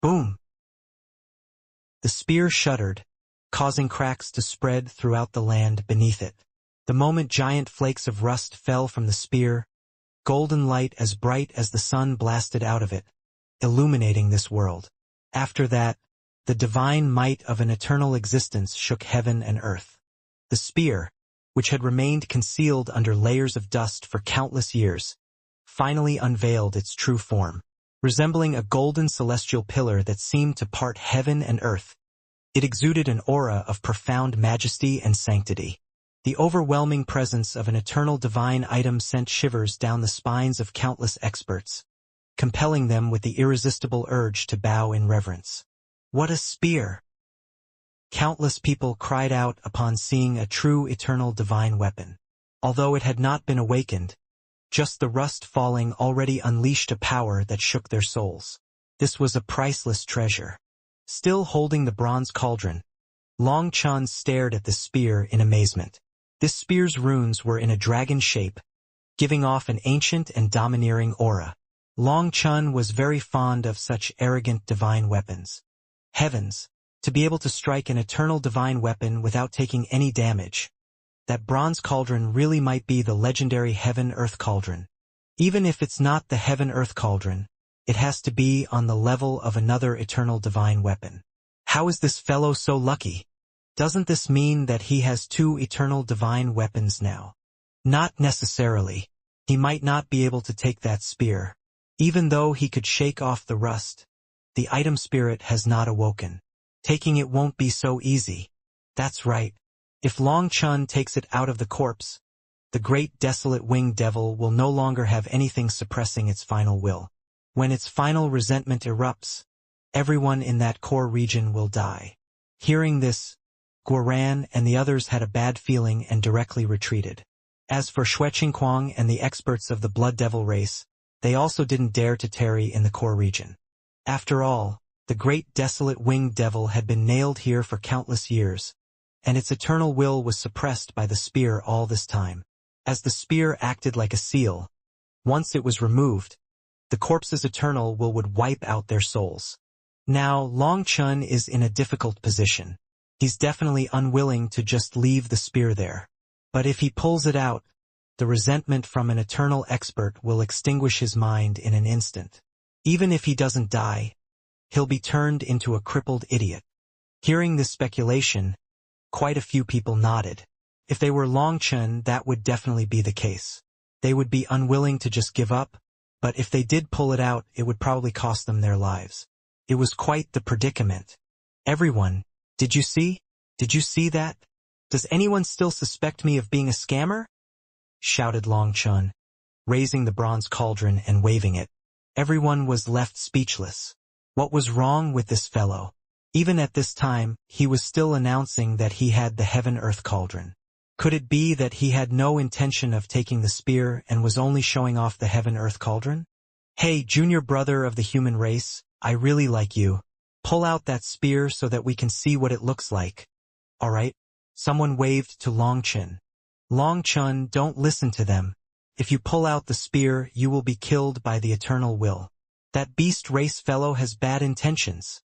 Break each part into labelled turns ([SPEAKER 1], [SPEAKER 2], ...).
[SPEAKER 1] Boom! The spear shuddered, causing cracks to spread throughout the land beneath it. The moment giant flakes of rust fell from the spear, golden light as bright as the sun blasted out of it, illuminating this world. After that, the divine might of an eternal existence shook heaven and earth. The spear, which had remained concealed under layers of dust for countless years, finally unveiled its true form. Resembling a golden celestial pillar that seemed to part heaven and earth, it exuded an aura of profound majesty and sanctity. The overwhelming presence of an eternal divine item sent shivers down the spines of countless experts, compelling them with the irresistible urge to bow in reverence. What a spear! Countless people cried out upon seeing a true eternal divine weapon. Although it had not been awakened, just the rust falling already unleashed a power that shook their souls. This was a priceless treasure. Still holding the bronze cauldron, Long Chun stared at the spear in amazement. This spear's runes were in a dragon shape, giving off an ancient and domineering aura. Long Chun was very fond of such arrogant divine weapons. Heavens, to be able to strike an eternal divine weapon without taking any damage. That bronze cauldron really might be the legendary Heaven-Earth Cauldron. Even if it's not the Heaven-Earth Cauldron, it has to be on the level of another eternal divine weapon. How is this fellow so lucky? Doesn't this mean that he has two eternal divine weapons now? Not necessarily. He might not be able to take that spear. Even though he could shake off the rust, the item spirit has not awoken. Taking it won't be so easy. That's right. If Long Chun takes it out of the corpse, the great desolate winged devil will no longer have anything suppressing its final will. When its final resentment erupts, everyone in that core region will die. Hearing this, Guoran and the others had a bad feeling and directly retreated. As for Xueqingquang and the experts of the Blood Devil race, they also didn't dare to tarry in the core region. After all, the great desolate winged devil had been nailed here for countless years, and its eternal will was suppressed by the spear all this time. As the spear acted like a seal, once it was removed, the corpse's eternal will would wipe out their souls. Now Long Chun is in a difficult position. He's definitely unwilling to just leave the spear there. But if he pulls it out, the resentment from an eternal expert will extinguish his mind in an instant. Even if he doesn't die, he'll be turned into a crippled idiot. Hearing this speculation, quite a few people nodded. If they were Long Chun, that would definitely be the case. They would be unwilling to just give up, but if they did pull it out, it would probably cost them their lives. It was quite the predicament. Everyone, did you see? Did you see that? Does anyone still suspect me of being a scammer? Shouted Long Chun, raising the bronze cauldron and waving it. Everyone was left speechless. What was wrong with this fellow? Even at this time, he was still announcing that he had the Heaven-Earth Cauldron. Could it be that he had no intention of taking the spear and was only showing off the Heaven-Earth Cauldron? Hey, junior brother of the human race, I really like you. Pull out that spear so that we can see what it looks like. All right? Someone waved to Long Chun. Long Chun, don't listen to them. If you pull out the spear, you will be killed by the eternal will. That beast race fellow has bad intentions,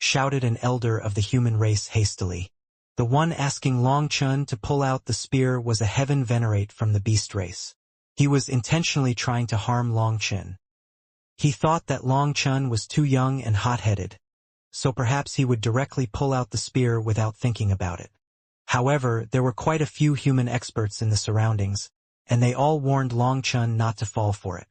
[SPEAKER 1] shouted an elder of the human race hastily. The one asking Long Chun to pull out the spear was a heaven venerate from the beast race. He was intentionally trying to harm Long Chun. He thought that Long Chun was too young and hot-headed, so perhaps he would directly pull out the spear without thinking about it. However, there were quite a few human experts in the surroundings, and they all warned Long Chun not to fall for it.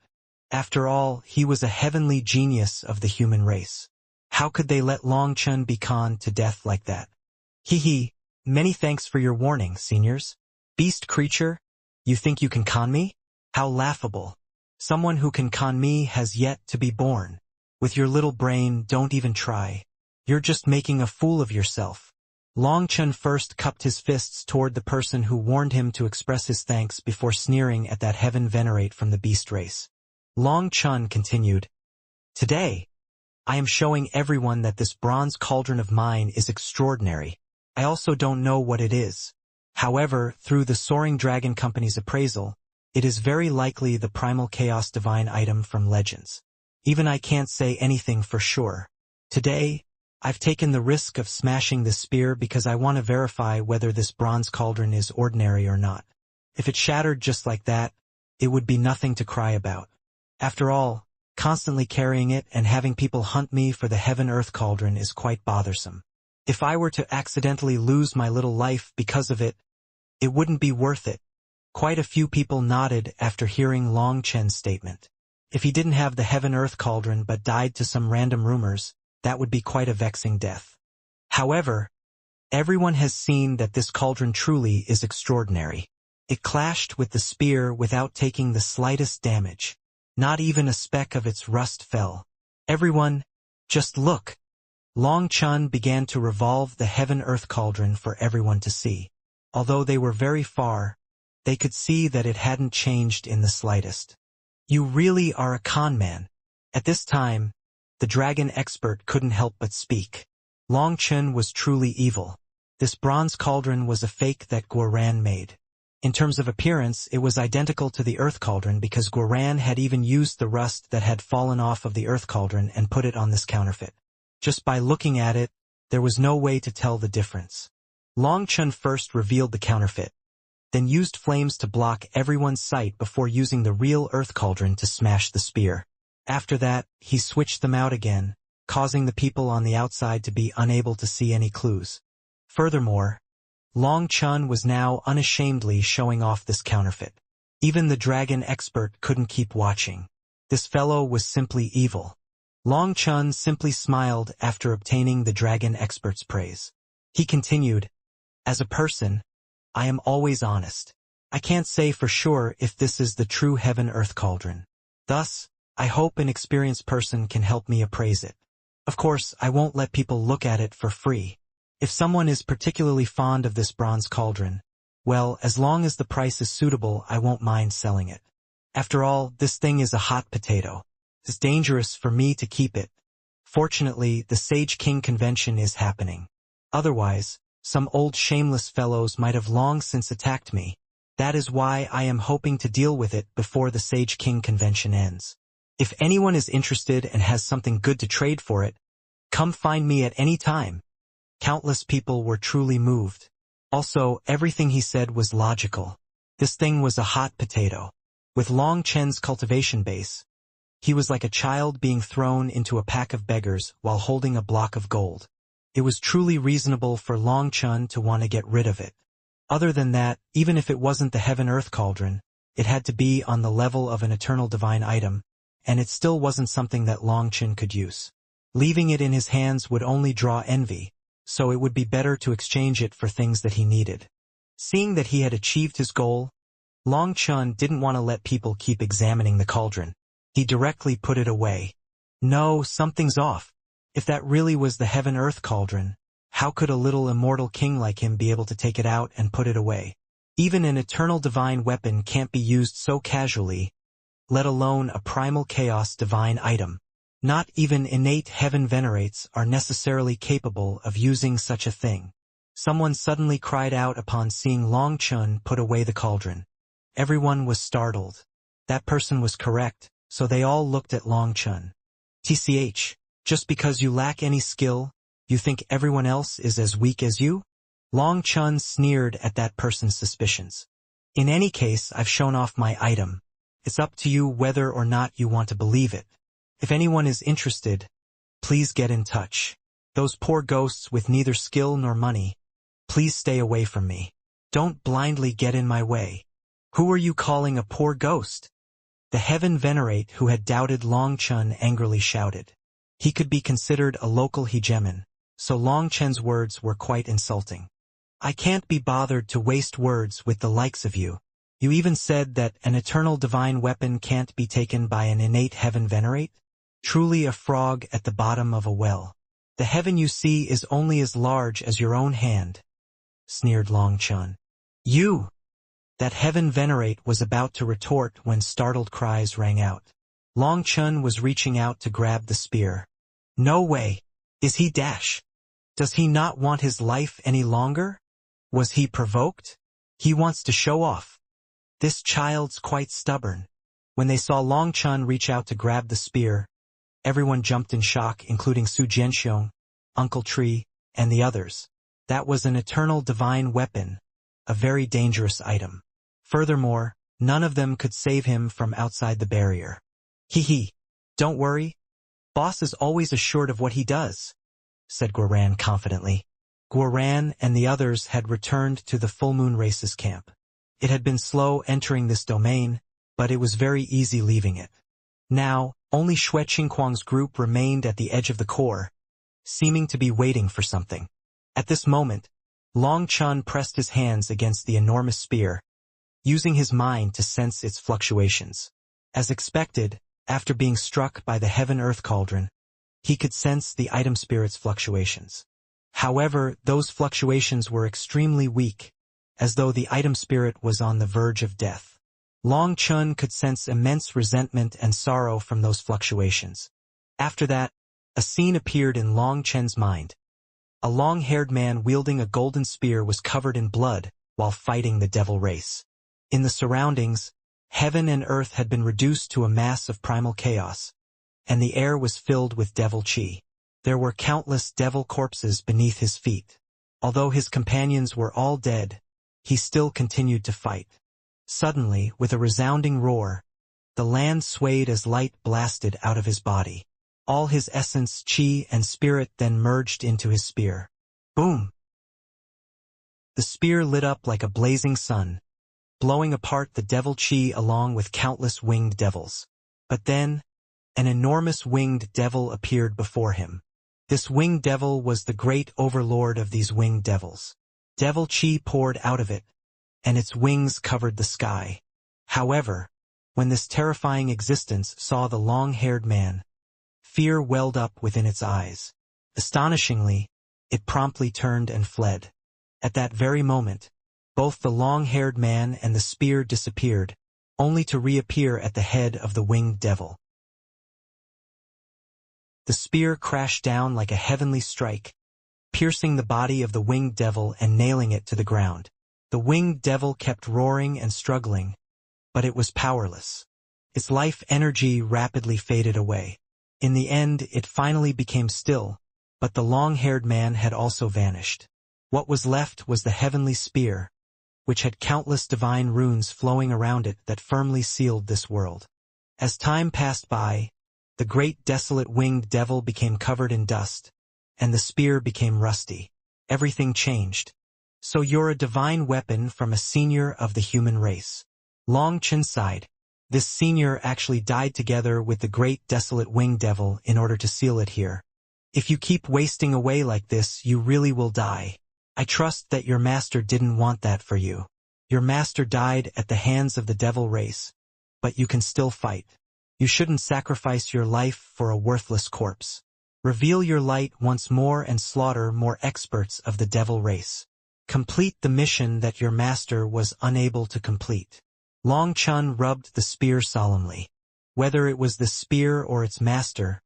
[SPEAKER 1] After all, he was a heavenly genius of the human race. How could they let Long Chun be conned to death like that? Hee, many thanks for your warning, seniors. Beast creature, you think you can con me? How laughable. Someone who can con me has yet to be born. With your little brain, don't even try. You're just making a fool of yourself. Long Chun first cupped his fists toward the person who warned him to express his thanks before sneering at that heaven venerate from the beast race. Long Chun continued, Today, I am showing everyone that this bronze cauldron of mine is extraordinary. I also don't know what it is. However, through the Soaring Dragon Company's appraisal, it is very likely the primal chaos divine item from Legends. Even I can't say anything for sure. Today, I've taken the risk of smashing this spear because I want to verify whether this bronze cauldron is ordinary or not. If it shattered just like that, it would be nothing to cry about. After all, constantly carrying it and having people hunt me for the heaven-earth cauldron is quite bothersome. If I were to accidentally lose my little life because of it, it wouldn't be worth it. Quite a few people nodded after hearing Long Chen's statement. If he didn't have the heaven-earth cauldron but died to some random rumors, that would be quite a vexing death. However, everyone has seen that this cauldron truly is extraordinary. It clashed with the spear without taking the slightest damage. Not even a speck of its rust fell. Everyone, just look. Long Chen began to revolve the heaven-earth cauldron for everyone to see. Although they were very far, they could see that it hadn't changed in the slightest. You really are a con man. At this time, the dragon expert couldn't help but speak. Long Chen was truly evil. This bronze cauldron was a fake that Guoran made. In terms of appearance, it was identical to the earth cauldron because Guoran had even used the rust that had fallen off of the earth cauldron and put it on this counterfeit. Just by looking at it, there was no way to tell the difference. Long Chen first revealed the counterfeit, then used flames to block everyone's sight before using the real earth cauldron to smash the spear. After that, he switched them out again, causing the people on the outside to be unable to see any clues. Furthermore, Long Chen was now unashamedly showing off this counterfeit. Even the dragon expert couldn't keep watching. This fellow was simply evil. Long Chen simply smiled after obtaining the dragon expert's praise. He continued, "As a person, I am always honest. I can't say for sure if this is the true heaven-earth cauldron. Thus, I hope an experienced person can help me appraise it. Of course, I won't let people look at it for free. If someone is particularly fond of this bronze cauldron, well, as long as the price is suitable, I won't mind selling it. After all, this thing is a hot potato. It's dangerous for me to keep it. Fortunately, the Sage King convention is happening. Otherwise, some old shameless fellows might have long since attacked me. That is why I am hoping to deal with it before the Sage King convention ends. If anyone is interested and has something good to trade for it, come find me at any time." Countless people were truly moved. Also, everything he said was logical. This thing was a hot potato. With Long Chen's cultivation base, he was like a child being thrown into a pack of beggars while holding a block of gold. It was truly reasonable for Long Chen to want to get rid of it. Other than that, even if it wasn't the heaven-earth cauldron, it had to be on the level of an eternal divine item, and it still wasn't something that Long Chen could use. Leaving it in his hands would only draw envy, so it would be better to exchange it for things that he needed. Seeing that he had achieved his goal, Long Chen didn't want to let people keep examining the cauldron. He directly put it away. No, something's off. If that really was the heaven-earth cauldron, how could a little immortal king like him be able to take it out and put it away? Even an eternal divine weapon can't be used so casually, let alone a primal chaos divine item. Not even innate heaven venerates are necessarily capable of using such a thing. Someone suddenly cried out upon seeing Long Chen put away the cauldron. Everyone was startled. That person was correct, so they all looked at Long Chen. "TCH, just because you lack any skill, you think everyone else is as weak as you?" Long Chen sneered at that person's suspicions. "In any case, I've shown off my item. It's up to you whether or not you want to believe it. If anyone is interested, please get in touch. Those poor ghosts with neither skill nor money, please stay away from me. Don't blindly get in my way." "Who are you calling a poor ghost?" The heaven venerate who had doubted Long Chen angrily shouted. He could be considered a local hegemon, so Long Chen's words were quite insulting. "I can't be bothered to waste words with the likes of you. You even said that an eternal divine weapon can't be taken by an innate heaven venerate? Truly a frog at the bottom of a well. The heaven you see is only as large as your own hand," sneered Long Chen. "You!" That heaven venerate was about to retort when startled cries rang out. Long Chen was reaching out to grab the spear. "No way! Is he dash? Does he not want his life any longer? Was he provoked? He wants to show off. This child's quite stubborn." When they saw Long Chen reach out to grab the spear, Everyone jumped in shock, including Su Jianxiong, Uncle Tree, and the others. That was an eternal divine weapon, a very dangerous item. Furthermore, none of them could save him from outside the barrier. Hee. Don't worry. Boss is always assured of what he does, said Guoran confidently. Guoran and the others had returned to the Full Moon Races camp. It had been slow entering this domain, but it was very easy leaving it. Now, only Xue Qingquang's group remained at the edge of the core, seeming to be waiting for something. At this moment, Long Chun pressed his hands against the enormous spear, using his mind to sense its fluctuations. As expected, after being struck by the Heaven-Earth Cauldron, he could sense the item spirit's fluctuations. However, those fluctuations were extremely weak, as though the item spirit was on the verge of death. Long Chun could sense immense resentment and sorrow from those fluctuations. After that, a scene appeared in Long Chen's mind. A long-haired man wielding a golden spear was covered in blood while fighting the devil race. In the surroundings, heaven and earth had been reduced to a mass of primal chaos, and the air was filled with devil chi. There were countless devil corpses beneath his feet. Although his companions were all dead, he still continued to fight. Suddenly, with a resounding roar, the land swayed as light blasted out of his body. All his essence, chi, and spirit then merged into his spear. Boom! The spear lit up like a blazing sun, blowing apart the devil chi along with countless winged devils. But then, an enormous winged devil appeared before him. This winged devil was the great overlord of these winged devils. Devil chi poured out of it, and its wings covered the sky. However, when this terrifying existence saw the long-haired man, fear welled up within its eyes. Astonishingly, it promptly turned and fled. At that very moment, both the long-haired man and the spear disappeared, only to reappear at the head of the winged devil. The spear crashed down like a heavenly strike, piercing the body of the winged devil and nailing it to the ground. The winged devil kept roaring and struggling, but it was powerless. Its life energy rapidly faded away. In the end, it finally became still, but the long-haired man had also vanished. What was left was the heavenly spear, which had countless divine runes flowing around it that firmly sealed this world. As time passed by, the great desolate winged devil became covered in dust, and the spear became rusty. Everything changed. So you're a divine weapon from a senior of the human race. Long Chen sighed. This senior actually died together with the great desolate winged devil in order to seal it here. If you keep wasting away like this, you really will die. I trust that your master didn't want that for you. Your master died at the hands of the devil race, but you can still fight. You shouldn't sacrifice your life for a worthless corpse. Reveal your light once more and slaughter more experts of the devil race. Complete the mission that your master was unable to complete. Long Chun rubbed the spear solemnly. Whether it was the spear or its master,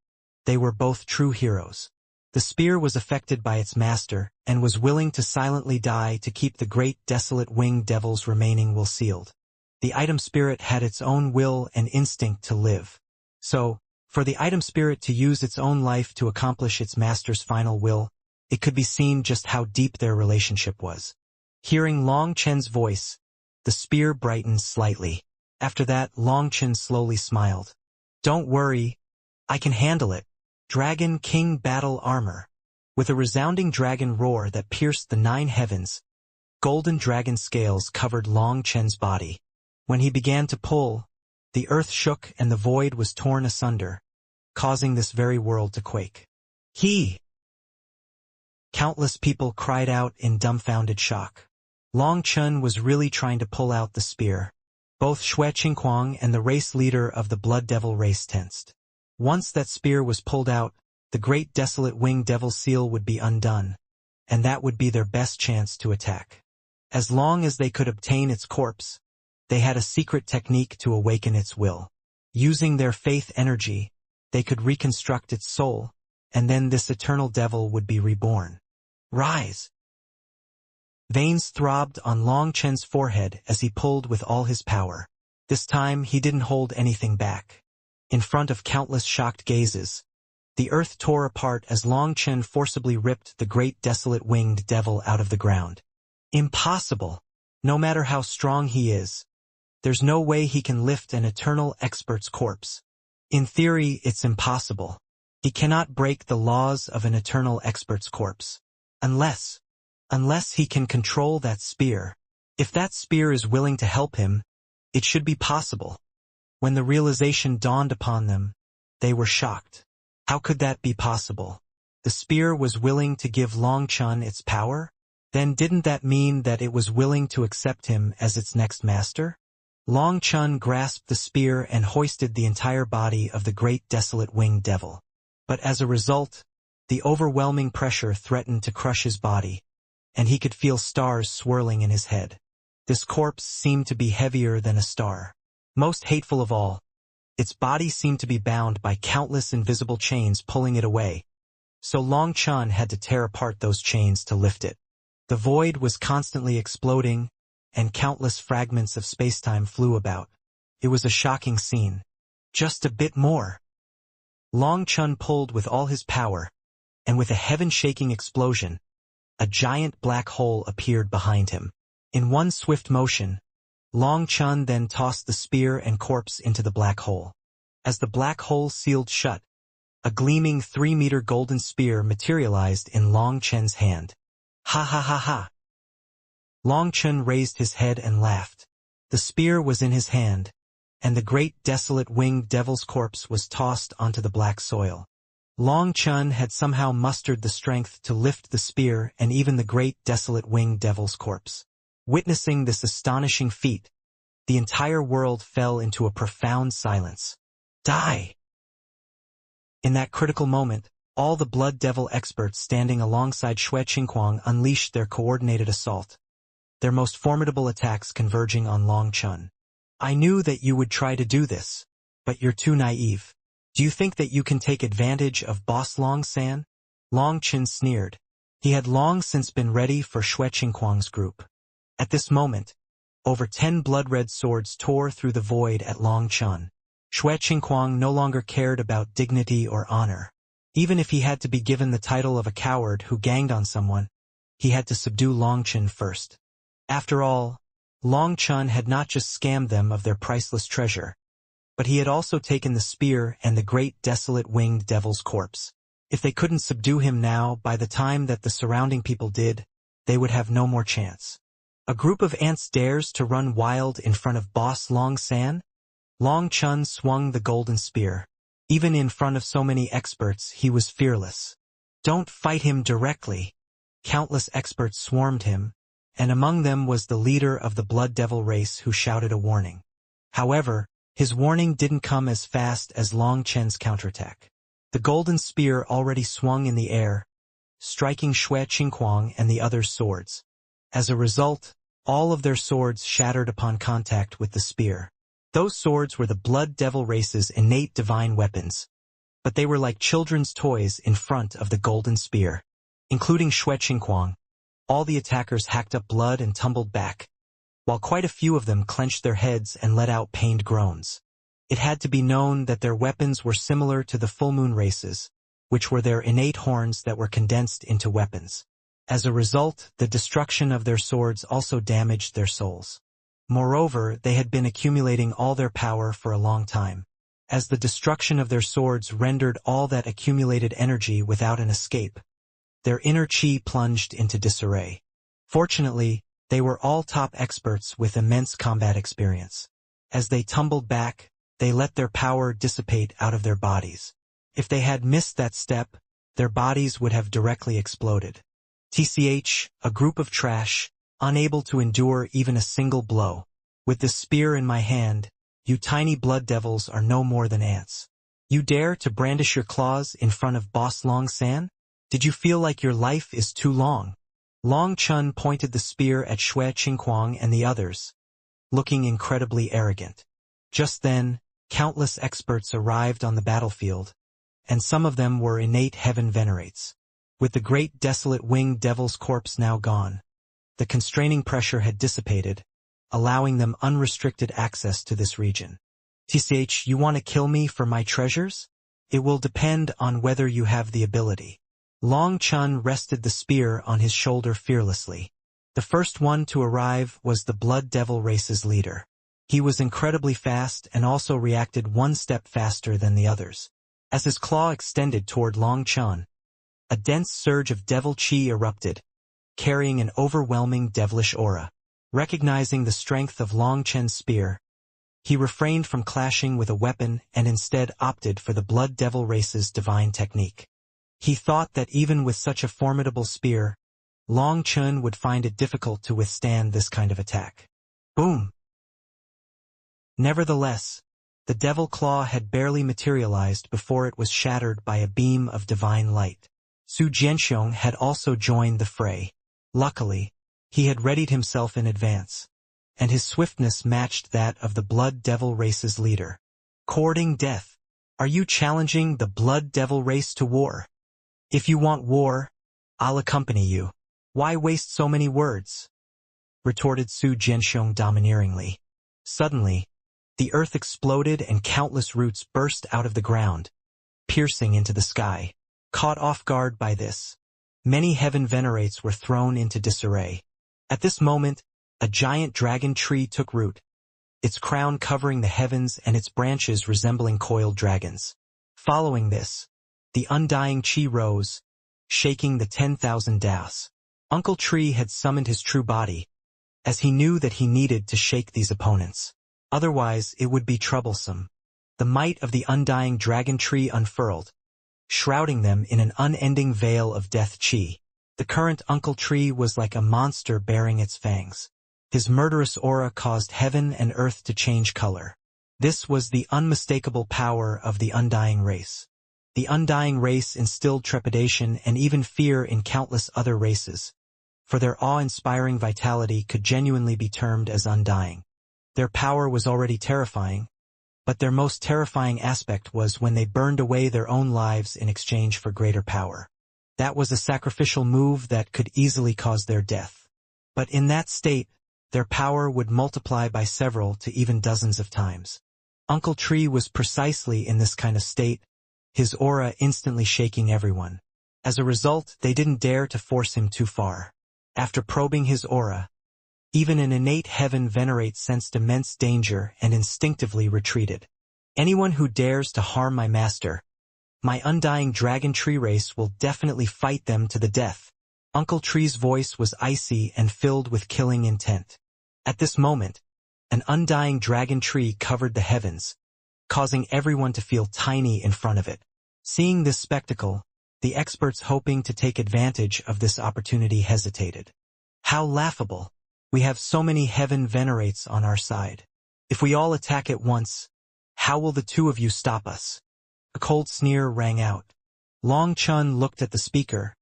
[SPEAKER 1] they were both true heroes. The spear was affected by its master, and was willing to silently die to keep the great desolate winged devil's remaining will sealed. The item spirit had its own will and instinct to live. So, for the item spirit to use its own life to accomplish its master's final will, it could be seen just how deep their relationship was. Hearing Long Chen's voice, the spear brightened slightly. After that, Long Chen slowly smiled. Don't worry, I can handle it. Dragon King Battle Armor. With a resounding dragon roar that pierced the 9 heavens, golden dragon scales covered Long Chen's body. When he began to pull, the earth shook and the void was torn asunder, causing this very world to quake. Countless people cried out in dumbfounded shock. Long Chun was really trying to pull out the spear. Both Xue Qingquang and the race leader of the Blood Devil race tensed. Once that spear was pulled out, the great desolate winged devil seal would be undone, and that would be their best chance to attack. As long as they could obtain its corpse, they had a secret technique to awaken its will. Using their faith energy, they could reconstruct its soul, and then this eternal devil would be reborn. Rise! Veins throbbed on Long Chen's forehead as he pulled with all his power. This time he didn't hold anything back. In front of countless shocked gazes, The earth tore apart as Long Chen forcibly ripped the great desolate winged devil out of the ground. Impossible! No matter how strong he is, there's no way he can lift an eternal expert's corpse. In theory, it's impossible. He cannot break the laws of an eternal expert's corpse. Unless he can control that spear. If that spear is willing to help him, it should be possible. When the realization dawned upon them, they were shocked. How could that be possible? The spear was willing to give Long Chen its power? Then didn't that mean that it was willing to accept him as its next master? Long Chen grasped the spear and hoisted the entire body of the great desolate winged devil. But as a result, the overwhelming pressure threatened to crush his body, and he could feel stars swirling in his head. This corpse seemed to be heavier than a star. Most hateful of all, its body seemed to be bound by countless invisible chains pulling it away, so Long Chen had to tear apart those chains to lift it. The void was constantly exploding, and countless fragments of spacetime flew about. It was a shocking scene. Just a bit more. Long Chen pulled with all his power, and with a heaven-shaking explosion, a giant black hole appeared behind him. In one swift motion, Long Chen then tossed the spear and corpse into the black hole. As the black hole sealed shut, a gleaming 3-meter golden spear materialized in Long Chen's hand. Ha ha ha ha! Long Chen raised his head and laughed. The spear was in his hand, and the great desolate winged devil's corpse was tossed onto the black soil. Long Chen had somehow mustered the strength to lift the spear and even the great desolate winged devil's corpse. Witnessing this astonishing feat, the entire world fell into a profound silence. Die! In that critical moment, all the Blood Devil experts standing alongside Xue Qingguang unleashed their coordinated assault, their most formidable attacks converging on Long Chen. I knew that you would try to do this, but you're too naive. Do you think that you can take advantage of Boss Long San? Long Chen sneered. He had long since been ready for Xue Qingguang's group. At this moment, over 10 blood-red swords tore through the void at Long Chen. Xue Qingguang no longer cared about dignity or honor. Even if he had to be given the title of a coward who ganged on someone, he had to subdue Long Chen first. After all, Long Chen had not just scammed them of their priceless treasure, but he had also taken the spear and the great desolate winged devil's corpse. If they couldn't subdue him now, by the time that the surrounding people did, they would have no more chance. A group of ants dares to run wild in front of Boss Long San? Long Chen swung the golden spear. Even in front of so many experts, he was fearless. Don't fight him directly. Countless experts swarmed him, and among them was the leader of the Blood Devil race who shouted a warning. However, his warning didn't come as fast as Long Chen's counterattack. The golden spear already swung in the air, striking Xue Qingguang and the others' swords. As a result, all of their swords shattered upon contact with the spear. Those swords were the Blood Devil race's innate divine weapons, but they were like children's toys in front of the golden spear. Including Xue Qingguang, all the attackers hacked up blood and tumbled back, while quite a few of them clenched their heads and let out pained groans. It had to be known that their weapons were similar to the full moon races, which were their innate horns that were condensed into weapons. As a result, the destruction of their swords also damaged their souls. Moreover, they had been accumulating all their power for a long time. As the destruction of their swords rendered all that accumulated energy without an escape, their inner chi plunged into disarray. Fortunately, they were all top experts with immense combat experience. As they tumbled back, they let their power dissipate out of their bodies. If they had missed that step, their bodies would have directly exploded. TCH, a group of trash, unable to endure even a single blow. With this spear in my hand, you tiny blood devils are no more than ants. You dare to brandish your claws in front of Boss Long San? Did you feel like your life is too long? Long Chen pointed the spear at Xue Qingguang and the others, looking incredibly arrogant. Just then, countless experts arrived on the battlefield, and some of them were innate heaven venerates. With the great desolate winged devil's corpse now gone, the constraining pressure had dissipated, allowing them unrestricted access to this region. TCH, you want to kill me for my treasures? It will depend on whether you have the ability. Long Chun rested the spear on his shoulder fearlessly. The first one to arrive was the Blood Devil race's leader. He was incredibly fast and also reacted one step faster than the others. As his claw extended toward Long Chun, a dense surge of devil chi erupted, carrying an overwhelming devilish aura. Recognizing the strength of Long Chun's spear, he refrained from clashing with a weapon and instead opted for the Blood Devil race's divine technique. He thought that even with such a formidable spear, Long Chun would find it difficult to withstand this kind of attack. Boom! Nevertheless, the devil claw had barely materialized before it was shattered by a beam of divine light. Su Jianxiong had also joined the fray. Luckily, he had readied himself in advance, and his swiftness matched that of the Blood Devil race's leader. Courting death. Are you challenging the Blood Devil race to war? If you want war, I'll accompany you. Why waste so many words? Retorted Su Jianxiong domineeringly. Suddenly, the earth exploded and countless roots burst out of the ground, piercing into the sky. Caught off guard by this, many heaven venerates were thrown into disarray. At this moment, a giant dragon tree took root, its crown covering the heavens and its branches resembling coiled dragons. Following this, the undying chi rose, shaking the 10,000 daos. Uncle Tree had summoned his true body, as he knew that he needed to shake these opponents. Otherwise, it would be troublesome. The might of the undying dragon tree unfurled, shrouding them in an unending veil of death chi. The current Uncle Tree was like a monster bearing its fangs. His murderous aura caused heaven and earth to change color. This was the unmistakable power of the undying race. The undying race instilled trepidation and even fear in countless other races, for their awe-inspiring vitality could genuinely be termed as undying. Their power was already terrifying, but their most terrifying aspect was when they burned away their own lives in exchange for greater power. That was a sacrificial move that could easily cause their death. But in that state, their power would multiply by several to even dozens of times. Uncle Tree was precisely in this kind of state, his aura instantly shaking everyone. As a result, they didn't dare to force him too far. After probing his aura, even an innate heaven venerate sensed immense danger and instinctively retreated. Anyone who dares to harm my master, my undying dragon tree race will definitely fight them to the death. Uncle Tree's voice was icy and filled with killing intent. At this moment, an undying dragon tree covered the heavens, causing everyone to feel tiny in front of it. Seeing this spectacle, the experts hoping to take advantage of this opportunity hesitated. How laughable! We have so many heaven venerates on our side. If we all attack at once, how will the two of you stop us? A cold sneer rang out. Long Chun looked at the speaker,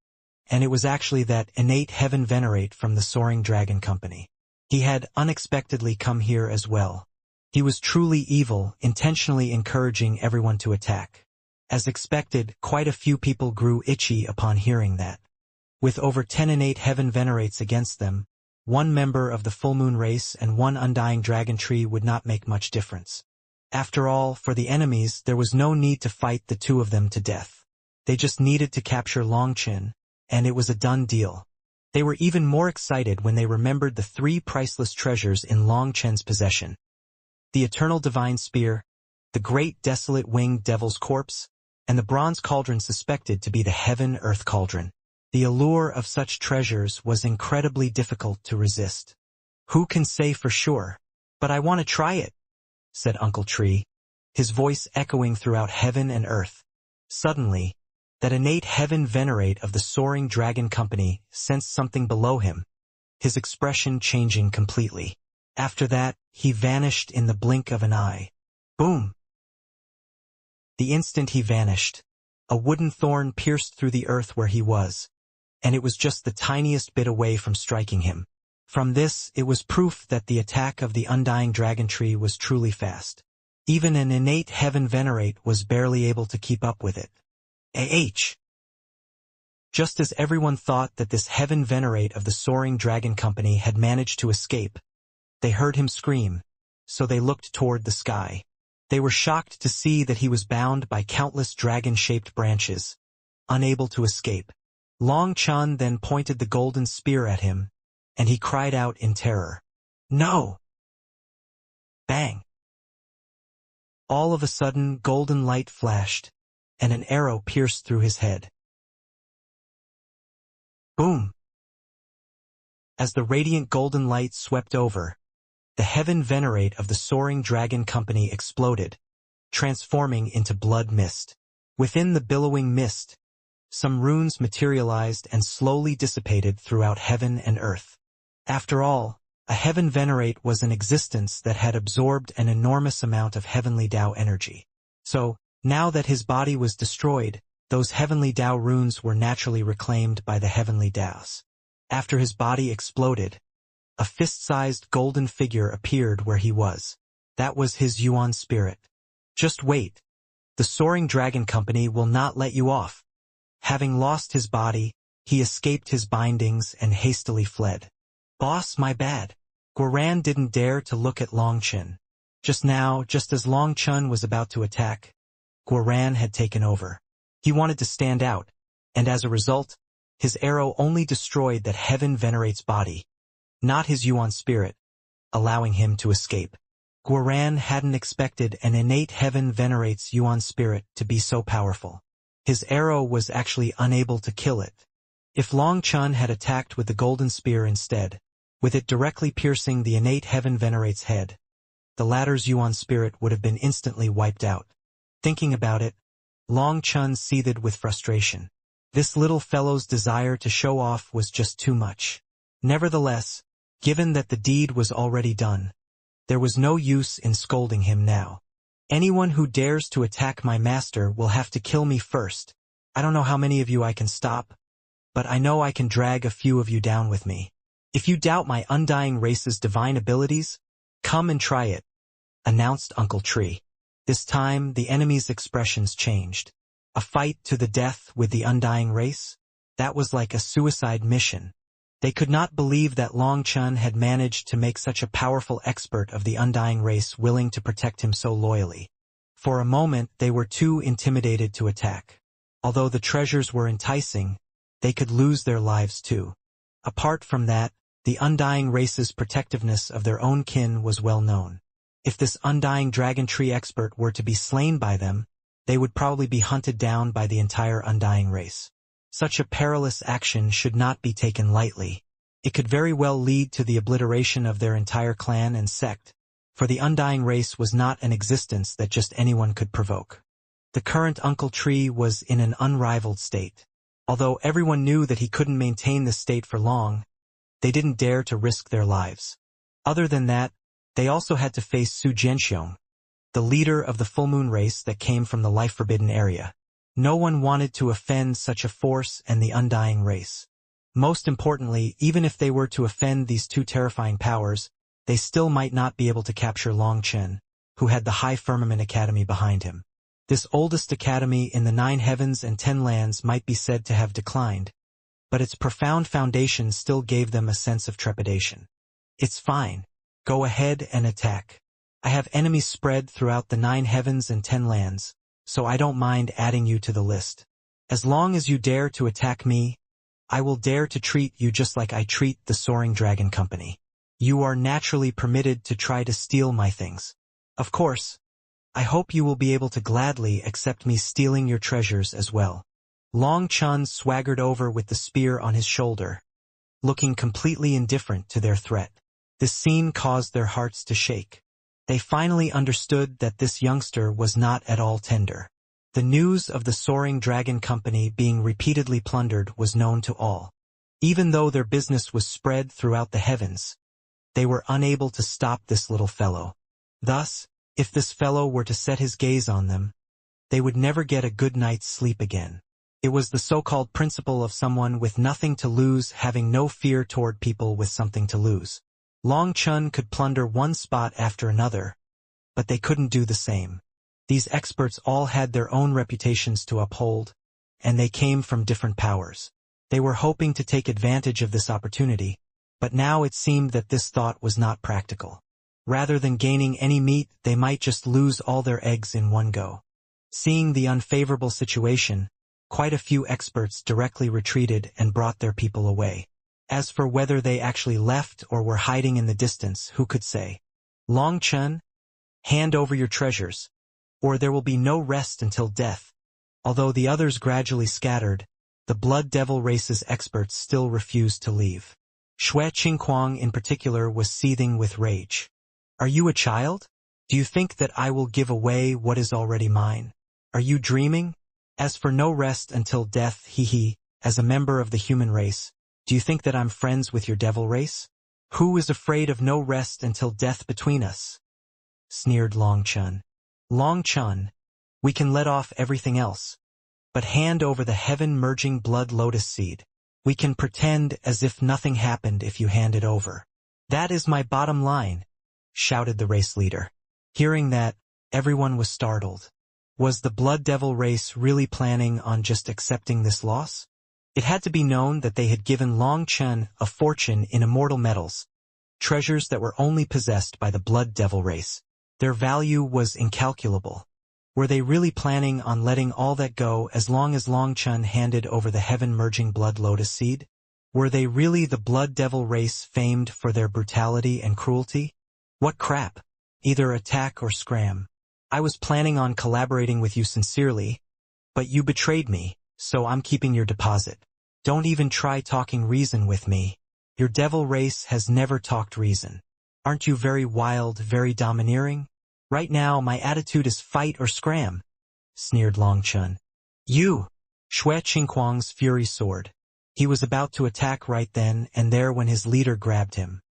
[SPEAKER 1] and it was actually that innate heaven venerate from the Soaring Dragon Company. He had unexpectedly come here as well. He was truly evil, intentionally encouraging everyone to attack. As expected, quite a few people grew itchy upon hearing that. With over 10 innate heaven venerates against them, one member of the full moon race and one undying dragon tree would not make much difference. After all, for the enemies, there was no need to fight the two of them to death. They just needed to capture Long Chun, and it was a done deal. They were even more excited when they remembered the 3 priceless treasures in Long Chun's possession: the eternal divine spear, the great desolate winged devil's corpse, and the bronze cauldron suspected to be the heaven-earth cauldron. The allure of such treasures was incredibly difficult to resist. Who can say for sure? But I want to try it, said Uncle Tree, his voice echoing throughout heaven and earth. Suddenly, that innate heaven venerate of the Soaring Dragon Company sensed something below him, his expression changing completely. After that, he vanished in the blink of an eye. Boom! The instant he vanished, a wooden thorn pierced through the earth where he was, and it was just the tiniest bit away from striking him. From this, it was proof that the attack of the undying dragon tree was truly fast. Even an innate heaven venerate was barely able to keep up with it. Just as everyone thought that this heaven venerate of the Soaring Dragon Company had managed to escape, they heard him scream, so they looked toward the sky. They were shocked to see that he was bound by countless dragon-shaped branches, unable to escape. Long Chun then pointed the golden spear at him, and he cried out in terror. "No!" Bang! All of a sudden, golden light flashed, and an arrow pierced through his head. Boom! As the radiant golden light swept over, the heaven venerate of the soaring dragon company exploded, transforming into blood mist. Within the billowing mist, some runes materialized and slowly dissipated throughout heaven and earth. After all, a heaven venerate was an existence that had absorbed an enormous amount of heavenly Tao energy. So, now that his body was destroyed, those heavenly Tao runes were naturally reclaimed by the heavenly Taos. After his body exploded, a fist-sized golden figure appeared where he was. That was his Yuan spirit. "Just wait. The soaring dragon company will not let you off." Having lost his body, he escaped his bindings and hastily fled. "Boss, my bad." Guoran didn't dare to look at Long Chun. Just now, just as Long Chun was about to attack, Guoran had taken over. He wanted to stand out, and as a result, his arrow only destroyed that heaven venerate's body, not his Yuan spirit, allowing him to escape. Guoran hadn't expected an innate heaven venerate's Yuan spirit to be so powerful. His arrow was actually unable to kill it. If Long Chun had attacked with the golden spear instead, with it directly piercing the innate heaven venerate's head, the latter's Yuan spirit would have been instantly wiped out. Thinking about it, Long Chun seethed with frustration. This little fellow's desire to show off was just too much. Nevertheless, given that the deed was already done, there was no use in scolding him now. "Anyone who dares to attack my master will have to kill me first. I don't know how many of you I can stop, but I know I can drag a few of you down with me. If you doubt my undying race's divine abilities, come and try it," announced Uncle Tree. This time, the enemy's expressions changed. A fight to the death with the undying race? That was like a suicide mission. They could not believe that Long Chun had managed to make such a powerful expert of the undying race willing to protect him so loyally. For a moment, they were too intimidated to attack. Although the treasures were enticing, they could lose their lives too. Apart from that, the undying race's protectiveness of their own kin was well known. If this undying dragon tree expert were to be slain by them, they would probably be hunted down by the entire undying race. Such a perilous action should not be taken lightly. It could very well lead to the obliteration of their entire clan and sect, for the undying race was not an existence that just anyone could provoke. The current Uncle Tree was in an unrivaled state. Although everyone knew that he couldn't maintain this state for long, they didn't dare to risk their lives. Other than that, they also had to face Su Jianxiong, the leader of the full moon race that came from the life-forbidden area. No one wanted to offend such a force and the undying race. Most importantly, even if they were to offend these two terrifying powers, they still might not be able to capture Long Chun, who had the High Firmament Academy behind him. This oldest academy in the 9 heavens and 10 lands might be said to have declined, but its profound foundation still gave them a sense of trepidation. "It's fine. Go ahead and attack. I have enemies spread throughout the 9 heavens and 10 lands, so I don't mind adding you to the list. As long as you dare to attack me, I will dare to treat you just like I treat the Soaring Dragon Company. You are naturally permitted to try to steal my things. Of course, I hope you will be able to gladly accept me stealing your treasures as well." Long Chun swaggered over with the spear on his shoulder, looking completely indifferent to their threat. This scene caused their hearts to shake. They finally understood that this youngster was not at all tender. The news of the Soaring Dragon Company being repeatedly plundered was known to all. Even though their business was spread throughout the heavens, they were unable to stop this little fellow. Thus, if this fellow were to set his gaze on them, they would never get a good night's sleep again. It was the so-called principle of someone with nothing to lose having no fear toward people with something to lose. Long Chun could plunder one spot after another, but they couldn't do the same. These experts all had their own reputations to uphold, and they came from different powers. They were hoping to take advantage of this opportunity, but now it seemed that this thought was not practical. Rather than gaining any meat, they might just lose all their eggs in one go. Seeing the unfavorable situation, quite a few experts directly retreated and brought their people away. As for whether they actually left or were hiding in the distance, who could say? Long Chun, hand over your treasures, or there will be no rest until death. Although the others gradually scattered, the Blood Devil race's experts still refused to leave. Xue Qingquang in particular was seething with rage. Are you a child? Do you think that I will give away what is already mine? Are you dreaming? As for no rest until death, as a member of the human race, do you think that I'm friends with your devil race? Who is afraid of no rest until death between us? Sneered Long Chun. Long Chun, we can let off everything else, but hand over the heaven-merging blood lotus seed. We can pretend as if nothing happened if you hand it over. That is my bottom line, shouted the race leader. Hearing that, everyone was startled. Was the Blood Devil race really planning on just accepting this loss? It had to be known that they had given Long Chun a fortune in immortal metals, treasures that were only possessed by the Blood Devil race. Their value was incalculable. Were they really planning on letting all that go as long as Long Chun handed over the heaven-merging blood lotus seed? Were they really the Blood Devil race famed for their brutality and cruelty? What crap! Either attack or scram. I was planning on collaborating with you sincerely, but you betrayed me, so I'm keeping your deposit. Don't even try talking reason with me. Your devil race has never talked reason. Aren't you very wild, very domineering? Right now my attitude is fight or scram, sneered Long Chun. You! Xue Qingquang's fury soared. He was about to attack right then and there when his leader grabbed him.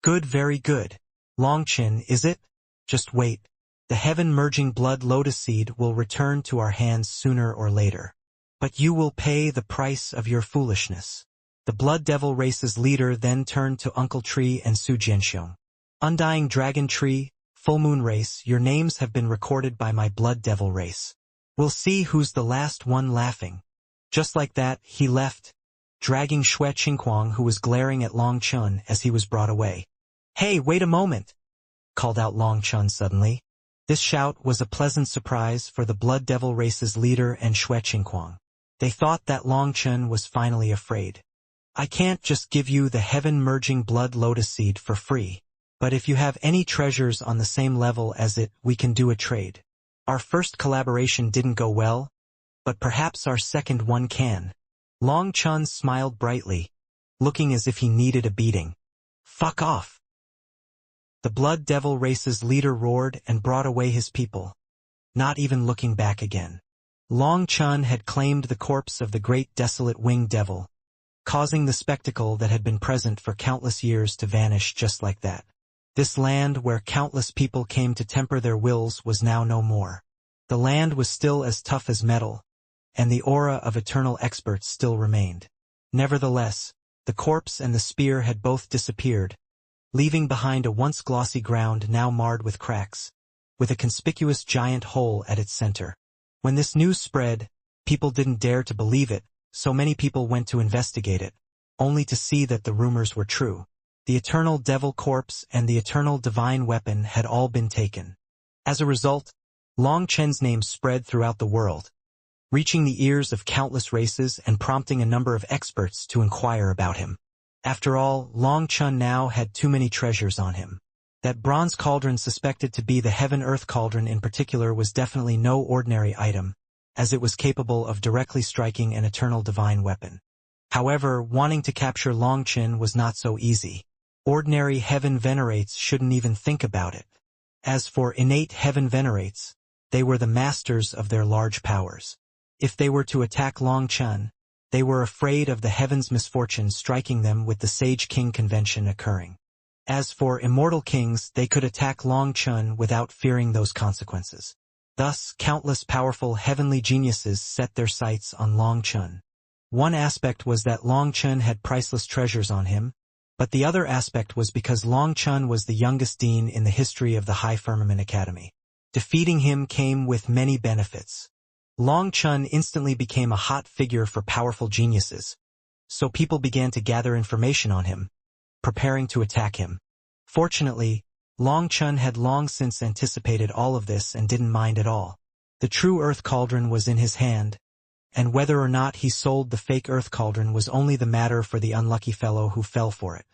[SPEAKER 1] Good, very good. Long Chun, is it? Just wait. The heaven-merging blood lotus seed will return to our hands sooner or later. But you will pay the price of your foolishness. The Blood Devil race's leader then turned to Uncle Tree and Su Jianxiong. Undying Dragon Tree, Full Moon race, your names have been recorded by my Blood Devil race. We'll see who's the last one laughing. Just like that, he left, dragging Xue Qingquang, who was glaring at Long Chun as he was brought away. Hey, wait a moment! Called out Long Chun suddenly. This shout was a pleasant surprise for the Blood Devil race's leader and Xue Qingquang. They thought that Long Chun was finally afraid. I can't just give you the heaven-merging blood lotus seed for free. But if you have any treasures on the same level as it, we can do a trade. Our first collaboration didn't go well, but perhaps our second one can. Long Chun smiled brightly, looking as if he needed a beating. Fuck off! The Blood Devil race's leader roared and brought away his people, not even looking back again. Long Chun had claimed the corpse of the great desolate winged devil, causing the spectacle that had been present for countless years to vanish just like that. This land where countless people came to temper their wills was now no more. The land was still as tough as metal, and the aura of eternal experts still remained. Nevertheless, the corpse and the spear had both disappeared, leaving behind a once glossy ground now marred with cracks, with a conspicuous giant hole at its center. When this news spread, people didn't dare to believe it, so many people went to investigate it, only to see that the rumors were true. The eternal devil corpse and the eternal divine weapon had all been taken. As a result, Long Chun's name spread throughout the world, reaching the ears of countless races and prompting a number of experts to inquire about him. After all, Long Chun now had too many treasures on him. That bronze cauldron suspected to be the heaven-earth cauldron in particular was definitely no ordinary item, as it was capable of directly striking an eternal divine weapon. However, wanting to capture Long Chun was not so easy. Ordinary heaven venerates shouldn't even think about it. As for innate heaven venerates, they were the masters of their large powers. If they were to attack Long Chun, they were afraid of the heaven's misfortune striking them with the Sage King convention occurring. As for immortal kings, they could attack Long Chun without fearing those consequences. Thus, countless powerful heavenly geniuses set their sights on Long Chun. One aspect was that Long Chun had priceless treasures on him, but the other aspect was because Long Chun was the youngest dean in the history of the High Firmament Academy. Defeating him came with many benefits. Long Chun instantly became a hot figure for powerful geniuses, so people began to gather information on him, preparing to attack him. Fortunately, Long Chun had long since anticipated all of this and didn't mind at all. The true Earth Cauldron was in his hand, and whether or not he sold the fake Earth Cauldron was only the matter for the unlucky fellow who fell for it.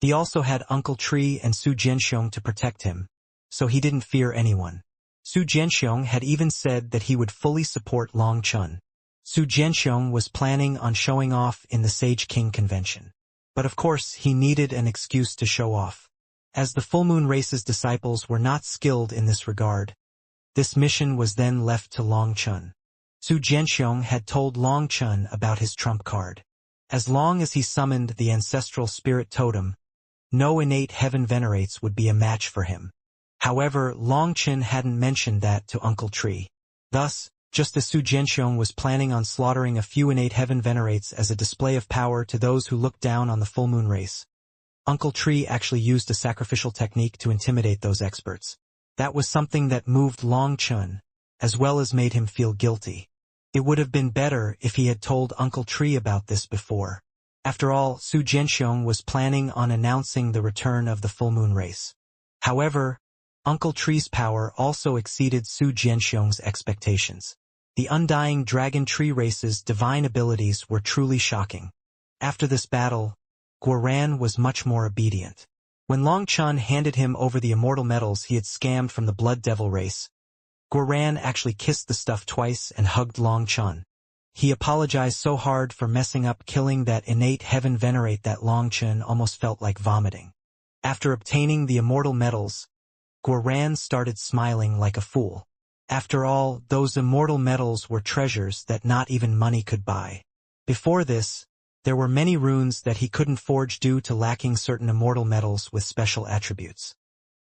[SPEAKER 1] He also had Uncle Tree and Su Jianxiong to protect him, so he didn't fear anyone. Su Jianxiong had even said that he would fully support Long Chun. Su Jianxiong was planning on showing off in the Sage King convention. But of course, he needed an excuse to show off. As the Full Moon Race's disciples were not skilled in this regard, this mission was then left to Long Chun. Su Jianxiong had told Long Chun about his trump card. As long as he summoned the ancestral spirit totem, no innate heaven venerates would be a match for him. However, Long Chun hadn't mentioned that to Uncle Tree. Thus, just as Su Jianxiong was planning on slaughtering a few innate heaven venerates as a display of power to those who looked down on the Full Moon Race, Uncle Tree actually used a sacrificial technique to intimidate those experts. That was something that moved Long Chun, as well as made him feel guilty. It would have been better if he had told Uncle Tree about this before. After all, Su Jianxiong was planning on announcing the return of the Full Moon Race. However, Uncle Tree's power also exceeded Su Jianxiong's expectations. The Undying Dragon Tree Race's divine abilities were truly shocking. After this battle, Guoran was much more obedient. When Long Chun handed him over the immortal metals he had scammed from the Blood Devil race, Guoran actually kissed the stuff twice and hugged Long Chun. He apologized so hard for messing up killing that innate heaven venerate that Long Chun almost felt like vomiting. After obtaining the immortal metals, Guoran started smiling like a fool. After all, those immortal metals were treasures that not even money could buy. Before this, there were many runes that he couldn't forge due to lacking certain immortal metals with special attributes.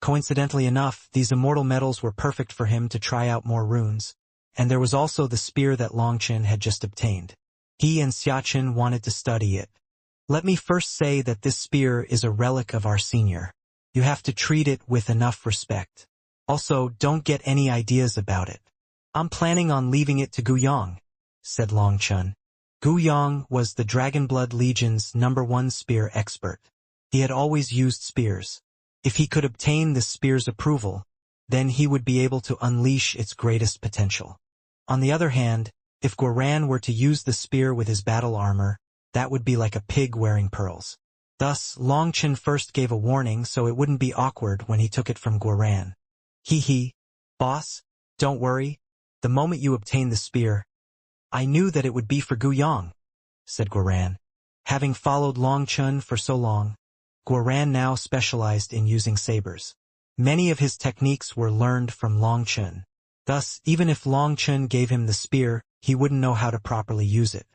[SPEAKER 1] Coincidentally enough, these immortal metals were perfect for him to try out more runes, and there was also the spear that Long Chun had just obtained. He and Xiaqin wanted to study it. Let me first say that this spear is a relic of our senior. You have to treat it with enough respect. Also, don't get any ideas about it. I'm planning on leaving it to Guyang, said Long Chun. Guyang was the Dragonblood Legion's #1 spear expert. He had always used spears. If he could obtain the spear's approval, then he would be able to unleash its greatest potential. On the other hand, if Guoran were to use the spear with his battle armor, that would be like a pig wearing pearls. Thus, Long Chun first gave a warning so it wouldn't be awkward when he took it from Guoran. Hee, boss, don't worry. The moment you obtain the spear, I knew that it would be for Guyang, said Guoran. Having followed Long Chun for so long, Guoran now specialized in using sabers. Many of his techniques were learned from Long Chun. Thus, even if Long Chun gave him the spear, he wouldn't know how to properly use it.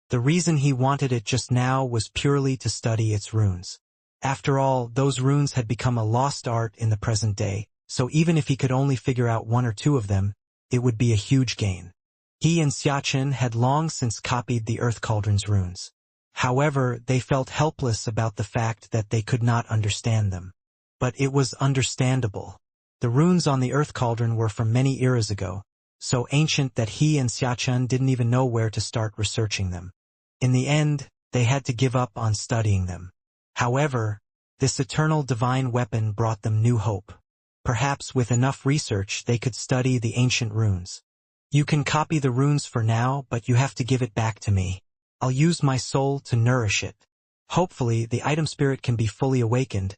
[SPEAKER 1] The reason he wanted it just now was purely to study its runes. After all, those runes had become a lost art in the present day, so even if he could only figure out one or two of them, it would be a huge gain. He and Xiaqin had long since copied the Earth Cauldron's runes. However, they felt helpless about the fact that they could not understand them. But it was understandable. The runes on the Earth Cauldron were from many eras ago, so ancient that he and Xiaqin didn't even know where to start researching them. In the end, they had to give up on studying them. However, this eternal divine weapon brought them new hope. Perhaps with enough research they could study the ancient runes. You can copy the runes for now, but you have to give it back to me. I'll use my soul to nourish it. Hopefully, the item spirit can be fully awakened.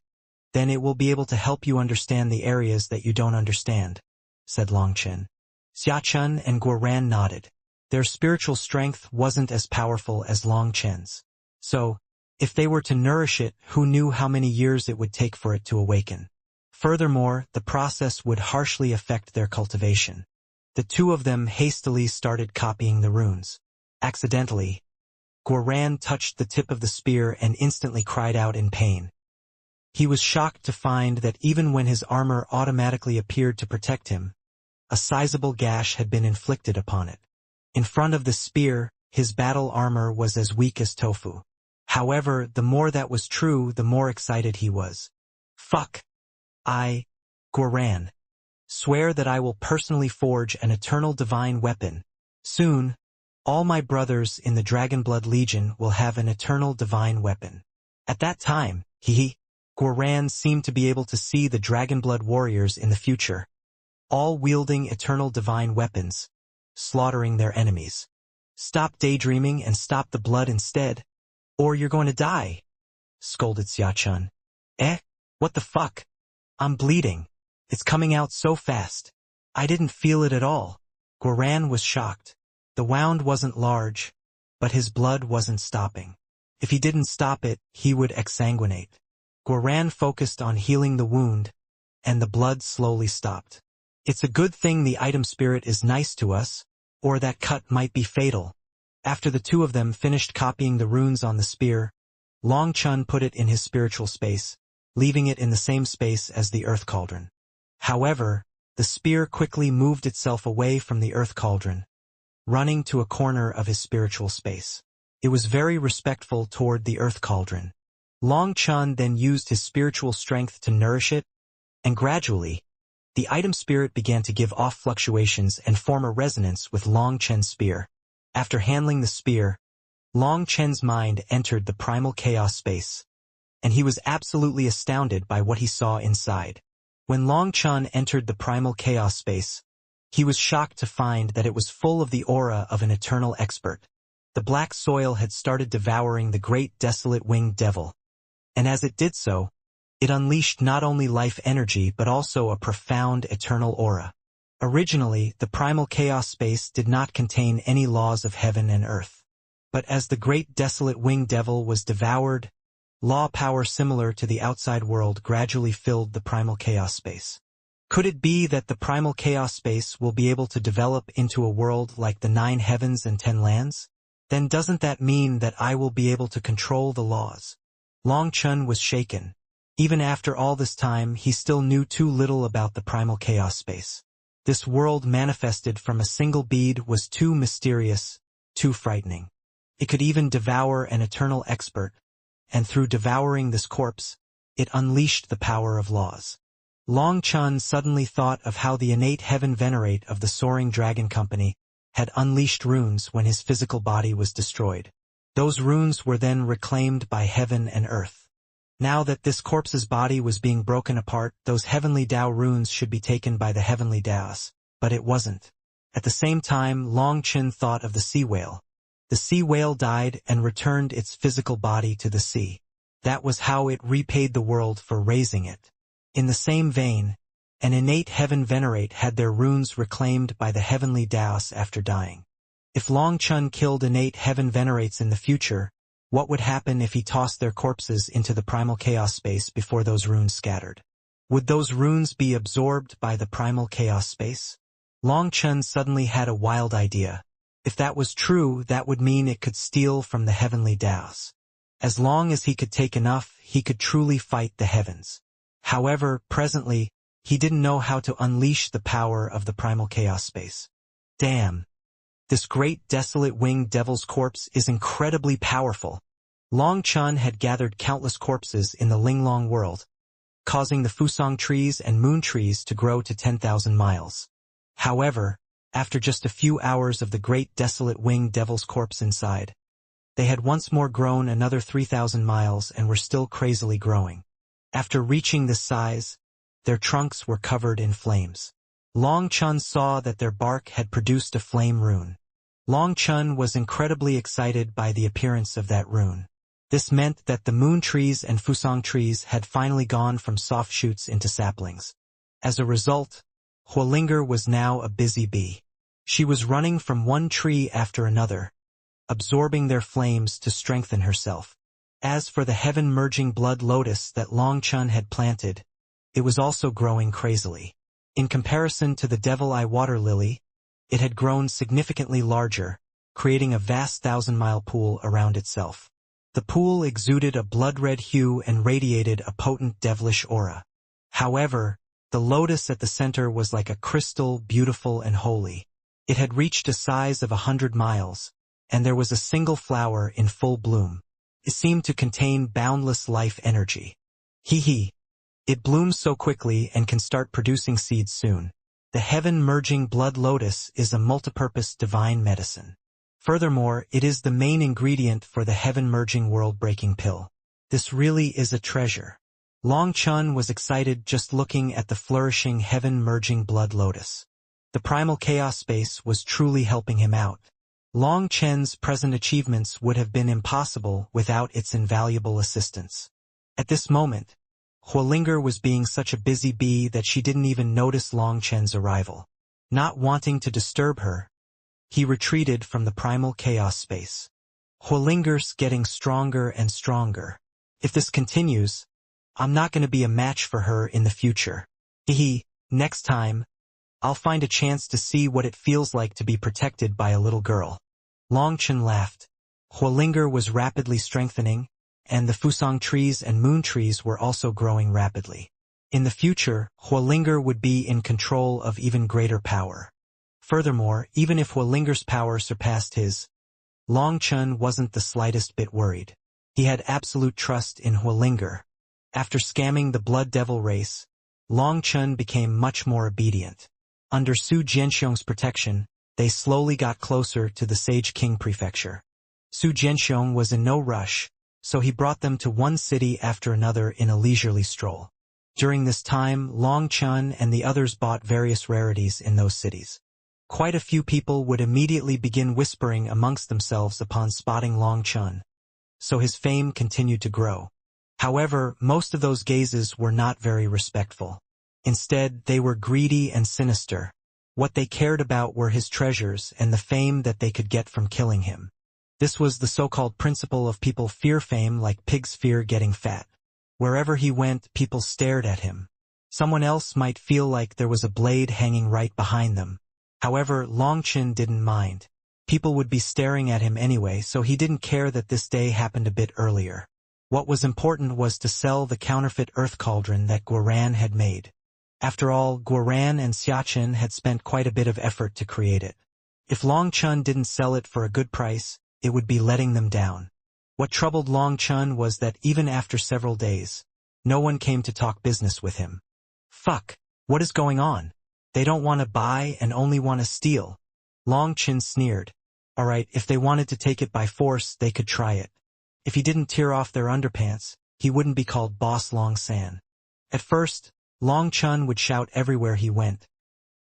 [SPEAKER 1] Then it will be able to help you understand the areas that you don't understand, said Long Chun. Xiaqin and Guoran nodded. Their spiritual strength wasn't as powerful as Long Chun's. So, if they were to nourish it, who knew how many years it would take for it to awaken? Furthermore, the process would harshly affect their cultivation. The two of them hastily started copying the runes. Accidentally, Guoran touched the tip of the spear and instantly cried out in pain. He was shocked to find that even when his armor automatically appeared to protect him, a sizable gash had been inflicted upon it. In front of the spear, his battle armor was as weak as tofu. However, the more that was true, the more excited he was. Fuck! Guoran, swear that I will personally forge an eternal divine weapon. Soon, all my brothers in the Dragonblood Legion will have an eternal divine weapon. At that time, Guoran seemed to be able to see the Dragonblood warriors in the future, all wielding eternal divine weapons, slaughtering their enemies. "Stop daydreaming and stop the blood instead, or you're going to die," scolded Xiachun. "Eh? What the fuck? I'm bleeding. It's coming out so fast. I didn't feel it at all." Guoran was shocked. The wound wasn't large, but his blood wasn't stopping. If he didn't stop it, he would exsanguinate. Guoran focused on healing the wound, and the blood slowly stopped. "It's a good thing the item spirit is nice to us, or that cut might be fatal." After the two of them finished copying the runes on the spear, Long Chun put it in his spiritual space, leaving it in the same space as the earth cauldron. However, the spear quickly moved itself away from the earth cauldron, running to a corner of his spiritual space. It was very respectful toward the earth cauldron. Long Chun then used his spiritual strength to nourish it, and gradually, the item spirit began to give off fluctuations and form a resonance with Long Chen's spear. After handling the spear, Long Chen's mind entered the primal chaos space, and he was absolutely astounded by what he saw inside. When Long Chun entered the primal chaos space, he was shocked to find that it was full of the aura of an eternal expert. The black soil had started devouring the great desolate winged devil, and as it did so, it unleashed not only life energy but also a profound eternal aura. Originally, the primal chaos space did not contain any laws of heaven and earth. But as the great desolate winged devil was devoured, law power similar to the outside world gradually filled the primal chaos space. Could it be that the primal chaos space will be able to develop into a world like the 9 heavens and 10 lands? Then doesn't that mean that I will be able to control the laws? Long Chun was shaken. Even after all this time, he still knew too little about the primal chaos space. This world manifested from a single bead was too mysterious, too frightening. It could even devour an eternal expert, and through devouring this corpse, it unleashed the power of laws. Long Chun suddenly thought of how the innate heaven venerate of the Soaring Dragon Company had unleashed runes when his physical body was destroyed. Those runes were then reclaimed by heaven and earth. Now that this corpse's body was being broken apart, those heavenly Dao runes should be taken by the heavenly Daos, but it wasn't. At the same time, Long Chun thought of the sea whale. The sea whale died and returned its physical body to the sea. That was how it repaid the world for raising it. In the same vein, an innate heaven venerate had their runes reclaimed by the heavenly Daos after dying. If Long Chun killed innate heaven venerates in the future, what would happen if he tossed their corpses into the primal chaos space before those runes scattered? Would those runes be absorbed by the primal chaos space? Long Chun suddenly had a wild idea. If that was true, that would mean it could steal from the heavenly Daos. As long as he could take enough, he could truly fight the heavens. However, presently, he didn't know how to unleash the power of the primal chaos space. Damn. This great desolate winged devil's corpse is incredibly powerful. Long Chun had gathered countless corpses in the Linglong world, causing the Fusang trees and moon trees to grow to 10,000 miles. However, after just a few hours of the great desolate winged devil's corpse inside, they had once more grown another 3,000 miles and were still crazily growing. After reaching this size, their trunks were covered in flames. Long Chun saw that their bark had produced a flame rune. Long Chun was incredibly excited by the appearance of that rune. This meant that the moon trees and Fusang trees had finally gone from soft shoots into saplings. As a result, Huolinger was now a busy bee. She was running from one tree after another, absorbing their flames to strengthen herself. As for the heaven-merging blood lotus that Long Chun had planted, it was also growing crazily. In comparison to the devil eye water lily, it had grown significantly larger, creating a vast 1,000-mile pool around itself. The pool exuded a blood-red hue and radiated a potent devilish aura. However, the lotus at the center was like a crystal, beautiful and holy. It had reached a size of 100 miles, and there was a single flower in full bloom. It seemed to contain boundless life energy. Hee. It blooms so quickly and can start producing seeds soon. The heaven-merging blood lotus is a multipurpose divine medicine. Furthermore, it is the main ingredient for the heaven-merging world-breaking pill. This really is a treasure. Long Chun was excited just looking at the flourishing heaven-merging blood lotus. The primal chaos space was truly helping him out. Long Chen's present achievements would have been impossible without its invaluable assistance. At this moment, Huolinger was being such a busy bee that she didn't even notice Long Chen's arrival. Not wanting to disturb her, he retreated from the primal chaos space. Huolinger's getting stronger and stronger. If this continues, I'm not going to be a match for her in the future. Next time, I'll find a chance to see what it feels like to be protected by a little girl. Long Chen laughed. Huolinger was rapidly strengthening, and the Fusang trees and moon trees were also growing rapidly. In the future, Huolinger would be in control of even greater power. Furthermore, even if Huolinger's power surpassed his, Long Chen wasn't the slightest bit worried. He had absolute trust in Huolinger. After scamming the Blood Devil race, Long Chen became much more obedient. Under Su Jianxiong's protection, they slowly got closer to the Sage King Prefecture. Su Jianxiong was in no rush, so he brought them to one city after another in a leisurely stroll. During this time, Long Chen and the others bought various rarities in those cities. Quite a few people would immediately begin whispering amongst themselves upon spotting Long Chen, so his fame continued to grow. However, most of those gazes were not very respectful. Instead, they were greedy and sinister. What they cared about were his treasures and the fame that they could get from killing him. This was the so-called principle of people fear fame like pigs fear getting fat. Wherever he went, people stared at him. Someone else might feel like there was a blade hanging right behind them. However, Long Chen didn't mind. People would be staring at him anyway, so he didn't care that this day happened a bit earlier. What was important was to sell the counterfeit earth cauldron that Guoran had made. After all, Guoran and Xiachen had spent quite a bit of effort to create it. If Long Chen didn't sell it for a good price, it would be letting them down. What troubled Long Chen was that even after several days, no one came to talk business with him. Fuck, what is going on? They don't want to buy and only want to steal. Long Chen sneered. Alright, if they wanted to take it by force, they could try it. If he didn't tear off their underpants, he wouldn't be called Boss Long San. At first, Long Chen would shout everywhere he went,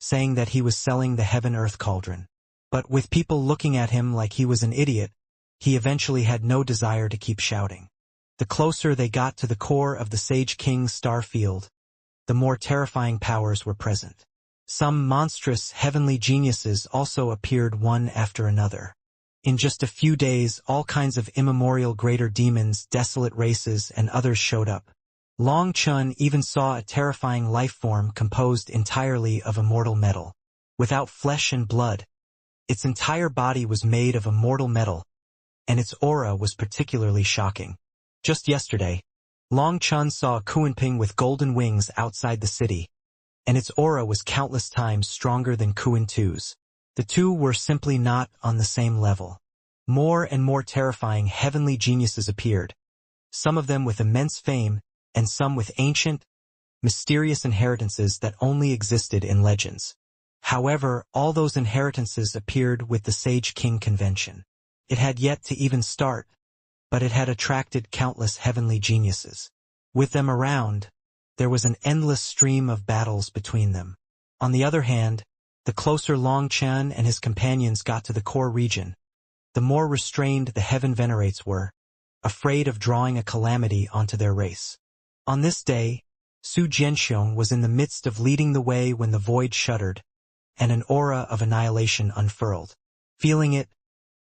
[SPEAKER 1] saying that he was selling the Heaven-Earth Cauldron. But with people looking at him like he was an idiot, he eventually had no desire to keep shouting. The closer they got to the core of the Sage King's star field, the more terrifying powers were present. Some monstrous heavenly geniuses also appeared one after another. In just a few days, all kinds of immemorial greater demons, desolate races, and others showed up. Long Chen even saw a terrifying life form composed entirely of immortal metal. Without flesh and blood, its entire body was made of immortal metal, and its aura was particularly shocking. Just yesterday, Long Chen saw a Kuanping with golden wings outside the city, and its aura was countless times stronger than Kuan 2's. The two were simply not on the same level. More and more terrifying heavenly geniuses appeared, some of them with immense fame, and some with ancient, mysterious inheritances that only existed in legends. However, all those inheritances appeared with the Sage King Convention. It had yet to even start, but it had attracted countless heavenly geniuses. With them around, there was an endless stream of battles between them. On the other hand, the closer Long Chen and his companions got to the core region, the more restrained the Heaven Venerates were, afraid of drawing a calamity onto their race. On this day, Su Jianxiong was in the midst of leading the way when the void shuddered, and an aura of annihilation unfurled. Feeling it,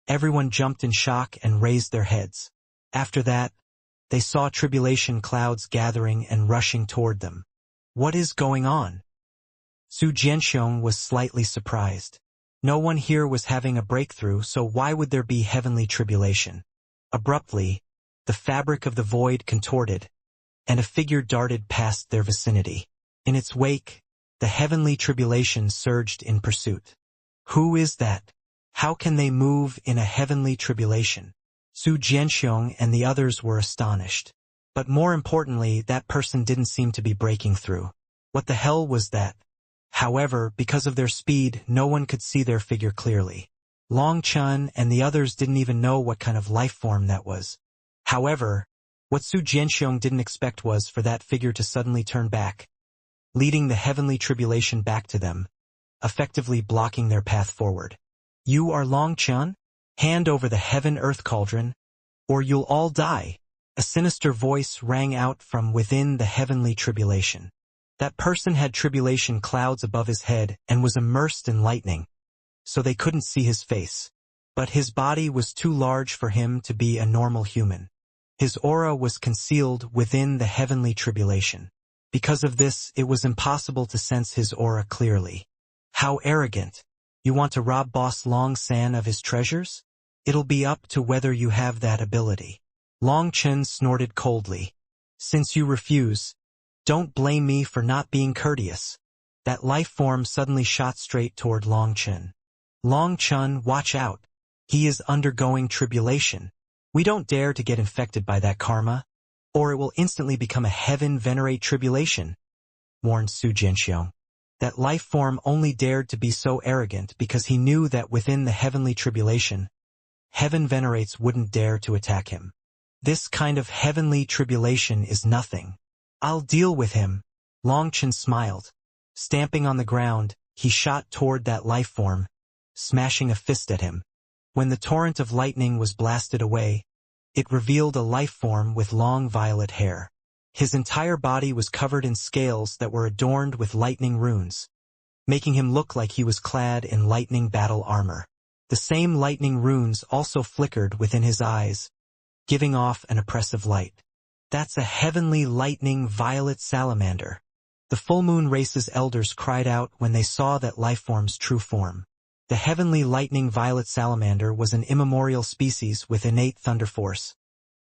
[SPEAKER 1] everyone jumped in shock and raised their heads. After that, they saw tribulation clouds gathering and rushing toward them. What is going on? Su Jianxiong was slightly surprised. No one here was having a breakthrough, so why would there be heavenly tribulation? Abruptly, the fabric of the void contorted, and a figure darted past their vicinity. In its wake, the heavenly tribulation surged in pursuit. Who is that? How can they move in a heavenly tribulation? Su Jianxiong and the others were astonished. But more importantly, that person didn't seem to be breaking through. What the hell was that? However, because of their speed, no one could see their figure clearly. Long Chen and the others didn't even know what kind of life form that was. However, What Su Jianxiong didn't expect was for that figure to suddenly turn back, leading the heavenly tribulation back to them, effectively blocking their path forward. You are Long Chen? Hand over the heaven-earth cauldron, or you'll all die. A sinister voice rang out from within the heavenly tribulation. That person had tribulation clouds above his head and was immersed in lightning, so they couldn't see his face. But his body was too large for him to be a normal human. His aura was concealed within the heavenly tribulation. Because of this, it was impossible to sense his aura clearly. How arrogant! You want to rob Boss Long San of his treasures? It'll be up to whether you have that ability. Long Chen snorted coldly. Since you refuse, don't blame me for not being courteous. That life form suddenly shot straight toward Long Chen. Long Chen, watch out. He is undergoing tribulation. We don't dare to get infected by that karma, or it will instantly become a heaven-venerate tribulation, warned Su Jianxiong. That life form only dared to be so arrogant because he knew that within the heavenly tribulation, heaven venerates wouldn't dare to attack him. This kind of heavenly tribulation is nothing. I'll deal with him. Long Chen smiled. Stamping on the ground, he shot toward that life form, smashing a fist at him. When the torrent of lightning was blasted away, it revealed a life form with long violet hair. His entire body was covered in scales that were adorned with lightning runes, making him look like he was clad in lightning battle armor. The same lightning runes also flickered within his eyes, giving off an oppressive light. That's a heavenly lightning violet salamander. The full moon race's elders cried out when they saw that lifeform's true form. The heavenly lightning violet salamander was an immemorial species with innate thunder force,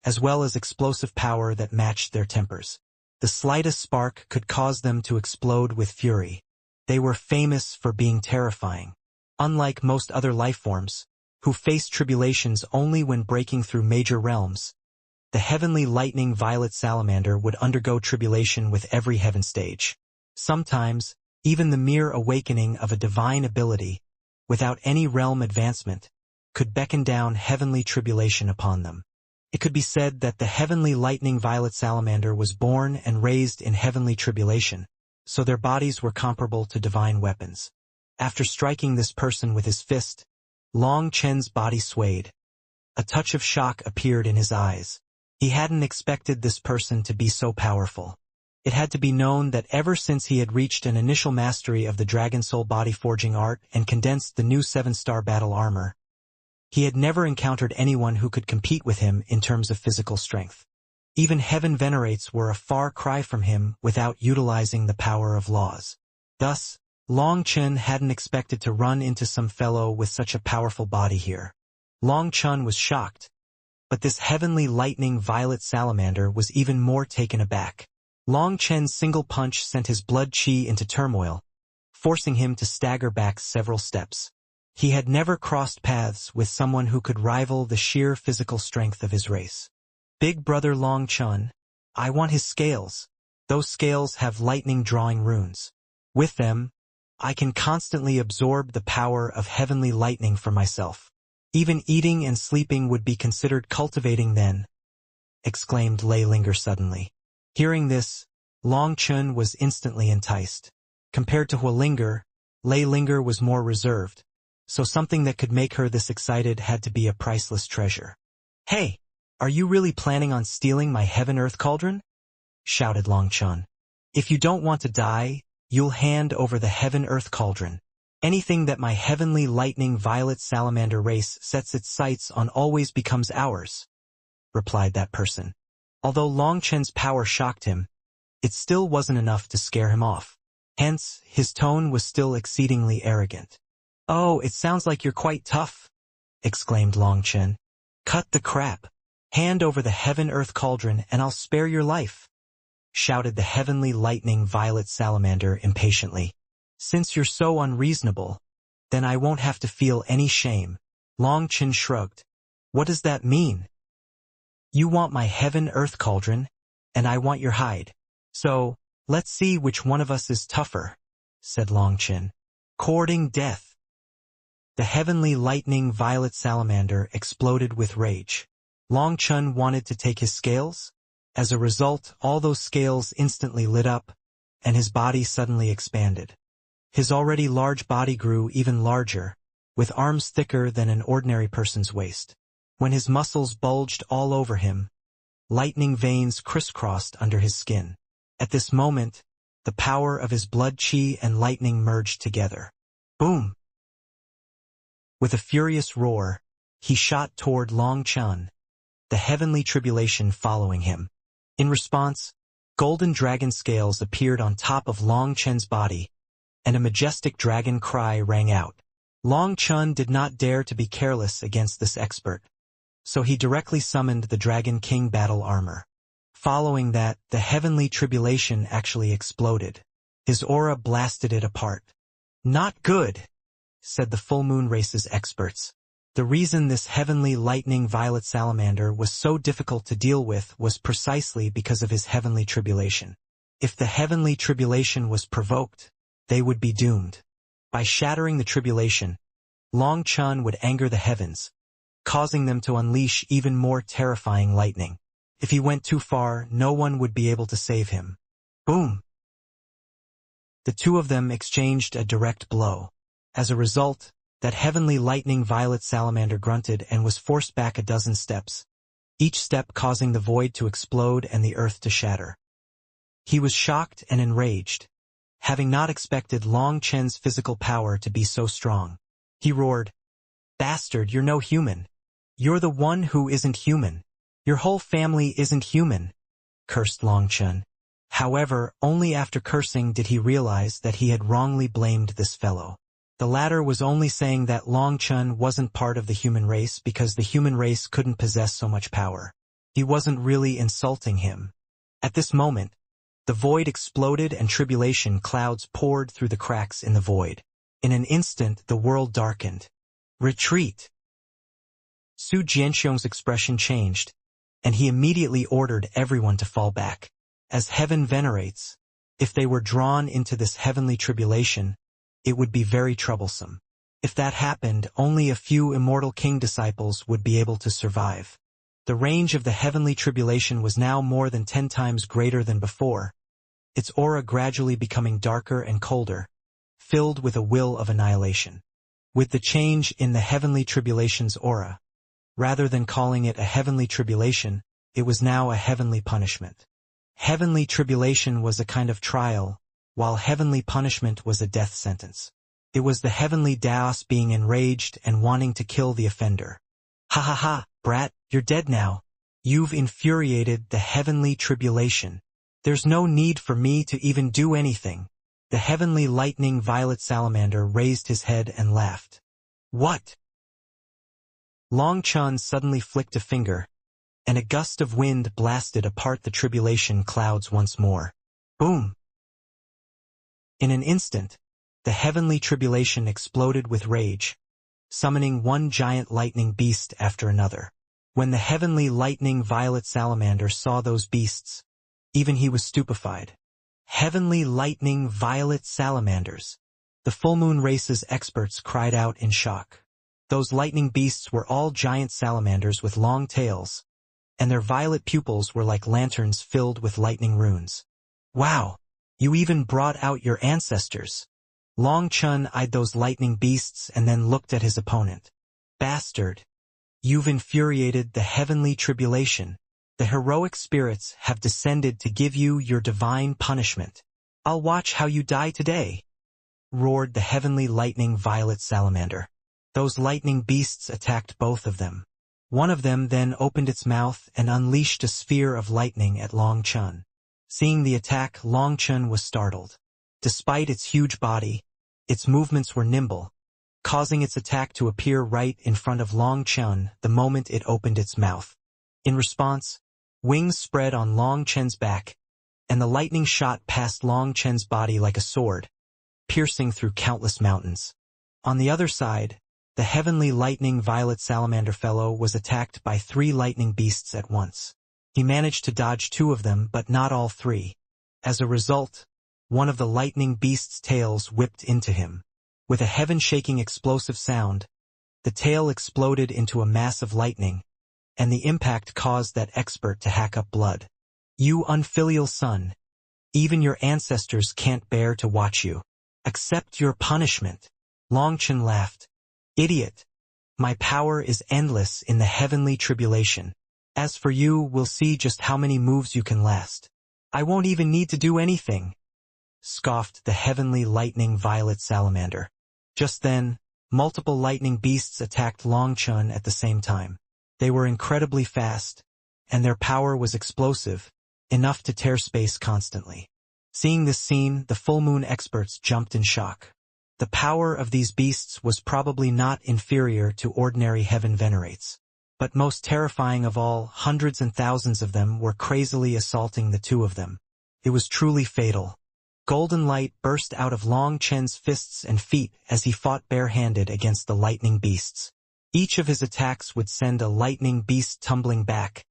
[SPEAKER 1] as well as explosive power that matched their tempers. The slightest spark could cause them to explode with fury. They were famous for being terrifying. Unlike most other lifeforms, who face tribulations only when breaking through major realms, the heavenly lightning violet salamander would undergo tribulation with every heaven stage. Sometimes, even the mere awakening of a divine ability, without any realm advancement, could beckon down heavenly tribulation upon them. It could be said that the heavenly lightning violet salamander was born and raised in heavenly tribulation, so their bodies were comparable to divine weapons. After striking this person with his fist, Long Chen's body swayed. A touch of shock appeared in his eyes. He hadn't expected this person to be so powerful. It had to be known that ever since he had reached an initial mastery of the Dragon Soul body forging art and condensed the new 7-star battle armor, he had never encountered anyone who could compete with him in terms of physical strength. Even heaven venerates were a far cry from him without utilizing the power of laws. Thus, Long Chen hadn't expected to run into some fellow with such a powerful body here. Long Chen was shocked, but this heavenly lightning violet salamander was even more taken aback. Long Chen's single punch sent his blood qi into turmoil, forcing him to stagger back several steps. He had never crossed paths with someone who could rival the sheer physical strength of his race. Big brother Long Chen, I want his scales. Those scales have lightning drawing runes. With them, I can constantly absorb the power of heavenly lightning for myself. Even eating and sleeping would be considered cultivating then, exclaimed Lei Linger suddenly. Hearing this, Long Chen was instantly enticed. Compared to Hualinger, Lei Linger was more reserved, so something that could make her this excited had to be a priceless treasure. Hey, are you really planning on stealing my heaven-earth cauldron? Shouted Long Chen. If you don't want to die, you'll hand over the heaven-earth cauldron. Anything that my heavenly lightning violet salamander race sets its sights on always becomes ours, replied that person. Although Long Chen's power shocked him, it still wasn't enough to scare him off. Hence, his tone was still exceedingly arrogant. Oh, it sounds like you're quite tough, exclaimed Long Chen. Cut the crap. Hand over the heaven-earth cauldron and I'll spare your life, shouted the heavenly lightning violet salamander impatiently. Since you're so unreasonable, then I won't have to feel any shame. Long Chen shrugged. What does that mean? You want my heaven-earth cauldron, and I want your hide. So, let's see which one of us is tougher, said Long Chen. Courting death. The heavenly lightning violet salamander exploded with rage. Long Chen wanted to take his scales, As a result, all those scales instantly lit up, and his body suddenly expanded. His already large body grew even larger, with arms thicker than an ordinary person's waist. When his muscles bulged all over him, lightning veins crisscrossed under his skin. At this moment, the power of his blood chi and lightning merged together. Boom! With a furious roar, he shot toward Long Chun, the heavenly tribulation following him. In response, golden dragon scales appeared on top of Long Chun's body, and a majestic dragon cry rang out. Long Chun did not dare to be careless against this expert, so he directly summoned the Dragon King battle armor. Following that, the heavenly tribulation actually exploded. His aura blasted it apart. "Not good," said the full moon race's experts. The reason this heavenly lightning violet salamander was so difficult to deal with was precisely because of his heavenly tribulation. If the heavenly tribulation was provoked, they would be doomed. By shattering the tribulation, Long Chun would anger the heavens, causing them to unleash even more terrifying lightning. If he went too far, no one would be able to save him. Boom! The two of them exchanged a direct blow. As a result, that heavenly lightning violet salamander grunted and was forced back a dozen steps, each step causing the void to explode and the earth to shatter. He was shocked and enraged, having not expected Long Chen's physical power to be so strong. He roared, "Bastard, you're no human. You're the one who isn't human. Your whole family isn't human," cursed Long Chen. However, only after cursing did he realize that he had wrongly blamed this fellow. The latter was only saying that Long Chun wasn't part of the human race because the human race couldn't possess so much power. He wasn't really insulting him. At this moment, the void exploded and tribulation clouds poured through the cracks in the void. In an instant, the world darkened. "Retreat!" Su Jianxiong's expression changed, and he immediately ordered everyone to fall back. As heaven venerates, if they were drawn into this heavenly tribulation, it would be very troublesome. If that happened, only a few immortal king disciples would be able to survive. The range of the heavenly tribulation was now more than 10 times greater than before, its aura gradually becoming darker and colder, filled with a will of annihilation. With the change in the heavenly tribulation's aura, rather than calling it a heavenly tribulation, it was now a heavenly punishment. Heavenly tribulation was a kind of trial, while heavenly punishment was a death sentence. It was the heavenly Daos being enraged and wanting to kill the offender. "Ha ha ha, brat, you're dead now. You've infuriated the heavenly tribulation. There's no need for me to even do anything." The heavenly lightning violet salamander raised his head and laughed. "What?" Long Chun suddenly flicked a finger, and a gust of wind blasted apart the tribulation clouds once more. Boom! In an instant, the heavenly tribulation exploded with rage, summoning one giant lightning beast after another. When the heavenly lightning violet salamander saw those beasts, even he was stupefied. Heavenly lightning violet salamanders. The full moon race's experts cried out in shock. Those lightning beasts were all giant salamanders with long tails, and their violet pupils were like lanterns filled with lightning runes. "Wow! You even brought out your ancestors." Long Chun eyed those lightning beasts and then looked at his opponent. "Bastard! You've infuriated the heavenly tribulation. The heroic spirits have descended to give you your divine punishment. I'll watch how you die today," roared the heavenly lightning violet salamander. Those lightning beasts attacked both of them. One of them then opened its mouth and unleashed a sphere of lightning at Long Chun. Seeing the attack, Long Chun was startled. Despite its huge body, its movements were nimble, causing its attack to appear right in front of Long Chun the moment it opened its mouth. In response, wings spread on Long Chun's back, and the lightning shot past Long Chun's body like a sword, piercing through countless mountains. On the other side, the heavenly lightning violet salamander fellow was attacked by 3 lightning beasts at once. He managed to dodge 2 of them, but not all 3. As a result, one of the lightning beast's tails whipped into him. With a heaven-shaking explosive sound, the tail exploded into a mass of lightning, and the impact caused that expert to hack up blood. You unfilial son, even your ancestors can't bear to watch you. Accept your punishment. Longchen laughed. Idiot. My power is endless in the heavenly tribulation. As for you, we'll see just how many moves you can last. I won't even need to do anything, scoffed the heavenly lightning violet salamander. Just then, multiple lightning beasts attacked Longchen at the same time. They were incredibly fast, and their power was explosive, enough to tear space constantly. Seeing this scene, the full moon experts jumped in shock. The power of these beasts was probably not inferior to ordinary heaven venerates. But most terrifying of all, hundreds and thousands of them were crazily assaulting the two of them. It was truly fatal. Golden light burst out of Long Chen's fists and feet as he fought barehanded against the lightning beasts. Each of his attacks would send a lightning beast tumbling back,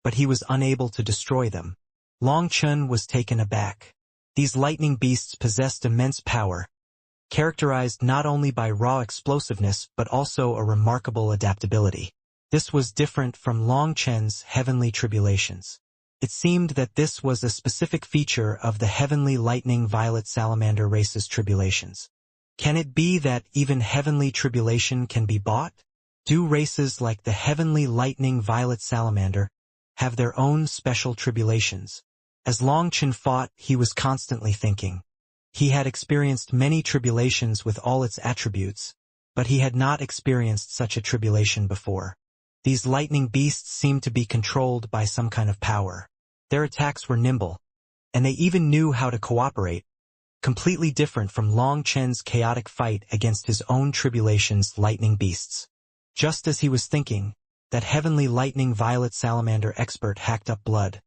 [SPEAKER 1] but he was unable to destroy them. Long Chen was taken aback. These lightning beasts possessed immense power, characterized not only by raw explosiveness but also a remarkable adaptability. This was different from Long Chen's heavenly tribulations. It seemed that this was a specific feature of the heavenly lightning violet salamander race's tribulations. Can it be that even heavenly tribulation can be bought? Do races like the heavenly lightning violet salamander have their own special tribulations? As Long Chen fought, he was constantly thinking. He had experienced many tribulations with all its attributes, but he had not experienced such a tribulation before. These lightning beasts seemed to be controlled by some kind of power. Their attacks were nimble, and they even knew how to cooperate, completely different from Long Chen's chaotic fight against his own tribulation's lightning beasts. Just as he was thinking, that heavenly lightning violet salamander expert hacked up blood,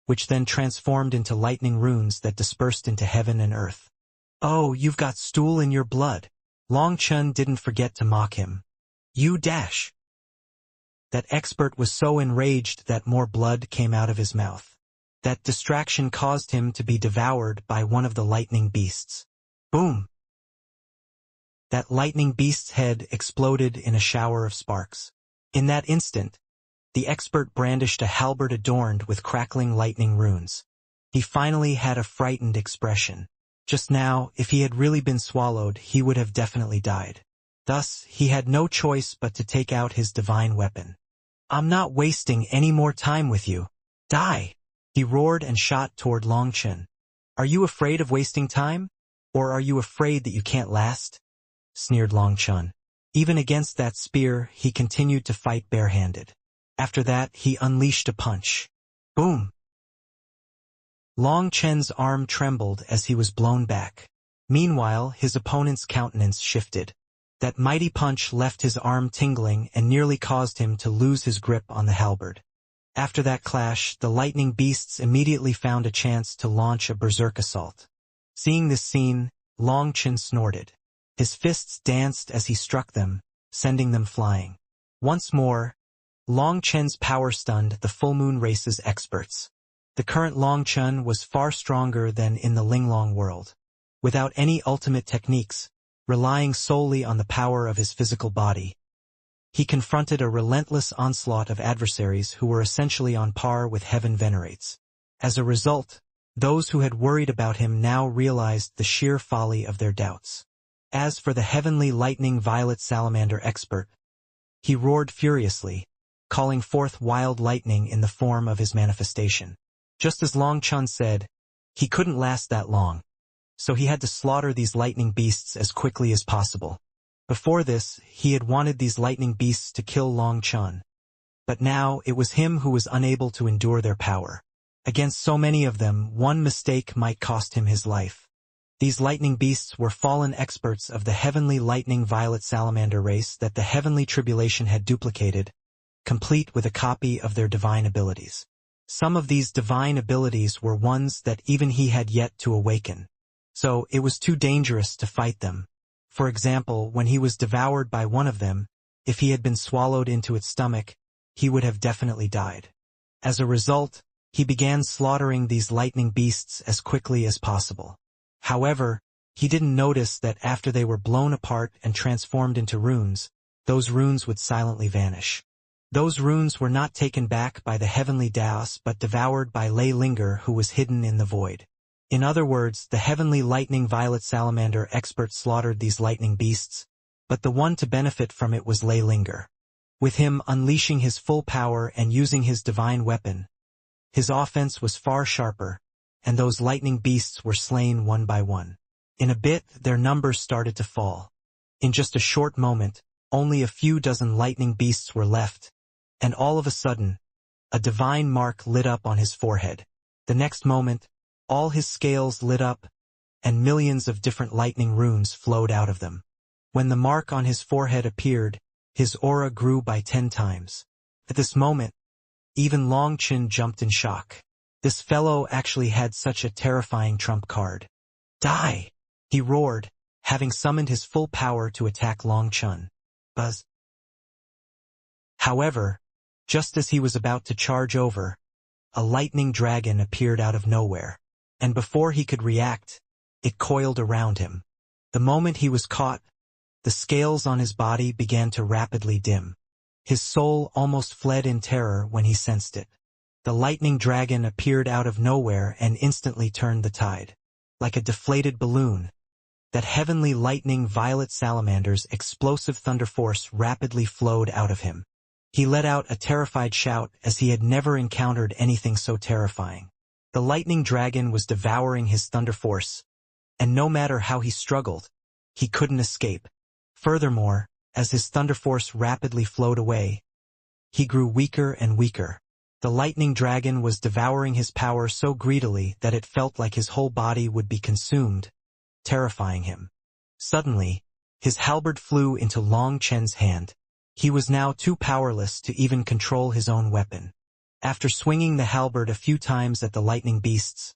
[SPEAKER 1] which then transformed into lightning runes that dispersed into heaven and earth. Oh, you've got stool in your blood. Long Chen didn't forget to mock him. You dash. That expert was so enraged that more blood came out of his mouth. That distraction caused him to be devoured by one of the lightning beasts. Boom! That lightning beast's head exploded in a shower of sparks. In that instant, the expert brandished a halberd adorned with crackling lightning runes. He finally had a frightened expression. Just now, if he had really been swallowed, he would have definitely died. Thus, he had no choice but to take out his divine weapon. I'm not wasting any more time with you. Die! He roared and shot toward Long Chen. Are you afraid of wasting time? Or are you afraid that you can't last? Sneered Long Chen. Even against that spear, he continued to fight barehanded. After that, he unleashed a punch. Boom! Long Chen's arm trembled as he was blown back. Meanwhile, his opponent's countenance shifted. That mighty punch left his arm tingling and nearly caused him to lose his grip on the halberd. After that clash, the lightning beasts immediately found a chance to launch a berserk assault. Seeing this scene, Long Chen snorted. His fists danced as he struck them, sending them flying. Once more, Long Chen's power stunned the full moon race's experts. The current Long Chen was far stronger than in the Linglong world. Without any ultimate techniques, relying solely on the power of his physical body, he confronted a relentless onslaught of adversaries who were essentially on par with heaven venerates. As a result, those who had worried about him now realized the sheer folly of their doubts. As for the heavenly lightning violet salamander expert, he roared furiously, calling forth wild lightning in the form of his manifestation. Just as Long Chen said, he couldn't last that long, so he had to slaughter these lightning beasts as quickly as possible. Before this, he had wanted these lightning beasts to kill Long Chen, but now it was him who was unable to endure their power. Against so many of them, one mistake might cost him his life. These lightning beasts were fallen experts of the heavenly lightning violet salamander race that the heavenly tribulation had duplicated, complete with a copy of their divine abilities. Some of these divine abilities were ones that even he had yet to awaken. So it was too dangerous to fight them. For example, when he was devoured by one of them, if he had been swallowed into its stomach, he would have definitely died. As a result, he began slaughtering these lightning beasts as quickly as possible. However, he didn't notice that after they were blown apart and transformed into runes, those runes would silently vanish. Those runes were not taken back by the heavenly Daos but devoured by Lei Linger, who was hidden in the void. In other words, the heavenly lightning violet salamander expert slaughtered these lightning beasts, but the one to benefit from it was Lei Linger. With him unleashing his full power and using his divine weapon, his offense was far sharper, and those lightning beasts were slain one by one. In a bit, their numbers started to fall. In just a short moment, only a few dozen lightning beasts were left, and all of a sudden, a divine mark lit up on his forehead. The next moment, all his scales lit up, and millions of different lightning runes flowed out of them. When the mark on his forehead appeared, his aura grew by 10 times. At this moment, even Long Chen jumped in shock. This fellow actually had such a terrifying trump card. Die! He roared, having summoned his full power to attack Long Chen. Buzz. However, just as he was about to charge over, a lightning dragon appeared out of nowhere, and before he could react, it coiled around him. The moment he was caught, the scales on his body began to rapidly dim. His soul almost fled in terror when he sensed it. The lightning dragon appeared out of nowhere and instantly turned the tide. Like a deflated balloon, that heavenly lightning violet salamander's explosive thunder force rapidly flowed out of him. He let out a terrified shout as he had never encountered anything so terrifying. The lightning dragon was devouring his thunder force, and no matter how he struggled, he couldn't escape. Furthermore, as his thunder force rapidly flowed away, he grew weaker and weaker. The lightning dragon was devouring his power so greedily that it felt like his whole body would be consumed, terrifying him. Suddenly, his halberd flew into Long Chen's hand. He was now too powerless to even control his own weapon. After swinging the halberd a few times at the lightning beasts,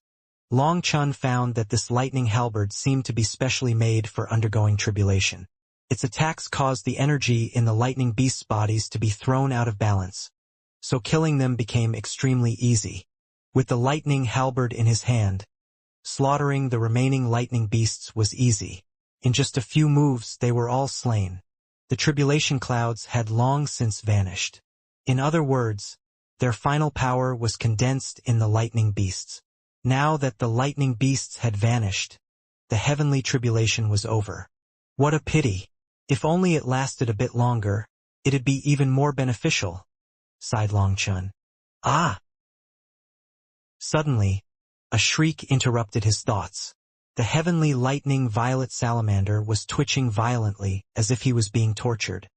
[SPEAKER 1] Long Chen found that this lightning halberd seemed to be specially made for undergoing tribulation. Its attacks caused the energy in the lightning beasts' bodies to be thrown out of balance, so killing them became extremely easy. With the lightning halberd in his hand, slaughtering the remaining lightning beasts was easy. In just a few moves they were all slain. The tribulation clouds had long since vanished. In other words, their final power was condensed in the lightning beasts. Now that the lightning beasts had vanished, the heavenly tribulation was over. What a pity! If only it lasted a bit longer, it'd be even more beneficial, sighed Long Chen. Ah! Suddenly, a shriek interrupted his thoughts. The heavenly lightning violet salamander was twitching violently as if he was being tortured.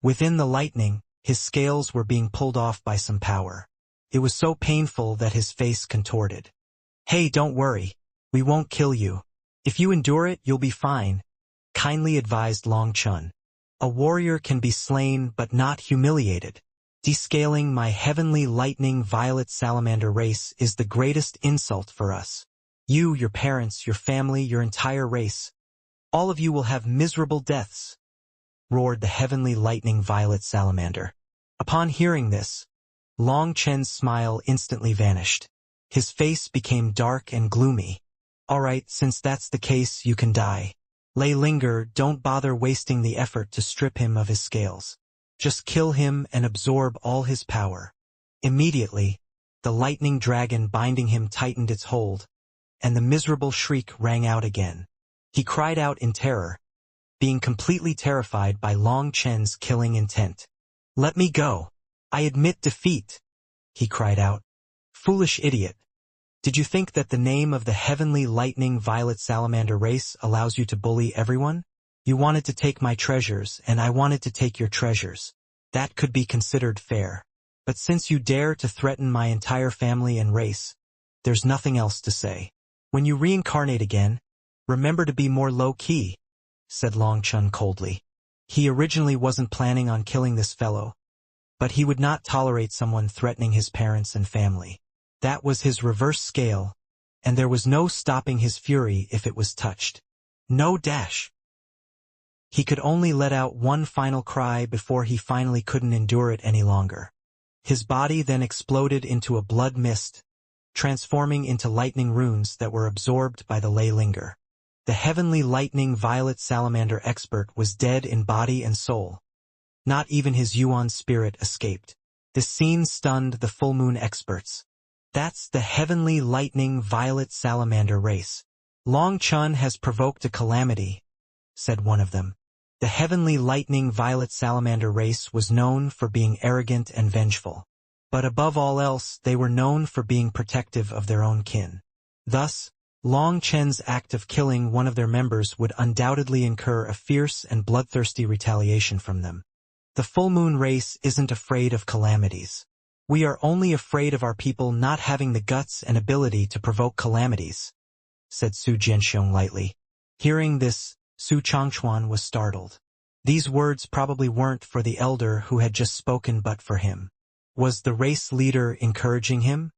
[SPEAKER 1] Within the lightning, his scales were being pulled off by some power. It was so painful that his face contorted. Hey, don't worry. We won't kill you. If you endure it, you'll be fine, kindly advised Long Chen. A warrior can be slain but not humiliated. Descaling my heavenly lightning violet salamander race is the greatest insult for us. You, your parents, your family, your entire race. All of you will have miserable deaths, roared the heavenly lightning violet salamander. Upon hearing this, Long Chen's smile instantly vanished. His face became dark and gloomy. All right, since that's the case, you can die. Lei Linger, don't bother wasting the effort to strip him of his scales. Just kill him and absorb all his power. Immediately, the lightning dragon binding him tightened its hold, and the miserable shriek rang out again. He cried out in terror, being completely terrified by Long Chen's killing intent. Let me go. I admit defeat, he cried out. Foolish idiot. Did you think that the name of the heavenly lightning violet salamander race allows you to bully everyone? You wanted to take my treasures, and I wanted to take your treasures. That could be considered fair. But since you dare to threaten my entire family and race, there's nothing else to say. When you reincarnate again, remember to be more low-key, said Long Chen coldly. He originally wasn't planning on killing this fellow, but he would not tolerate someone threatening his parents and family. That was his reverse scale, and there was no stopping his fury if it was touched. No dash. He could only let out one final cry before he finally couldn't endure it any longer. His body then exploded into a blood mist, transforming into lightning runes that were absorbed by the Lei Linger. The heavenly lightning violet salamander expert was dead in body and soul. Not even his Yuan spirit escaped. This scene stunned the full moon experts. That's the heavenly lightning violet salamander race. Long Chun has provoked a calamity, said one of them. The heavenly lightning violet salamander race was known for being arrogant and vengeful. But above all else, they were known for being protective of their own kin. Thus, Long Chen's act of killing one of their members would undoubtedly incur a fierce and bloodthirsty retaliation from them. The full moon race isn't afraid of calamities. We are only afraid of our people not having the guts and ability to provoke calamities, said Su Jianxiong lightly. Hearing this, Su Changchuan was startled. These words probably weren't for the elder who had just spoken but for him. Was the race leader encouraging him?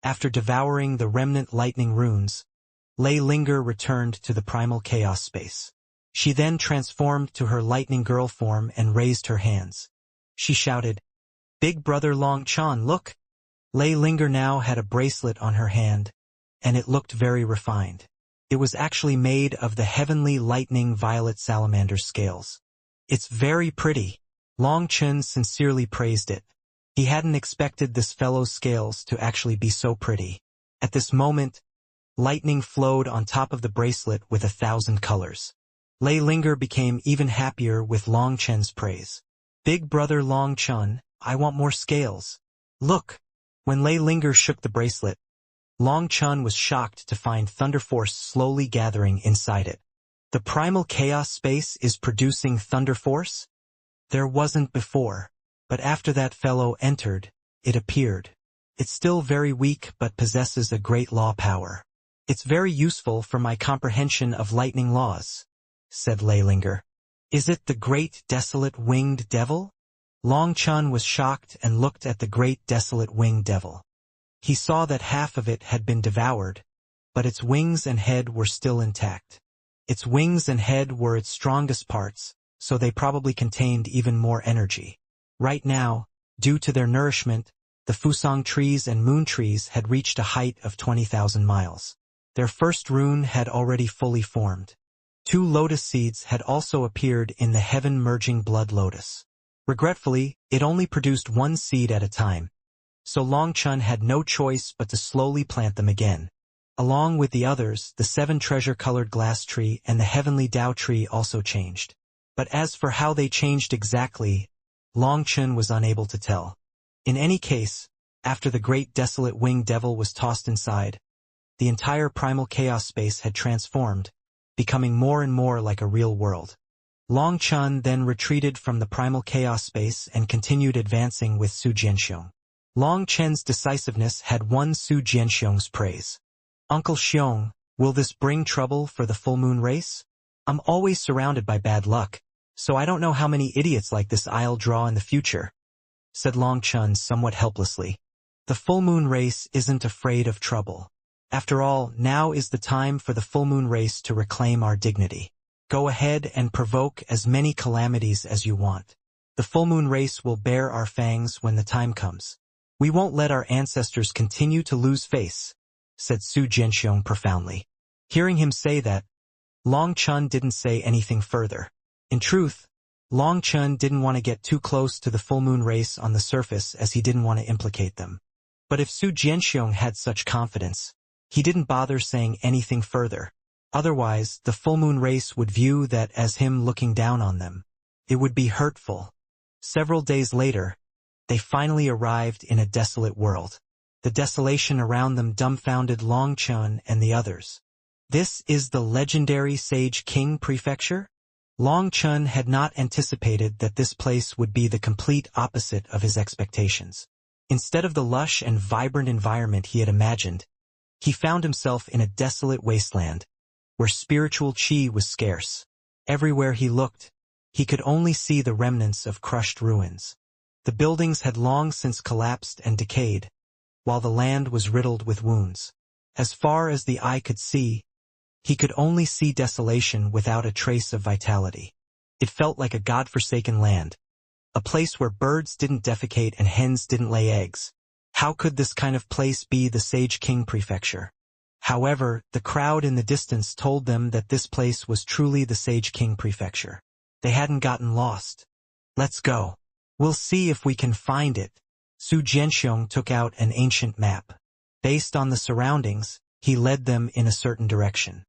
[SPEAKER 1] After devouring the remnant lightning runes, Lei Linger returned to the primal chaos space. She then transformed to her lightning girl form and raised her hands. She shouted, "Big brother Long Chan, look!" Lei Linger now had a bracelet on her hand, and it looked very refined. It was actually made of the heavenly lightning violet salamander scales. "It's very pretty." Long Chen sincerely praised it. He hadn't expected this fellow's scales to actually be so pretty. At this moment, lightning flowed on top of the bracelet with 1,000 colors. Lei Linger became even happier with Long Chen's praise. "Big brother Long Chun, I want more scales. Look!" When Lei Linger shook the bracelet, Long Chun was shocked to find Thunder Force slowly gathering inside it. The primal chaos space is producing Thunder Force? There wasn't before, but after that fellow entered, it appeared. It's still very weak but possesses a great law power. It's very useful for my comprehension of lightning laws, said Lei Linger. Is it the great desolate winged devil? Long Chun was shocked and looked at the great desolate winged devil. He saw that half of it had been devoured, but its wings and head were still intact. Its wings and head were its strongest parts, so they probably contained even more energy. Right now, due to their nourishment, the Fusang trees and moon trees had reached a height of 20,000 miles. Their first rune had already fully formed. 2 lotus seeds had also appeared in the heaven-merging blood lotus. Regretfully, it only produced 1 seed at a time, so Long Chun had no choice but to slowly plant them again. Along with the others, the 7 treasure-colored glass tree and the heavenly Dao tree also changed. But as for how they changed exactly, Long Chun was unable to tell. In any case, after the great desolate winged devil was tossed inside, the entire primal chaos space had transformed, becoming more and more like a real world. Long Chun then retreated from the primal chaos space and continued advancing with Su Jianxiong. Long Chen's decisiveness had won Su Jianxiong's praise. Uncle Xiong, will this bring trouble for the full moon race? I'm always surrounded by bad luck, so I don't know how many idiots like this I'll draw in the future, said Long Chun somewhat helplessly. The full moon race isn't afraid of trouble. After all, now is the time for the full moon race to reclaim our dignity. Go ahead and provoke as many calamities as you want. The full moon race will bear our fangs when the time comes. We won't let our ancestors continue to lose face, said Su Jianxiong profoundly. Hearing him say that, Long Chun didn't say anything further. In truth, Long Chun didn't want to get too close to the full moon race on the surface as he didn't want to implicate them. But if Su Jianxiong had such confidence, he didn't bother saying anything further. Otherwise, the full moon race would view that as him looking down on them. It would be hurtful. Several days later, they finally arrived in a desolate world. The desolation around them dumbfounded Long Chun and the others. This is the legendary Sage King Prefecture? Long Chun had not anticipated that this place would be the complete opposite of his expectations. Instead of the lush and vibrant environment he had imagined, he found himself in a desolate wasteland, where spiritual chi was scarce. Everywhere he looked, he could only see the remnants of crushed ruins. The buildings had long since collapsed and decayed, while the land was riddled with wounds. As far as the eye could see, he could only see desolation without a trace of vitality. It felt like a god-forsaken land, a place where birds didn't defecate and hens didn't lay eggs. How could this kind of place be the Sage King Prefecture? However, the crowd in the distance told them that this place was truly the Sage King Prefecture. They hadn't gotten lost. Let's go. We'll see if we can find it, Su Jianxiong took out an ancient map. Based on the surroundings, he led them in a certain direction.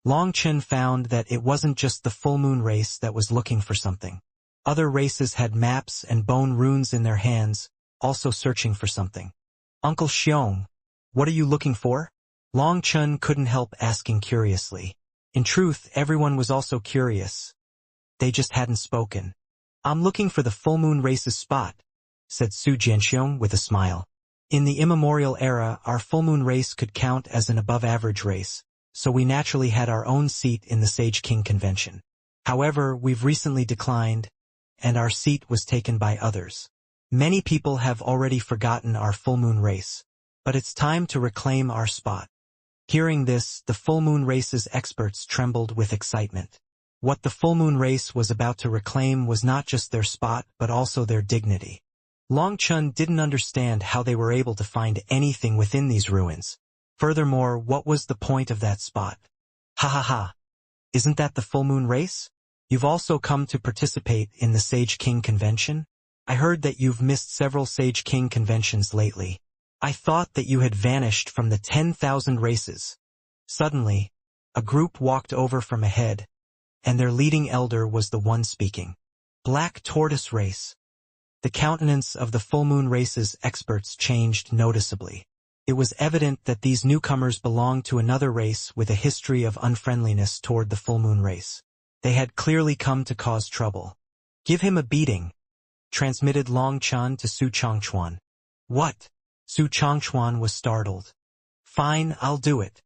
[SPEAKER 1] Long Chen found that it wasn't just the full moon race that was looking for something. Other races had maps and bone runes in their hands, also searching for something. Uncle Xiong, what are you looking for? Long Chen couldn't help asking curiously. In truth, everyone was also curious. They just hadn't spoken. I'm looking for the full moon race's spot, said Su Jianxiong with a smile. In the immemorial era, our full moon race could count as an above-average race, so we naturally had our own seat in the Sage King Convention. However, we've recently declined, and our seat was taken by others. Many people have already forgotten our full moon race, but it's time to reclaim our spot. Hearing this, the full moon race's experts trembled with excitement. What the full moon race was about to reclaim was not just their spot, but also their dignity. Long Chen didn't understand how they were able to find anything within these ruins. Furthermore, what was the point of that spot? Ha ha ha. Isn't that the full moon race? You've also come to participate in the Sage King Convention? I heard that you've missed several Sage King conventions lately. I thought that you had vanished from the 10,000 races. Suddenly, a group walked over from ahead, and their leading elder was the one speaking. Black Tortoise Race. The countenance of the full moon race's experts changed noticeably. It was evident that these newcomers belonged to another race with a history of unfriendliness toward the full moon race. They had clearly come to cause trouble. Give him a beating, transmitted Long Chen to Su Changchuan. What? Su Changchuan was startled. Fine, I'll do it.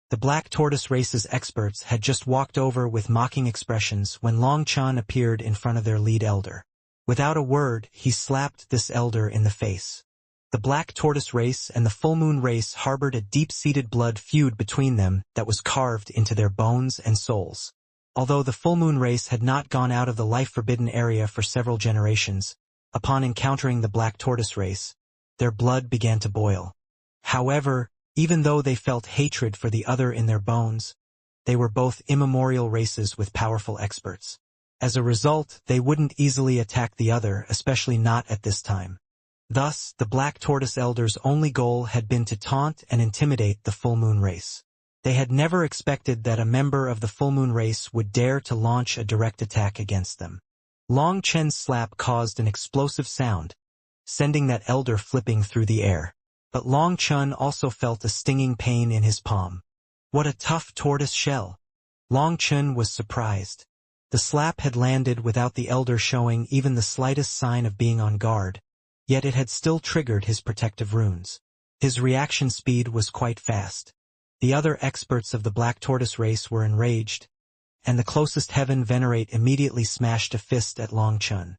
[SPEAKER 1] The Black Tortoise Race's experts had just walked over with mocking expressions when Long Chen appeared in front of their lead elder. Without a word, he slapped this elder in the face. The Black Tortoise Race and the Full Moon Race harbored a deep-seated blood feud between them that was carved into their bones and souls. Although the Full Moon Race had not gone out of the life-forbidden area for several generations, upon encountering the Black Tortoise Race, their blood began to boil. However, even though they felt hatred for the other in their bones, they were both immemorial races with powerful experts. As a result, they wouldn't easily attack the other, especially not at this time. Thus, the Black Tortoise Elder's only goal had been to taunt and intimidate the Full Moon Race. They had never expected that a member of the Full Moon Race would dare to launch a direct attack against them. Long Chen's slap caused an explosive sound, sending that elder flipping through the air. But Long Chen also felt a stinging pain in his palm. What a tough tortoise shell! Long Chen was surprised. The slap had landed without the elder showing even the slightest sign of being on guard, yet it had still triggered his protective runes. His reaction speed was quite fast. The other experts of the Black Tortoise Race were enraged, and the closest Heaven Venerate immediately smashed a fist at Long Chen.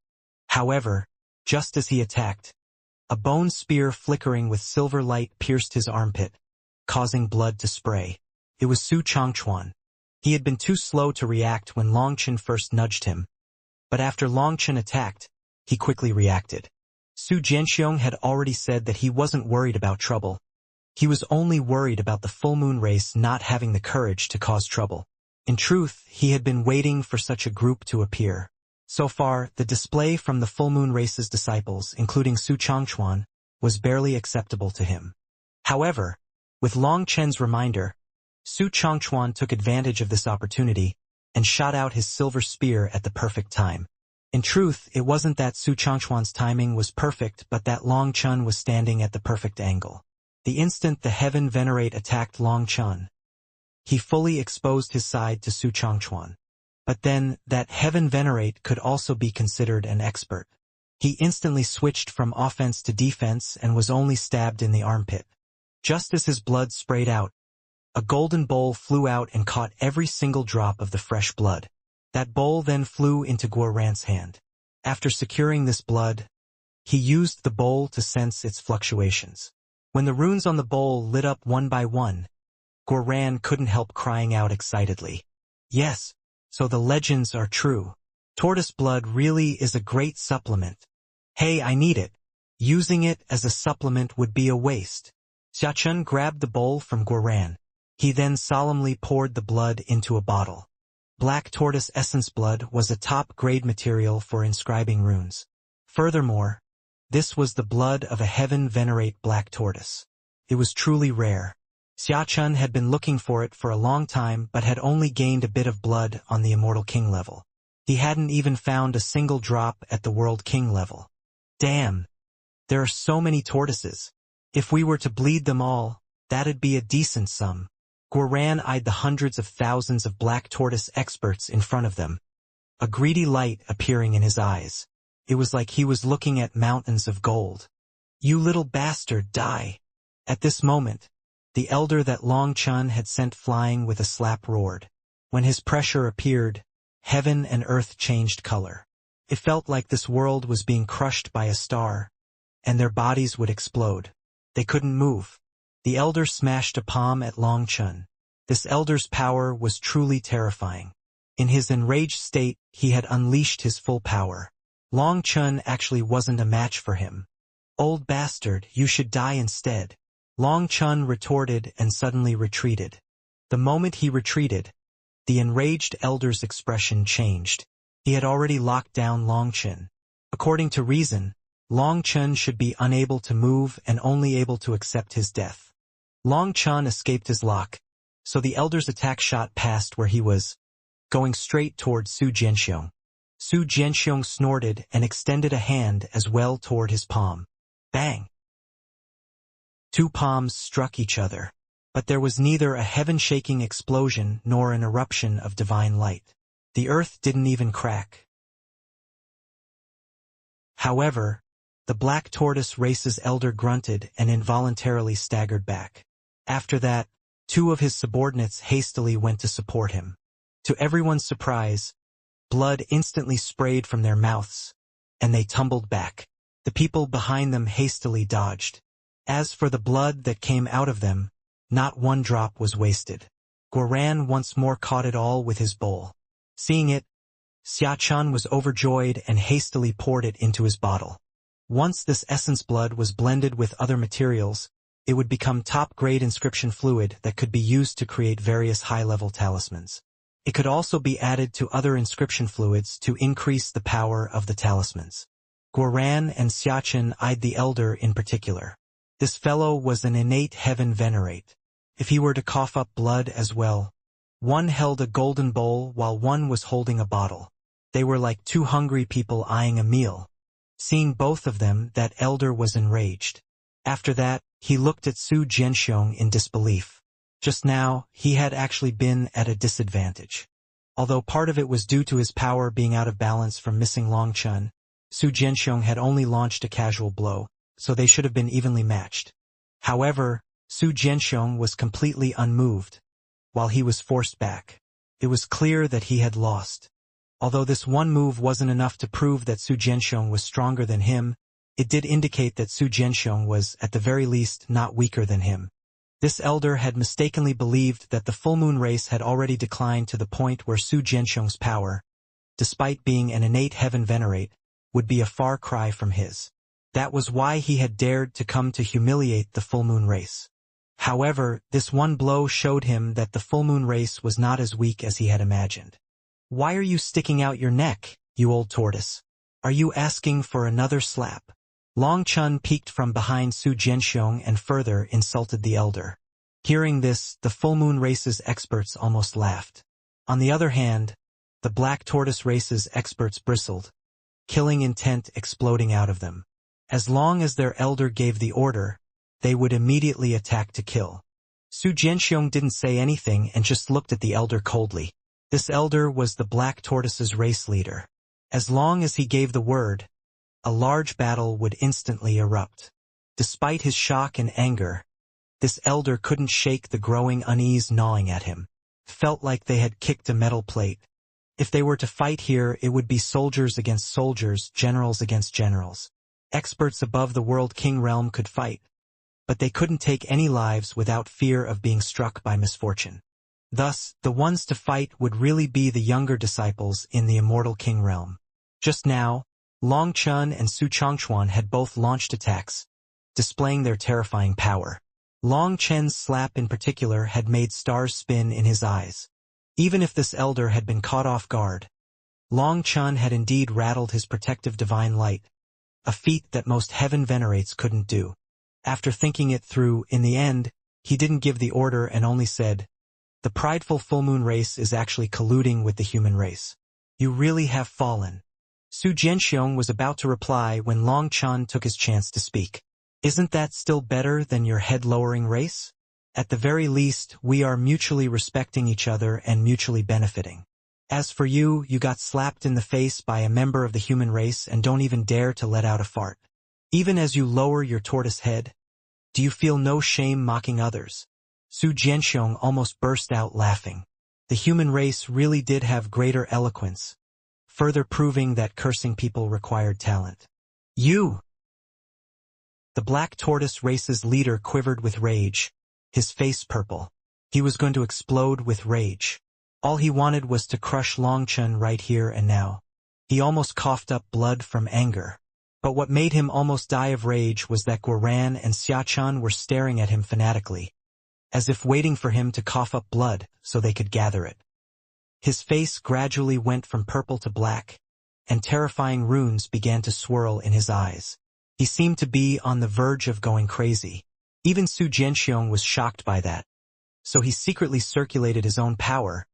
[SPEAKER 1] However, just as he attacked, a bone spear flickering with silver light pierced his armpit, causing blood to spray. It was Su Changchuan. He had been too slow to react when Long Chen first nudged him, but after Long Chen attacked, he quickly reacted. Su Jianxiong had already said that he wasn't worried about trouble. He was only worried about the Full Moon Race not having the courage to cause trouble. In truth, he had been waiting for such a group to appear. So far, the display from the Full Moon Race's disciples, including Su Changchuan, was barely acceptable to him. However, with Long Chen's reminder, Su Changchuan took advantage of this opportunity and shot out his silver spear at the perfect time. In truth, it wasn't that Su Changchuan's timing was perfect, but that Long Chen was standing at the perfect angle. The instant the Heaven Venerate attacked Long Chen, he fully exposed his side to Su Changchuan. But then, that Heaven Venerate could also be considered an expert. He instantly switched from offense to defense and was only stabbed in the armpit. Just as his blood sprayed out, a golden bowl flew out and caught every single drop of the fresh blood. That bowl then flew into Guoran's hand. After securing this blood, he used the bowl to sense its fluctuations. When the runes on the bowl lit up one by one, Guoran couldn't help crying out excitedly. Yes, so the legends are true. Tortoise blood really is a great supplement. Hey, I need it. Using it as a supplement would be a waste. Xiachun grabbed the bowl from Guoran. He then solemnly poured the blood into a bottle. Black tortoise essence blood was a top-grade material for inscribing runes. Furthermore, This was the blood of a heaven-venerate black tortoise. It was truly rare. Xiachun had been looking for it for a long time but had only gained a bit of blood on the Immortal King level. He hadn't even found a single drop at the World King level. Damn! There are so many tortoises. If we were to bleed them all, that'd be a decent sum. Guoran eyed the hundreds of thousands of black tortoise experts in front of them, a greedy light appearing in his eyes. It was like he was looking at mountains of gold. You little bastard, die! At this moment, the elder that Long Chun had sent flying with a slap roared. When his pressure appeared, heaven and earth changed color. It felt like this world was being crushed by a star, and their bodies would explode. They couldn't move. The elder smashed a palm at Long Chun. This elder's power was truly terrifying. In his enraged state, he had unleashed his full power. Long Chun actually wasn't a match for him. Old bastard, you should die instead. Long Chun retorted and suddenly retreated. The moment he retreated, the enraged elder's expression changed. He had already locked down Long Chun. According to reason, Long Chun should be unable to move and only able to accept his death. Long Chun escaped his lock, so the elder's attack shot past where he was, going straight toward Su Jianxiong. Su Jianxiong snorted and extended a hand as well toward his palm. Bang! Two palms struck each other, but there was neither a heaven-shaking explosion nor an eruption of divine light. The earth didn't even crack. However, the black tortoise race's elder grunted and involuntarily staggered back. After that, two of his subordinates hastily went to support him. To everyone's surprise, blood instantly sprayed from their mouths, and they tumbled back. The people behind them hastily dodged. As for the blood that came out of them, not one drop was wasted. Guoran once more caught it all with his bowl. Seeing it, Xiachun was overjoyed and hastily poured it into his bottle. Once this essence blood was blended with other materials, it would become top-grade inscription fluid that could be used to create various high-level talismans. It could also be added to other inscription fluids to increase the power of the talismans. Guoran and Xiachun eyed the elder in particular. This fellow was an innate heaven venerate. If he were to cough up blood as well, one held a golden bowl while one was holding a bottle. They were like two hungry people eyeing a meal. Seeing both of them, that elder was enraged. After that, he looked at Su Jianxiong in disbelief. Just now, he had actually been at a disadvantage. Although part of it was due to his power being out of balance from missing Long Chun, Su Jianxiong had only launched a casual blow, so they should have been evenly matched. However, Su Jianxiong was completely unmoved, while he was forced back. It was clear that he had lost. Although this one move wasn't enough to prove that Su Jianxiong was stronger than him, it did indicate that Su Jianxiong was, at the very least, not weaker than him. This elder had mistakenly believed that the full moon race had already declined to the point where Su Jianxiong's power, despite being an innate heaven venerate, would be a far cry from his. That was why he had dared to come to humiliate the full moon race. However, this one blow showed him that the full moon race was not as weak as he had imagined. Why are you sticking out your neck, you old tortoise? Are you asking for another slap? Long Chun peeked from behind Su Jianxiong and further insulted the elder. Hearing this, the full moon race's experts almost laughed. On the other hand, the black tortoise race's experts bristled, killing intent exploding out of them. As long as their elder gave the order, they would immediately attack to kill. Su Jianxiong didn't say anything and just looked at the elder coldly. This elder was the black tortoise's race leader. As long as he gave the word, a large battle would instantly erupt. Despite his shock and anger, this elder couldn't shake the growing unease gnawing at him. Felt like they had kicked a metal plate. If they were to fight here, it would be soldiers against soldiers, generals against generals. Experts above the World King realm could fight, but they couldn't take any lives without fear of being struck by misfortune. Thus, the ones to fight would really be the younger disciples in the Immortal King realm. Just now, Long Chun and Su Chongchuan had both launched attacks, displaying their terrifying power. Long Chen's slap in particular had made stars spin in his eyes. Even if this elder had been caught off guard, Long Chun had indeed rattled his protective divine light, a feat that most heaven venerates couldn't do. After thinking it through, in the end, he didn't give the order and only said, "The prideful full moon race is actually colluding with the human race. You really have fallen." Su Jianxiong was about to reply when Long Chen took his chance to speak. "Isn't that still better than your head-lowering race? At the very least, we are mutually respecting each other and mutually benefiting. As for you, you got slapped in the face by a member of the human race and don't even dare to let out a fart. Even as you lower your tortoise head, do you feel no shame mocking others?" Su Jianxiong almost burst out laughing. The human race really did have greater eloquence, further proving that cursing people required talent. "You!" The black tortoise race's leader quivered with rage, his face purple. He was going to explode with rage. All he wanted was to crush Long Chen right here and now. He almost coughed up blood from anger. But what made him almost die of rage was that Guoran and Xiachan were staring at him fanatically, as if waiting for him to cough up blood so they could gather it. His face gradually went from purple to black, and terrifying runes began to swirl in his eyes. He seemed to be on the verge of going crazy. Even Su Jianxiong was shocked by that. So he secretly circulated his own power,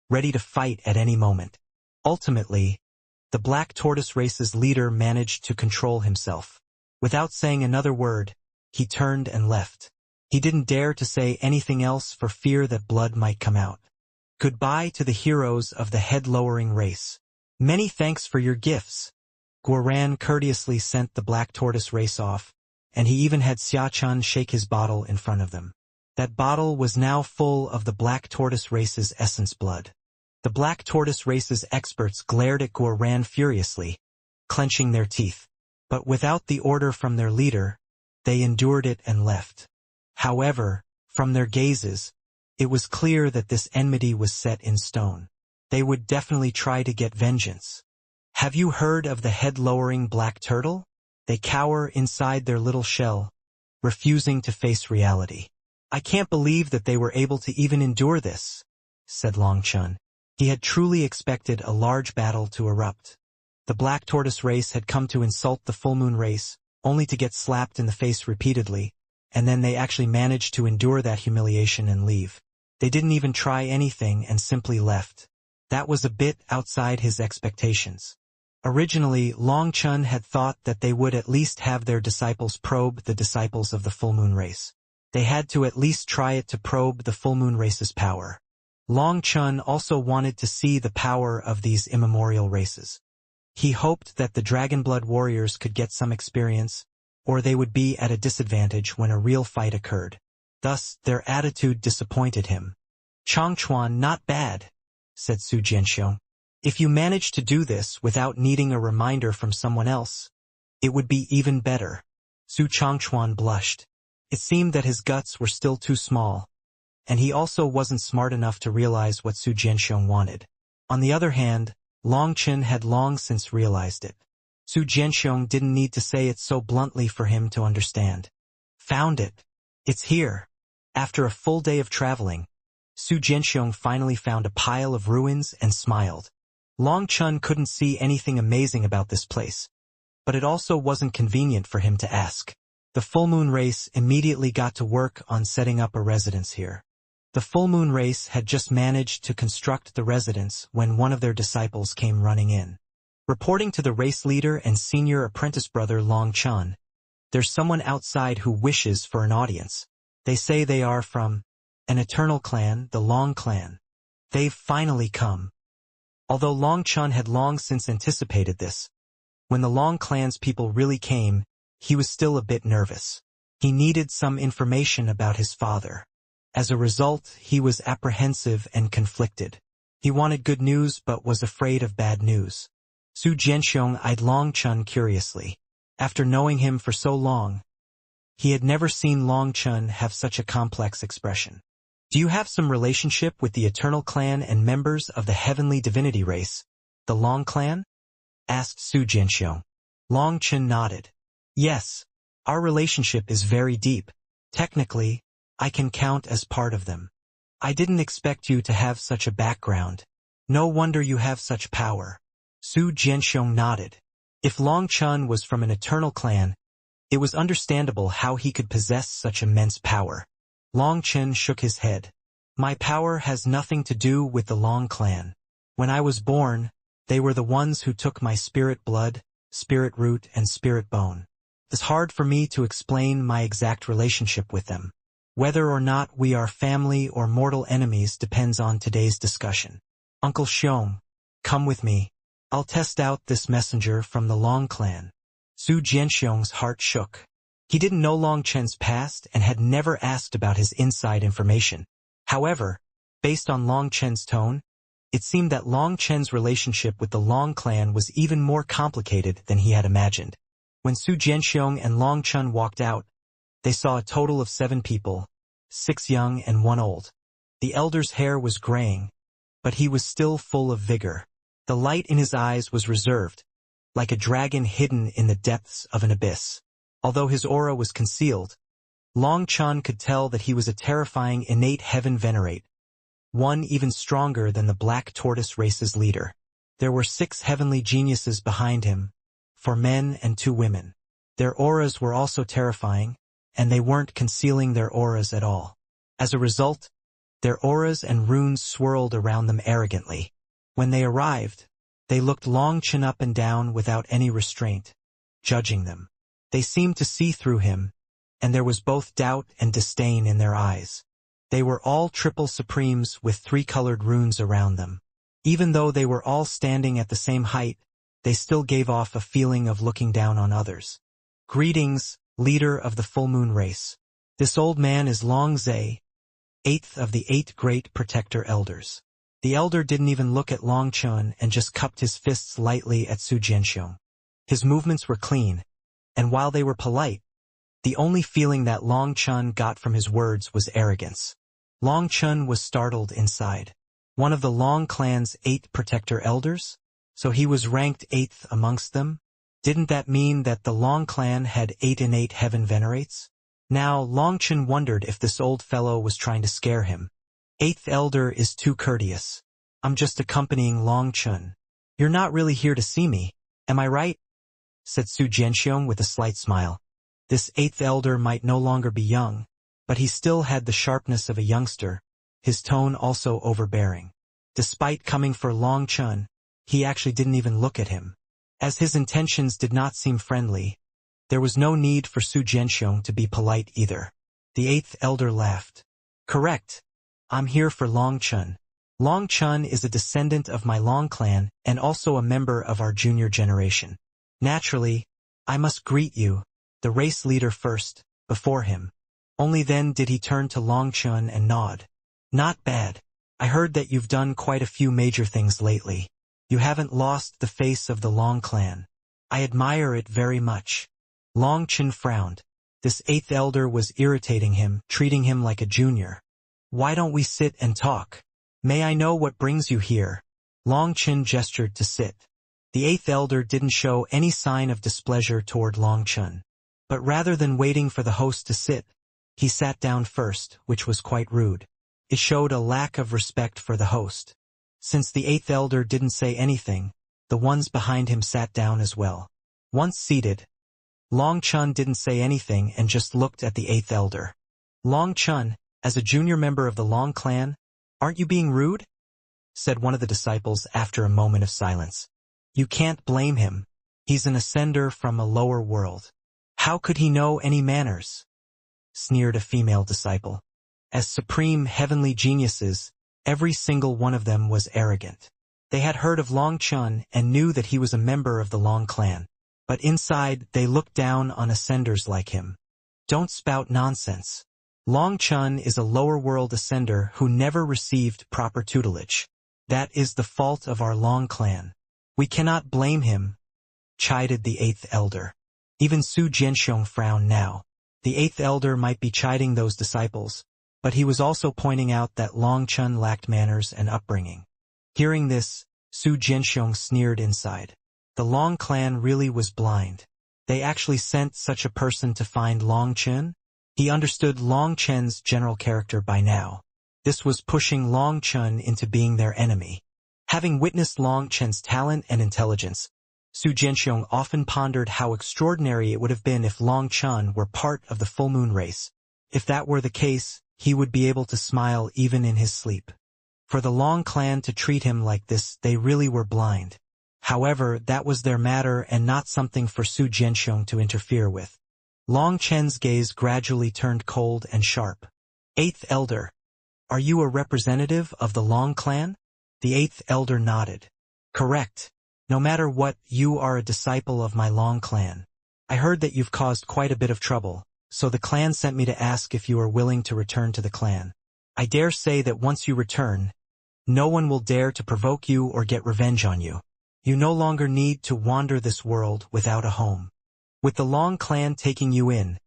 [SPEAKER 1] ready to fight at any moment. Ultimately, the black tortoise race's leader managed to control himself. Without saying another word, he turned and left. He didn't dare to say anything else for fear that blood might come out. Goodbye to the heroes of the head-lowering race. Many thanks for your gifts. Guoran courteously sent the black tortoise race off, and he even had Xiachan shake his bottle in front of them. That bottle was now full of the black tortoise race's essence blood. The black tortoise race's experts glared at Guoran furiously, clenching their teeth. But without the order from their leader, they endured it and left. However, from their gazes, it was clear that this enmity was set in stone. They would definitely try to get vengeance. Have you heard of the head-lowering black turtle? They cower inside their little shell, refusing to face reality. I can't believe that they were able to even endure this, said Long Chen. He had truly expected a large battle to erupt. The black tortoise race had come to insult the full moon race, only to get slapped in the face repeatedly, and then they actually managed to endure that humiliation and leave. They didn't even try anything and simply left. That was a bit outside his expectations. Originally, Long Chen had thought that they would at least have their disciples probe the disciples of the full moon race. They had to at least try it to probe the full moon race's power. Long Chen also wanted to see the power of these immemorial races. He hoped that the Dragonblood warriors could get some experience, or they would be at a disadvantage when a real fight occurred. Thus, their attitude disappointed him. Changchuan, not bad, said Su Jianxiong. If you manage to do this without needing a reminder from someone else, it would be even better. Su Changchuan blushed. It seemed that his guts were still too small, and he also wasn't smart enough to realize what Su Jianxiong wanted. On the other hand, Long Chen had long since realized it. Su Jianxiong didn't need to say it so bluntly for him to understand. Found it. It's here. After a full day of traveling, Su Jianxiong finally found a pile of ruins and smiled. Long Chen couldn't see anything amazing about this place, but it also wasn't convenient for him to ask. The full moon race immediately got to work on setting up a residence here. The full moon race had just managed to construct the residence when one of their disciples came running in. Reporting to the race leader and senior apprentice brother Long Chen, there's someone outside who wishes for an audience. They say they are from an eternal clan, the Long clan. They've finally come. Although Long Chen had long since anticipated this, when the Long clan's people really came, he was still a bit nervous. He needed some information about his father. As a result, he was apprehensive and conflicted. He wanted good news but was afraid of bad news. Su Jianxiong eyed Long Chen curiously. After knowing him for so long, he had never seen Long Chen have such a complex expression. Do you have some relationship with the Eternal Clan and members of the Heavenly Divinity race, the Long Clan? Asked Su Jianxiong. Long Chen nodded. Yes, our relationship is very deep. Technically, I can count as part of them. I didn't expect you to have such a background. No wonder you have such power. Su Jianxiong nodded. If Long Chun was from an eternal clan, it was understandable how he could possess such immense power. Long Chun shook his head. My power has nothing to do with the Long clan. When I was born, they were the ones who took my spirit blood, spirit root, and spirit bone. It's hard for me to explain my exact relationship with them. Whether or not we are family or mortal enemies depends on today's discussion. Uncle Xiong, come with me. I'll test out this messenger from the Long clan. Su Jianxiong's heart shook. He didn't know Long Chen's past and had never asked about his inside information. However, based on Long Chen's tone, it seemed that Long Chen's relationship with the Long clan was even more complicated than he had imagined. When Su Jianxiong and Long Chun walked out, they saw a total of 7 people, 6 young and 1 old. The elder's hair was graying, but he was still full of vigor. The light in his eyes was reserved, like a dragon hidden in the depths of an abyss. Although his aura was concealed, Long Chun could tell that he was a terrifying innate heaven venerate, one even stronger than the Black Tortoise race's leader. There were 6 heavenly geniuses behind him, 4 men and 2 women. Their auras were also terrifying, and they weren't concealing their auras at all. As a result, their auras and runes swirled around them arrogantly. When they arrived, they looked Long Chun up and down without any restraint, judging them. They seemed to see through him, and there was both doubt and disdain in their eyes. They were all triple supremes with 3-colored runes around them. Even though they were all standing at the same height, they still gave off a feeling of looking down on others. Greetings, leader of the full moon race. This old man is Long Zhe, 8th of the 8 great protector elders. The elder didn't even look at Long Chun and just cupped his fists lightly at Su Jianxiong. His movements were clean, and while they were polite, the only feeling that Long Chun got from his words was arrogance. Long Chun was startled inside. One of the Long clan's 8 protector elders? So he was ranked 8th amongst them? Didn't that mean that the Long clan had 8 innate heaven venerates? Now Long Chun wondered if this old fellow was trying to scare him. 8th elder is too courteous. I'm just accompanying Long Chun. You're not really here to see me, am I right? Said Su Jianxiong with a slight smile. This 8th elder might no longer be young, but he still had the sharpness of a youngster, his tone also overbearing. Despite coming for Long Chun, he actually didn't even look at him. As his intentions did not seem friendly, there was no need for Su Jianxiong to be polite either. The 8th elder laughed. Correct. I'm here for Long Chun. Long Chun is a descendant of my Long clan and also a member of our junior generation. Naturally, I must greet you, the race leader first, before him. Only then did he turn to Long Chun and nod. Not bad. I heard that you've done quite a few major things lately. You haven't lost the face of the Long clan. I admire it very much. Long Chun frowned. This 8th elder was irritating him, treating him like a junior. Why don't we sit and talk? May I know what brings you here? Long Chun gestured to sit. The 8th elder didn't show any sign of displeasure toward Long Chun. But rather than waiting for the host to sit, he sat down first, which was quite rude. It showed a lack of respect for the host. Since the 8th elder didn't say anything, the ones behind him sat down as well. Once seated, Long Chun didn't say anything and just looked at the 8th elder. Long Chun, as a junior member of the Long clan, aren't you being rude? Said one of the disciples after a moment of silence. You can't blame him. He's an ascender from a lower world. How could he know any manners? Sneered a female disciple. As supreme heavenly geniuses, every single one of them was arrogant. They had heard of Long Chun and knew that he was a member of the Long clan. But inside, they looked down on ascenders like him. Don't spout nonsense. Long Chun is a lower world ascender who never received proper tutelage. That is the fault of our Long clan. We cannot blame him, chided the 8th elder. Even Su Jianxiong frowned now. The 8th elder might be chiding those disciples, but he was also pointing out that Long Chun lacked manners and upbringing. Hearing this, Su Jianxiong sneered inside. The Long clan really was blind. They actually sent such a person to find Long Chun? He understood Long Chun's general character by now. This was pushing Long Chun into being their enemy. Having witnessed Long Chun's talent and intelligence, Su Jianxiong often pondered how extraordinary it would have been if Long Chun were part of the full moon race. If that were the case, he would be able to smile even in his sleep. For the Long clan to treat him like this, they really were blind. However, that was their matter and not something for Su Jianxiong to interfere with. Long Chen's gaze gradually turned cold and sharp. Eighth Elder. Are you a representative of the Long clan? The Eighth Elder nodded. Correct. No matter what, you are a disciple of my Long clan. I heard that you've caused quite a bit of trouble, so the clan sent me to ask if you are willing to return to the clan. I dare say that once you return, no one will dare to provoke you or get revenge on you. You no longer need to wander this world without a home. With the Long clan taking you in,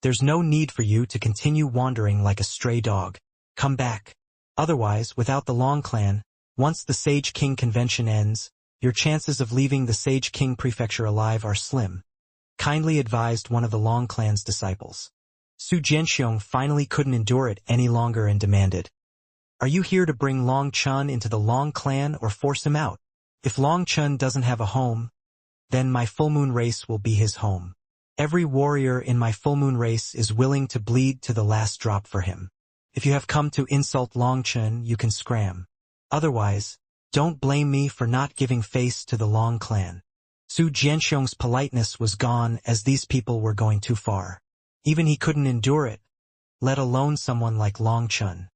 [SPEAKER 1] there's no need for you to continue wandering like a stray dog. Come back. Otherwise, without the Long clan, once the Sage King convention ends, your chances of leaving the Sage King prefecture alive are slim. Kindly advised one of the Long clan's disciples. Su Jianxiong finally couldn't endure it any longer and demanded, "Are you here to bring Long Chun into the Long clan or force him out? If Long Chun doesn't have a home, then my full moon race will be his home. Every warrior in my full moon race is willing to bleed to the last drop for him. If you have come to insult Long Chun, you can scram. Otherwise, don't blame me for not giving face to the Long clan." Su Jianxiong's politeness was gone as these people were going too far. Even he couldn't endure it, let alone someone like Long Chun.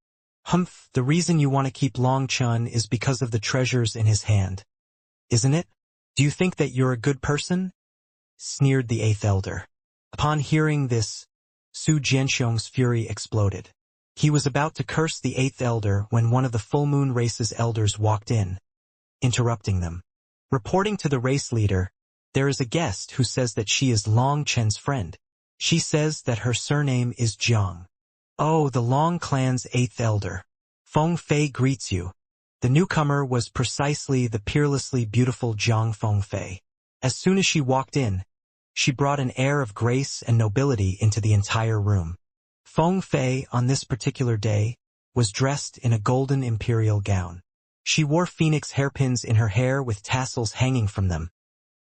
[SPEAKER 1] Humph, the reason you want to keep Long Chun is because of the treasures in his hand, isn't it? Do you think that you're a good person? Sneered the Eighth Elder. Upon hearing this, Su Jianxiong's fury exploded. He was about to curse the Eighth Elder when one of the full moon race's elders walked in, interrupting them. Reporting to the race leader, there is a guest who says that she is Long Chen's friend. She says that her surname is Jiang. Oh, the Long clan's Eighth Elder. Feng Fei greets you. The newcomer was precisely the peerlessly beautiful Jiang Feng Fei. As soon as she walked in, she brought an air of grace and nobility into the entire room. Feng Fei, on this particular day, was dressed in a golden imperial gown. She wore phoenix hairpins in her hair with tassels hanging from them,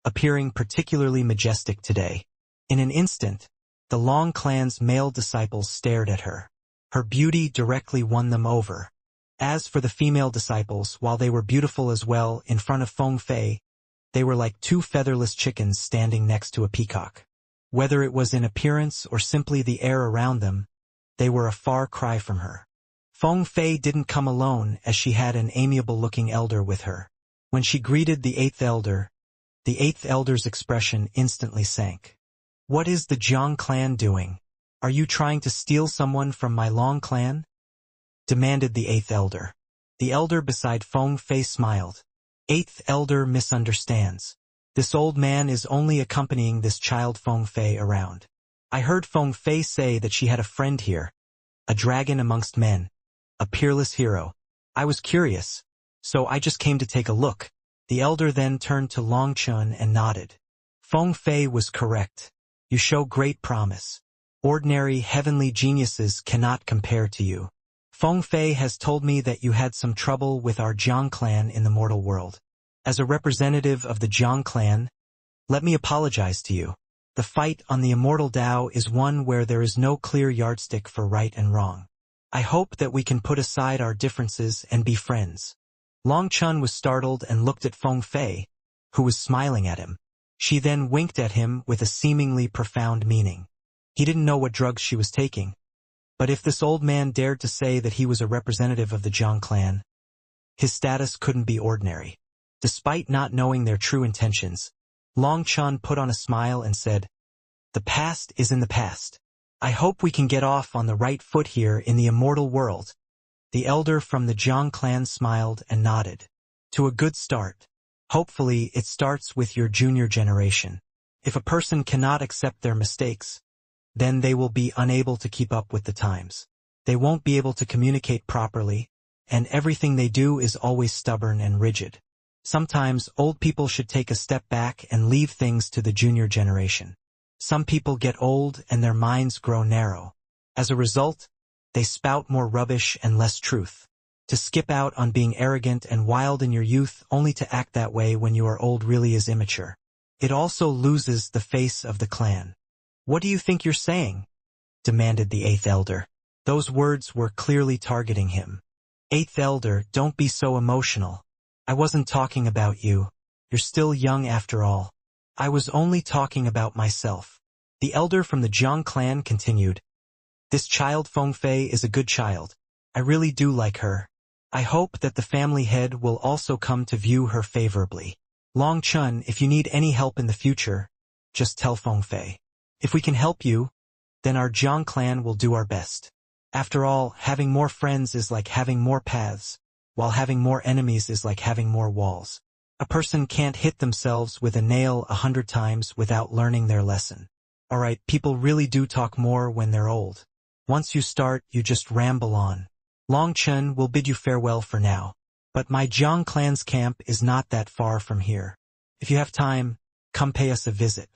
[SPEAKER 1] appearing particularly majestic today. In an instant, the Long clan's male disciples stared at her. Her beauty directly won them over. As for the female disciples, while they were beautiful as well in front of Feng Fei, they were like two featherless chickens standing next to a peacock. Whether it was in appearance or simply the air around them, they were a far cry from her. Feng Fei didn't come alone as she had an amiable-looking elder with her. When she greeted the Eighth Elder's expression instantly sank. What is the Jiang clan doing? Are you trying to steal someone from my Long clan? Demanded the Eighth Elder. The elder beside Feng Fei smiled. Eighth Elder misunderstands. This old man is only accompanying this child Feng Fei around. I heard Feng Fei say that she had a friend here, a dragon amongst men, a peerless hero. I was curious, so I just came to take a look. The elder then turned to Long Chun and nodded. Feng Fei was correct. You show great promise. Ordinary heavenly geniuses cannot compare to you. Feng Fei has told me that you had some trouble with our Jiang clan in the mortal world. As a representative of the Jiang clan, let me apologize to you. The fight on the Immortal Tao is one where there is no clear yardstick for right and wrong. I hope that we can put aside our differences and be friends. Long Chun was startled and looked at Feng Fei, who was smiling at him. She then winked at him with a seemingly profound meaning. He didn't know what drugs she was taking, but if this old man dared to say that he was a representative of the Jiang clan, his status couldn't be ordinary. Despite not knowing their true intentions, Long Chun put on a smile and said, "The past is in the past. I hope we can get off on the right foot here in the immortal world." The elder from the Jiang clan smiled and nodded. To a good start. Hopefully it starts with your junior generation. If a person cannot accept their mistakes, then they will be unable to keep up with the times. They won't be able to communicate properly, and everything they do is always stubborn and rigid. Sometimes old people should take a step back and leave things to the junior generation. Some people get old and their minds grow narrow. As a result, they spout more rubbish and less truth. To skip out on being arrogant and wild in your youth only to act that way when you are old really is immature. it also loses the face of the clan. What do you think you're saying? Demanded the eighth elder. Those words were clearly targeting him. Eighth elder, don't be so emotional. I wasn't talking about you. You're still young after all. I was only talking about myself. The elder from the Jiang clan continued. This child Fengfei is a good child. I really do like her. I hope that the family head will also come to view her favorably. Long Chun, if you need any help in the future, just tell Fengfei. If we can help you, then our Jiang clan will do our best. After all, having more friends is like having more paths, while having more enemies is like having more walls. A person can't hit themselves with a nail 100 times without learning their lesson. Alright, people really do talk more when they're old. Once you start, you just ramble on. Long Chun will bid you farewell for now. But my Jiang clan's camp is not that far from here. If you have time, come pay us a visit.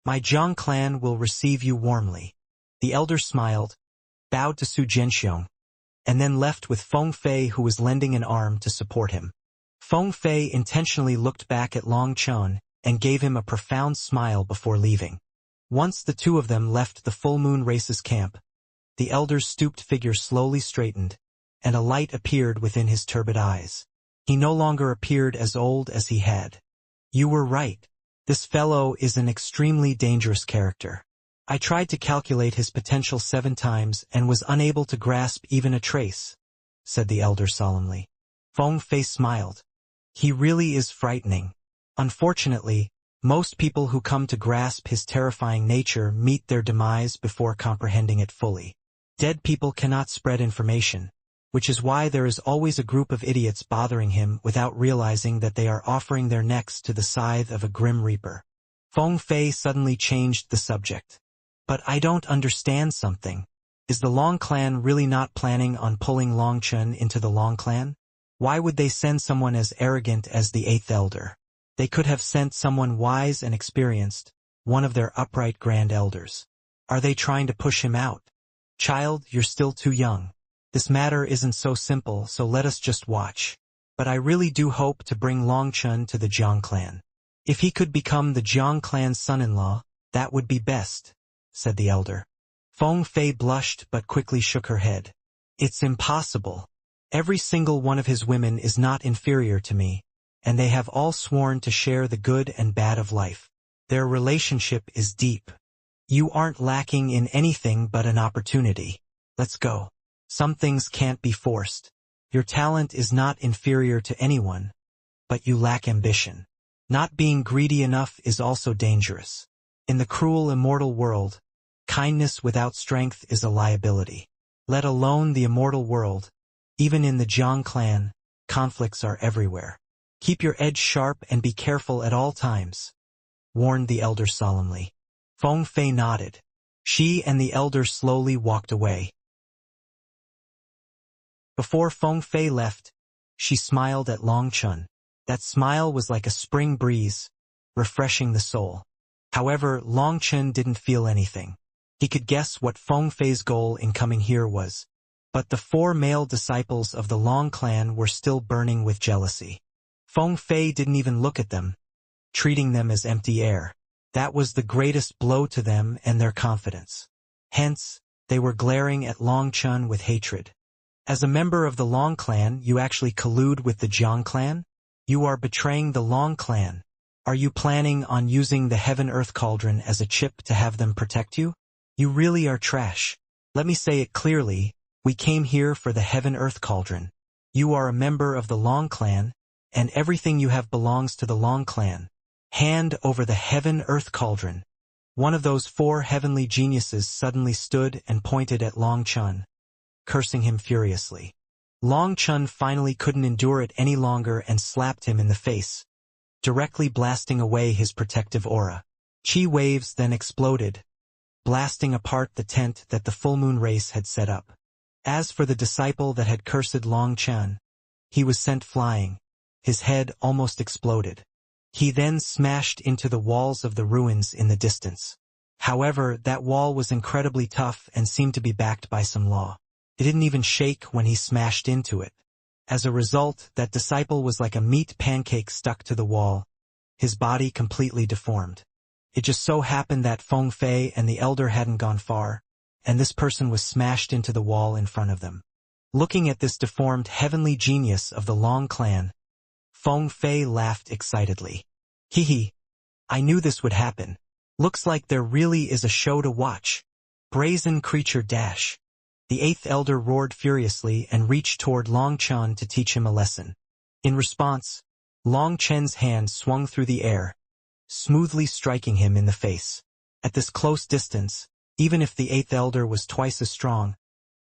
[SPEAKER 1] My Jiang clan will receive you warmly. The elder smiled, bowed to Su Jianxiong, and then left with Fengfei, who was lending an arm to support him. Fengfei intentionally looked back at Long Chun and gave him a profound smile before leaving. Once the two of them left the full moon race's camp, the elder's stooped figure slowly straightened, and a light appeared within his turbid eyes. He no longer appeared as old as he had. You were right. This fellow is an extremely dangerous character. I tried to calculate his potential 7 times and was unable to grasp even a trace, said the elder solemnly. Fengfei smiled. He really is frightening. Unfortunately, most people who come to grasp his terrifying nature meet their demise before comprehending it fully. Dead people cannot spread information, which is why there is always a group of idiots bothering him without realizing that they are offering their necks to the scythe of a grim reaper. Fengfei suddenly changed the subject. But I don't understand something. Is the Long clan really not planning on pulling Long Chun into the Long clan? Why would they send someone as arrogant as the eighth elder? They could have sent someone wise and experienced, one of their upright grand elders. Are they trying to push him out? Child, you're still too young. This matter isn't so simple, so let us just watch. But I really do hope to bring Long Chun to the Jiang clan. If he could become the Jiang clan's son-in-law, that would be best, said the elder. Fengfei blushed but quickly shook her head. It's impossible. Every single one of his women is not inferior to me, and they have all sworn to share the good and bad of life. Their relationship is deep. You aren't lacking in anything but an opportunity. Let's go. Some things can't be forced. Your talent is not inferior to anyone, but you lack ambition. Not being greedy enough is also dangerous. In the cruel immortal world, kindness without strength is a liability. Let alone the immortal world, even in the Jiang clan, conflicts are everywhere. Keep your edge sharp and be careful at all times, warned the elder solemnly. Fengfei nodded. She and the elder slowly walked away. Before Fengfei left, she smiled at Long Chun. That smile was like a spring breeze, refreshing the soul. However, Long Chun didn't feel anything. He could guess what Fengfei's goal in coming here was. But the 4 male disciples of the Long clan were still burning with jealousy. Fengfei didn't even look at them, treating them as empty air. That was the greatest blow to them and their confidence. Hence, they were glaring at Long Chun with hatred. As a member of the Long clan, you actually collude with the Jiang clan? You are betraying the Long clan. Are you planning on using the Heaven-Earth Cauldron as a chip to have them protect you? You really are trash. Let me say it clearly, we came here for the Heaven-Earth Cauldron. You are a member of the Long clan, and everything you have belongs to the Long clan. Hand over the Heaven-Earth Cauldron. One of those 4 heavenly geniuses suddenly stood and pointed at Long Chun, cursing him furiously. Long Chun finally couldn't endure it any longer and slapped him in the face, directly blasting away his protective aura. Chi waves then exploded, blasting apart the tent that the full moon race had set up. As for the disciple that had cursed Long Chun, he was sent flying. His head almost exploded. He then smashed into the walls of the ruins in the distance. However, that wall was incredibly tough and seemed to be backed by some law. It didn't even shake when he smashed into it. As a result, that disciple was like a meat pancake stuck to the wall, his body completely deformed. It just so happened that Feng Fei and the elder hadn't gone far, and this person was smashed into the wall in front of them. Looking at this deformed heavenly genius of the Long clan, Feng Fei laughed excitedly. Hee hee, I knew this would happen. Looks like there really is a show to watch. Brazen creature dash. The eighth elder roared furiously and reached toward Long Chen to teach him a lesson. In response, Long Chen's hand swung through the air, smoothly striking him in the face. At this close distance, even if the eighth elder was twice as strong,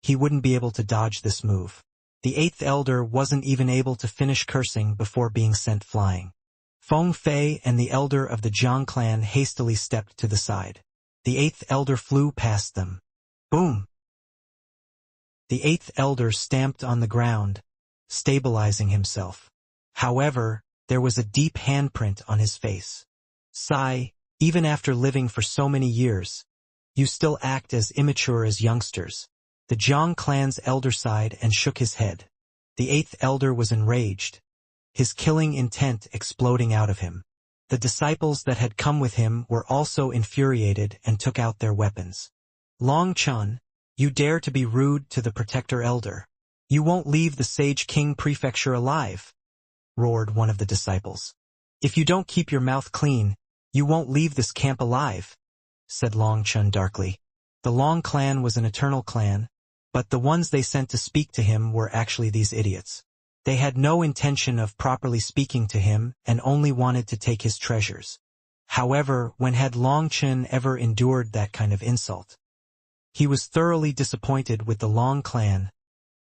[SPEAKER 1] he wouldn't be able to dodge this move. The eighth elder wasn't even able to finish cursing before being sent flying. Feng Fei and the elder of the Jiang clan hastily stepped to the side. The eighth elder flew past them. Boom! The eighth elder stamped on the ground, stabilizing himself. However, there was a deep handprint on his face. Sigh, even after living for so many years, you still act as immature as youngsters. The Jiang clan's elder sighed and shook his head. The eighth elder was enraged, his killing intent exploding out of him. The disciples that had come with him were also infuriated and took out their weapons. Long Chen, you dare to be rude to the protector elder. You won't leave the Sage King Prefecture alive, roared one of the disciples. If you don't keep your mouth clean, you won't leave this camp alive, said Long Chen darkly. The Long clan was an eternal clan, but the ones they sent to speak to him were actually these idiots. They had no intention of properly speaking to him and only wanted to take his treasures. However, when had Long Chen ever endured that kind of insult? He was thoroughly disappointed with the Long clan,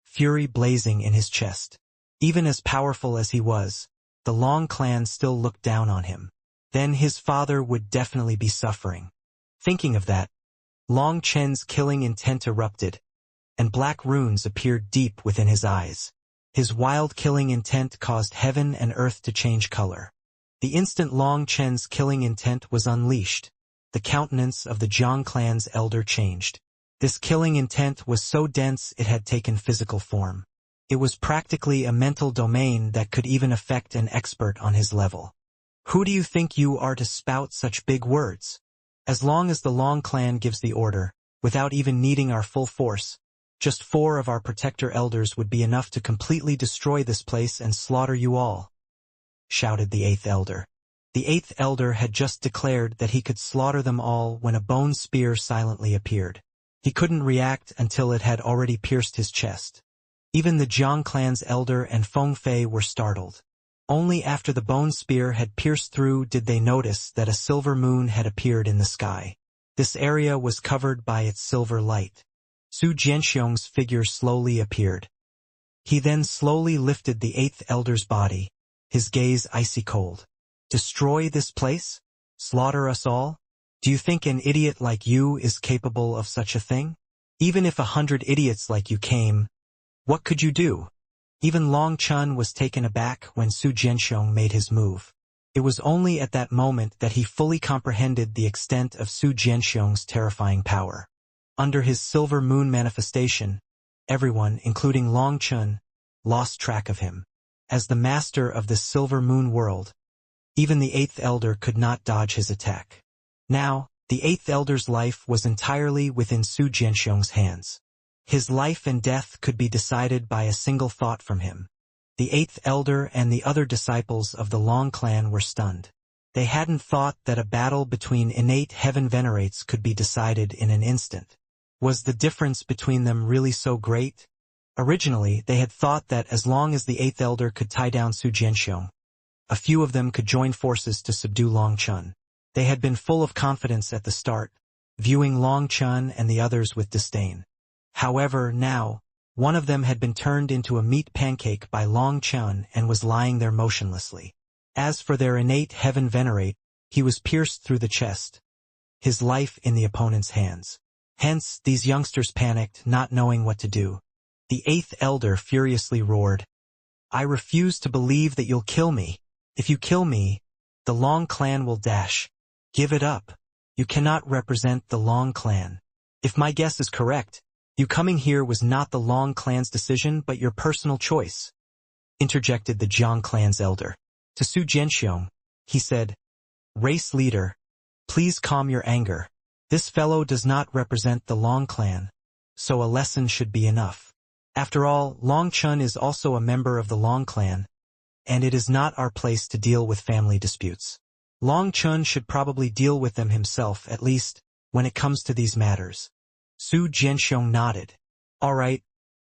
[SPEAKER 1] fury blazing in his chest. Even as powerful as he was, the Long clan still looked down on him. Then his father would definitely be suffering. Thinking of that, Long Chen's killing intent erupted, and black runes appeared deep within his eyes. His wild killing intent caused heaven and earth to change color. The instant Long Chen's killing intent was unleashed, the countenance of the Jiang clan's elder changed. This killing intent was so dense it had taken physical form. It was practically a mental domain that could even affect an expert on his level. Who do you think you are to spout such big words? As long as the Long clan gives the order, without even needing our full force, just 4 of our protector elders would be enough to completely destroy this place and slaughter you all, shouted the eighth elder. The eighth elder had just declared that he could slaughter them all when a bone spear silently appeared. He couldn't react until it had already pierced his chest. Even the Jiang clan's elder and Feng Fei were startled. Only after the bone spear had pierced through did they notice that a silver moon had appeared in the sky. This area was covered by its silver light. Su Jianxiong's figure slowly appeared. He then slowly lifted the eighth elder's body, his gaze icy cold. Destroy this place? Slaughter us all? Do you think an idiot like you is capable of such a thing? Even if 100 idiots like you came, what could you do? Even Long Chen was taken aback when Su Jianxiong made his move. It was only at that moment that he fully comprehended the extent of Su Jianxiong's terrifying power. Under his silver moon manifestation, everyone, including Long Chen, lost track of him. As the master of this silver moon world, even the eighth elder could not dodge his attack. Now, the eighth elder's life was entirely within Su Jianxiong's hands. His life and death could be decided by a single thought from him. The eighth elder and the other disciples of the Long clan were stunned. They hadn't thought that a battle between innate heaven venerates could be decided in an instant. Was the difference between them really so great? Originally, they had thought that as long as the eighth elder could tie down Su Jianxiong, a few of them could join forces to subdue Long Chen. They had been full of confidence at the start, viewing Long Chen and the others with disdain. However, now, one of them had been turned into a meat pancake by Long Chen and was lying there motionlessly. As for their innate heaven venerate, he was pierced through the chest, his life in the opponent's hands. Hence, these youngsters panicked, not knowing what to do. The eighth elder furiously roared, I refuse to believe that you'll kill me. If you kill me, the Long clan will dash. Give it up. You cannot represent the Long clan. If my guess is correct, you coming here was not the Long clan's decision but your personal choice, interjected the Jiang clan's elder. To Su Jianxiong, he said, Race leader, please calm your anger. This fellow does not represent the Long clan, so a lesson should be enough. After all, Long Chun is also a member of the Long clan, and it is not our place to deal with family disputes. Long Chun should probably deal with them himself, at least, when it comes to these matters. Su Jianxiong nodded. All right,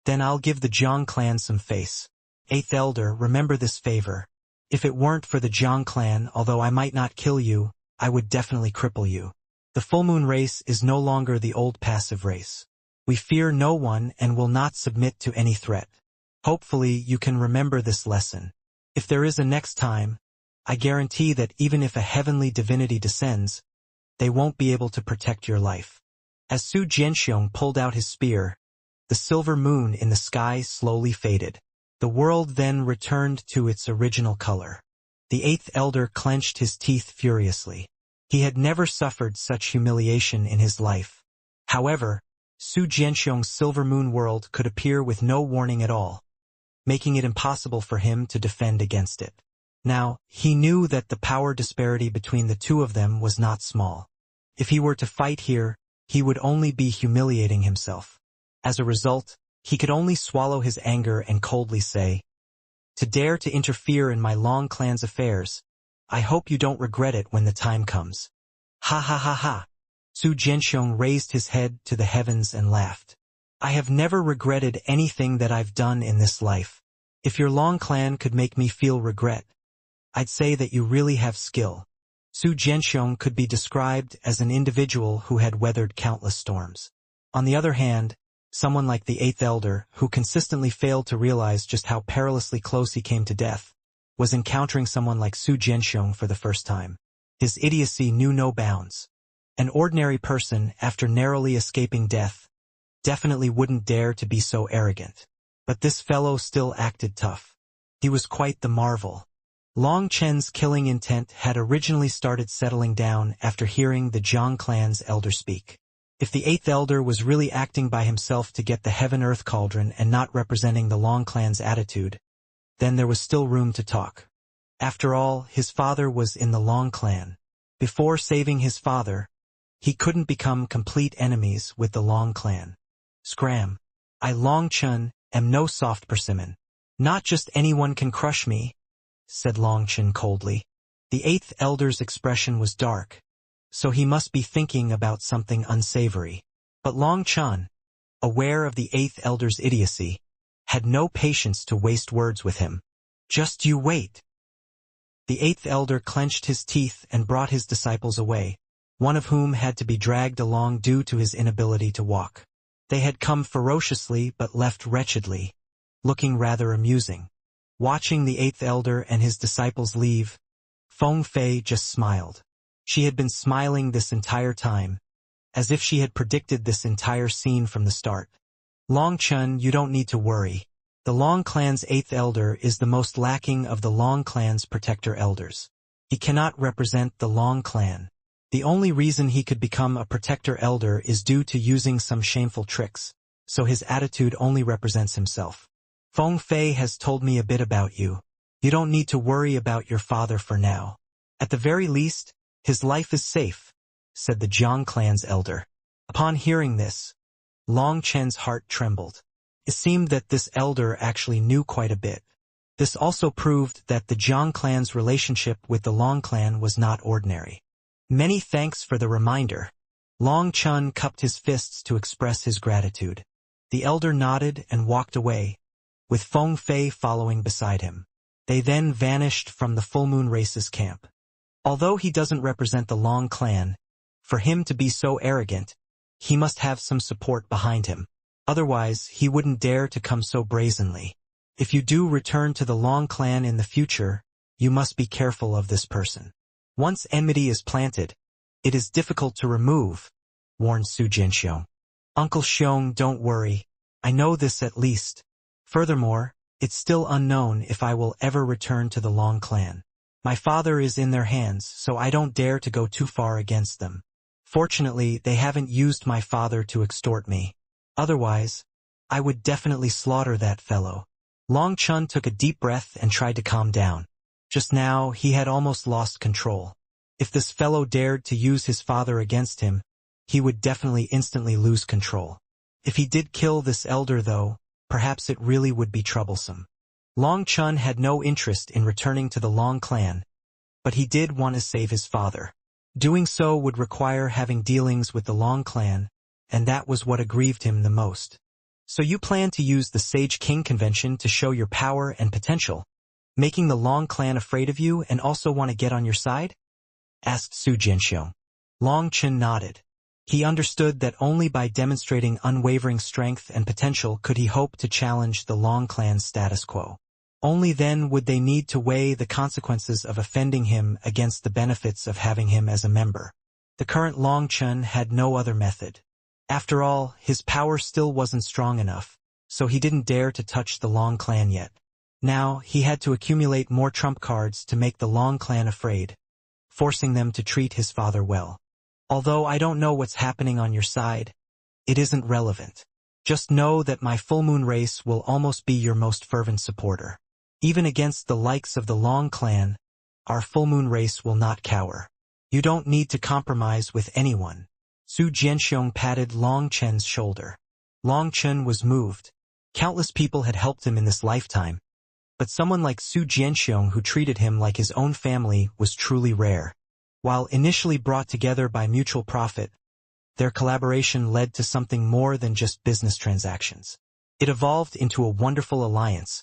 [SPEAKER 1] then I'll give the Jiang clan some face. Eighth Elder, remember this favor. If it weren't for the Jiang clan, although I might not kill you, I would definitely cripple you. The full moon race is no longer the old passive race. We fear no one and will not submit to any threat. Hopefully you can remember this lesson. If there is a next time, I guarantee that even if a heavenly divinity descends, they won't be able to protect your life. As Su Jianxiong pulled out his spear, the silver moon in the sky slowly faded. The world then returned to its original color. The Eighth Elder clenched his teeth furiously. He had never suffered such humiliation in his life. However, Su Jianxiong's silver moon world could appear with no warning at all, making it impossible for him to defend against it. Now, he knew that the power disparity between the two of them was not small. If he were to fight here, he would only be humiliating himself. As a result, he could only swallow his anger and coldly say, "To dare to interfere in my Long clan's affairs, I hope you don't regret it when the time comes." Ha ha ha ha. Su Jianxiong raised his head to the heavens and laughed. I have never regretted anything that I've done in this life. If your Long clan could make me feel regret, I'd say that you really have skill. Su Jianxiong could be described as an individual who had weathered countless storms. On the other hand, someone like the Eighth Elder, who consistently failed to realize just how perilously close he came to death, was encountering someone like Su Jianxiong for the first time. His idiocy knew no bounds. An ordinary person, after narrowly escaping death, definitely wouldn't dare to be so arrogant. But this fellow still acted tough. He was quite the marvel. Long Chen's killing intent had originally started settling down after hearing the Jiang clan's elder speak. If the Eighth Elder was really acting by himself to get the Heaven-Earth Cauldron and not representing the Long clan's attitude, then there was still room to talk. After all, his father was in the Long clan. Before saving his father, he couldn't become complete enemies with the Long clan. Scram. I Long Chun am no soft persimmon. Not just anyone can crush me, said Long Chun coldly. The Eighth Elder's expression was dark, so he must be thinking about something unsavory. But Long Chun, aware of the Eighth Elder's idiocy, had no patience to waste words with him. Just you wait. The Eighth Elder clenched his teeth and brought his disciples away, one of whom had to be dragged along due to his inability to walk. They had come ferociously but left wretchedly, looking rather amusing. Watching the Eighth Elder and his disciples leave, Feng Fei just smiled. She had been smiling this entire time, as if she had predicted this entire scene from the start. Long Chun, you don't need to worry. The Long clan's Eighth Elder is the most lacking of the Long clan's protector elders. He cannot represent the Long clan. The only reason he could become a protector elder is due to using some shameful tricks, so his attitude only represents himself. Feng Fei has told me a bit about you. You don't need to worry about your father for now. At the very least, his life is safe, said the Jiang clan's elder. Upon hearing this, Long Chen's heart trembled. It seemed that this elder actually knew quite a bit. This also proved that the Jiang clan's relationship with the Long clan was not ordinary. Many thanks for the reminder. Long Chun cupped his fists to express his gratitude. The elder nodded and walked away, with Feng Fei following beside him. They then vanished from the Full Moon Race's camp. Although he doesn't represent the Long clan, for him to be so arrogant, he must have some support behind him. Otherwise, he wouldn't dare to come so brazenly. If you do return to the Long clan in the future, you must be careful of this person. Once enmity is planted, it is difficult to remove, warned Su Jianxiong. Uncle Xiong, don't worry. I know this at least. Furthermore, it's still unknown if I will ever return to the Long clan. My father is in their hands, so I don't dare to go too far against them. Fortunately, they haven't used my father to extort me. Otherwise, I would definitely slaughter that fellow. Long Chun took a deep breath and tried to calm down. Just now, he had almost lost control. If this fellow dared to use his father against him, he would definitely instantly lose control. If he did kill this elder though, perhaps it really would be troublesome. Long Chun had no interest in returning to the Long clan, but he did want to save his father. Doing so would require having dealings with the Long clan, and that was what aggrieved him the most. So you plan to use the Sage King convention to show your power and potential, making the Long clan afraid of you and also want to get on your side? Asked Su Jianxiong. Long Chun nodded. He understood that only by demonstrating unwavering strength and potential could he hope to challenge the Long clan's status quo. Only then would they need to weigh the consequences of offending him against the benefits of having him as a member. The current Long Chun had no other method. After all, his power still wasn't strong enough, so he didn't dare to touch the Long clan yet. Now, he had to accumulate more trump cards to make the Long clan afraid, forcing them to treat his father well. Although I don't know what's happening on your side, it isn't relevant. Just know that my full moon race will almost be your most fervent supporter. Even against the likes of the Long clan, our full moon race will not cower. You don't need to compromise with anyone. Su Jianxiong patted Long Chen's shoulder. Long Chen was moved. Countless people had helped him in this lifetime, but someone like Su Jianxiong who treated him like his own family was truly rare. While initially brought together by mutual profit, their collaboration led to something more than just business transactions. It evolved into a wonderful alliance,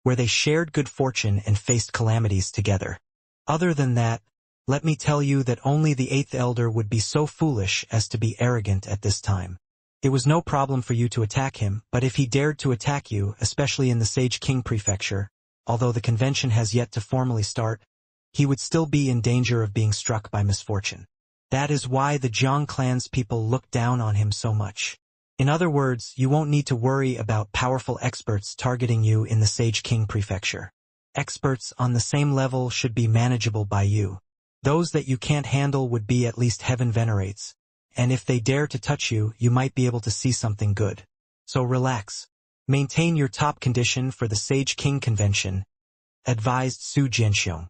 [SPEAKER 1] where they shared good fortune and faced calamities together. Other than that, let me tell you that only the 8th elder would be so foolish as to be arrogant at this time. It was no problem for you to attack him, but if he dared to attack you, especially in the Sage King Prefecture, although the convention has yet to formally start, he would still be in danger of being struck by misfortune. That is why the Jiang clan's people look down on him so much. In other words, you won't need to worry about powerful experts targeting you in the Sage King Prefecture. Experts on the same level should be manageable by you. Those that you can't handle would be at least heaven venerates, and if they dare to touch you, you might be able to see something good. So relax. Maintain your top condition for the Sage King Convention, advised Su Jianxiong.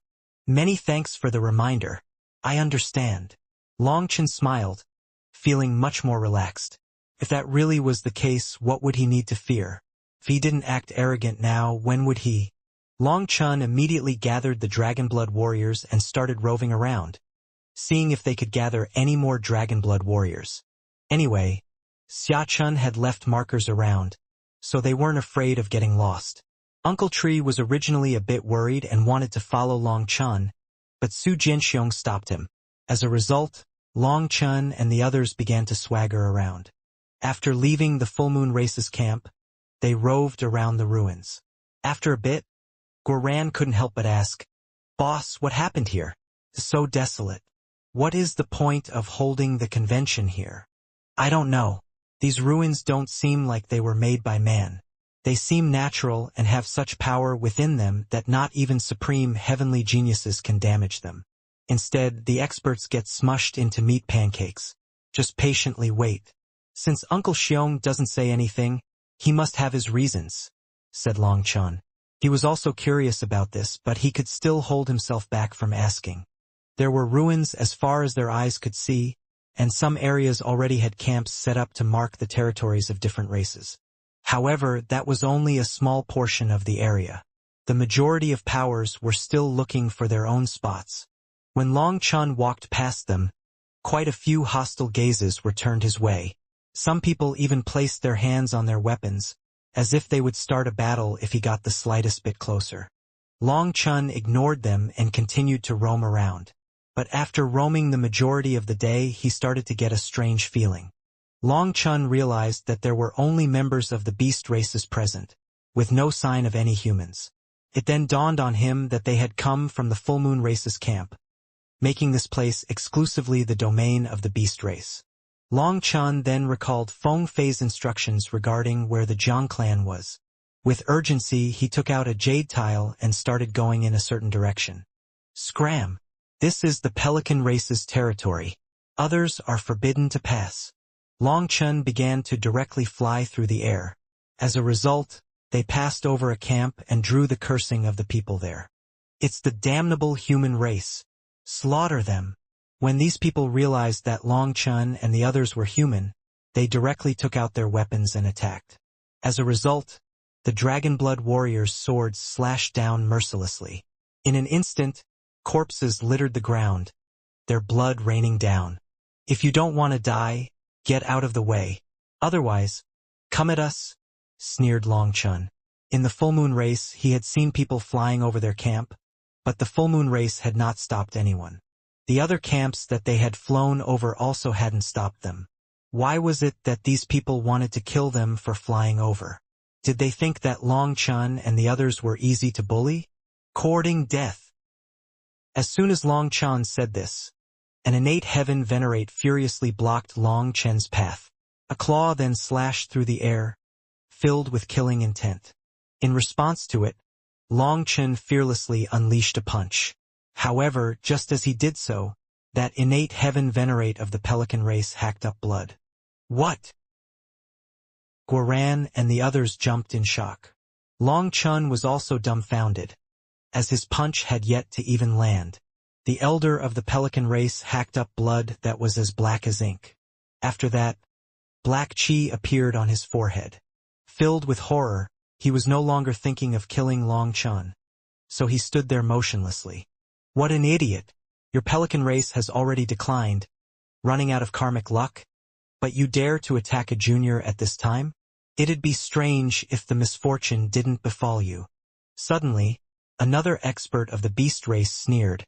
[SPEAKER 1] Many thanks for the reminder. I understand. Long Chen smiled, feeling much more relaxed. If that really was the case, what would he need to fear? If he didn't act arrogant now, when would he? Long Chun immediately gathered the Dragonblood warriors and started roving around, seeing if they could gather any more Dragonblood warriors. Anyway, Xia Chun had left markers around, so they weren't afraid of getting lost. Uncle Tree was originally a bit worried and wanted to follow Long Chun, but Su Jianxiong stopped him. As a result, Long Chun and the others began to swagger around. After leaving the Full Moon Race's camp, they roved around the ruins. After a bit, Goran couldn't help but ask, "Boss, what happened here? It's so desolate. What is the point of holding the convention here?" "I don't know. These ruins don't seem like they were made by man. They seem natural and have such power within them that not even supreme heavenly geniuses can damage them. Instead, the experts get smushed into meat pancakes. Just patiently wait." "Since Uncle Xiong doesn't say anything, he must have his reasons," said Long Chun. He was also curious about this, but he could still hold himself back from asking. There were ruins as far as their eyes could see, and some areas already had camps set up to mark the territories of different races. However, that was only a small portion of the area. The majority of powers were still looking for their own spots. When Long Chun walked past them, quite a few hostile gazes were turned his way. Some people even placed their hands on their weapons, as if they would start a battle if he got the slightest bit closer. Long Chun ignored them and continued to roam around. But after roaming the majority of the day, he started to get a strange feeling. Long Chun realized that there were only members of the beast races present, with no sign of any humans. It then dawned on him that they had come from the Full Moon Race's camp, making this place exclusively the domain of the beast race. Long Chun then recalled Feng Fei's instructions regarding where the Jiang clan was. With urgency, he took out a jade tile and started going in a certain direction. Scram! This is the Pelican race's territory. Others are forbidden to pass. Long Chun began to directly fly through the air. As a result, they passed over a camp and drew the cursing of the people there. "It's the damnable human race. Slaughter them." When these people realized that Long Chun and the others were human, they directly took out their weapons and attacked. As a result, the Dragonblood warriors' swords slashed down mercilessly. In an instant, corpses littered the ground, their blood raining down. "If you don't want to die, get out of the way. Otherwise, come at us," sneered Long Chun. In the full moon race, he had seen people flying over their camp, but the full moon race had not stopped anyone. The other camps that they had flown over also hadn't stopped them. Why was it that these people wanted to kill them for flying over? Did they think that Long Chun and the others were easy to bully? Courting death. As soon as Long Chun said this, an innate heaven venerate furiously blocked Long Chen's path. A claw then slashed through the air, filled with killing intent. In response to it, Long Chen fearlessly unleashed a punch. However, just as he did so, that innate heaven venerate of the pelican race hacked up blood. What? Guoran and the others jumped in shock. Long Chun was also dumbfounded, as his punch had yet to even land. The elder of the pelican race hacked up blood that was as black as ink. After that, black chi appeared on his forehead. Filled with horror, he was no longer thinking of killing Long Chun. So he stood there motionlessly. What an idiot! Your pelican race has already declined, running out of karmic luck, but you dare to attack a junior at this time? It'd be strange if the misfortune didn't befall you. Suddenly, another expert of the beast race sneered,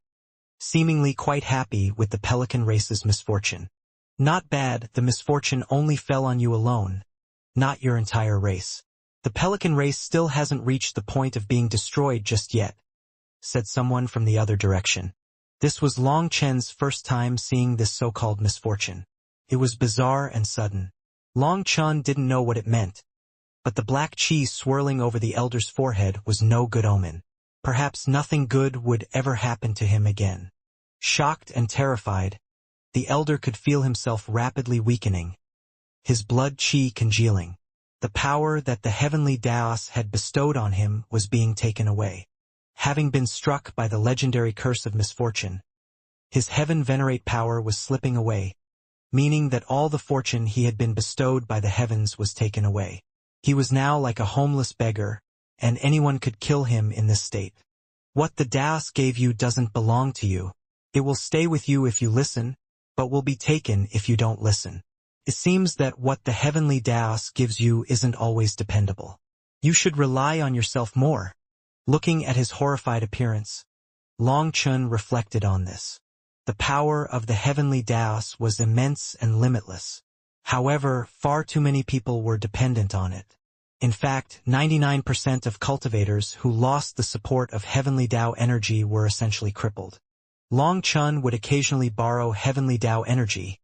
[SPEAKER 1] seemingly quite happy with the pelican race's misfortune. Not bad, the misfortune only fell on you alone, not your entire race. The pelican race still hasn't reached the point of being destroyed just yet, said someone from the other direction. This was Long Chen's first time seeing this so-called misfortune. It was bizarre and sudden. Long Chun didn't know what it meant, but the black chi swirling over the elder's forehead was no good omen. Perhaps nothing good would ever happen to him again. Shocked and terrified, the elder could feel himself rapidly weakening, his blood chi congealing. The power that the heavenly Daos had bestowed on him was being taken away. Having been struck by the legendary curse of misfortune, his heaven venerate power was slipping away, meaning that all the fortune he had been bestowed by the heavens was taken away. He was now like a homeless beggar, and anyone could kill him in this state. What the Daos gave you doesn't belong to you. It will stay with you if you listen, but will be taken if you don't listen. It seems that what the heavenly Daos gives you isn't always dependable. You should rely on yourself more. Looking at his horrified appearance, Long Chun reflected on this. The power of the heavenly Daos was immense and limitless. However, far too many people were dependent on it. In fact, 99% of cultivators who lost the support of heavenly Dao energy were essentially crippled. Long Chun would occasionally borrow heavenly Dao energy,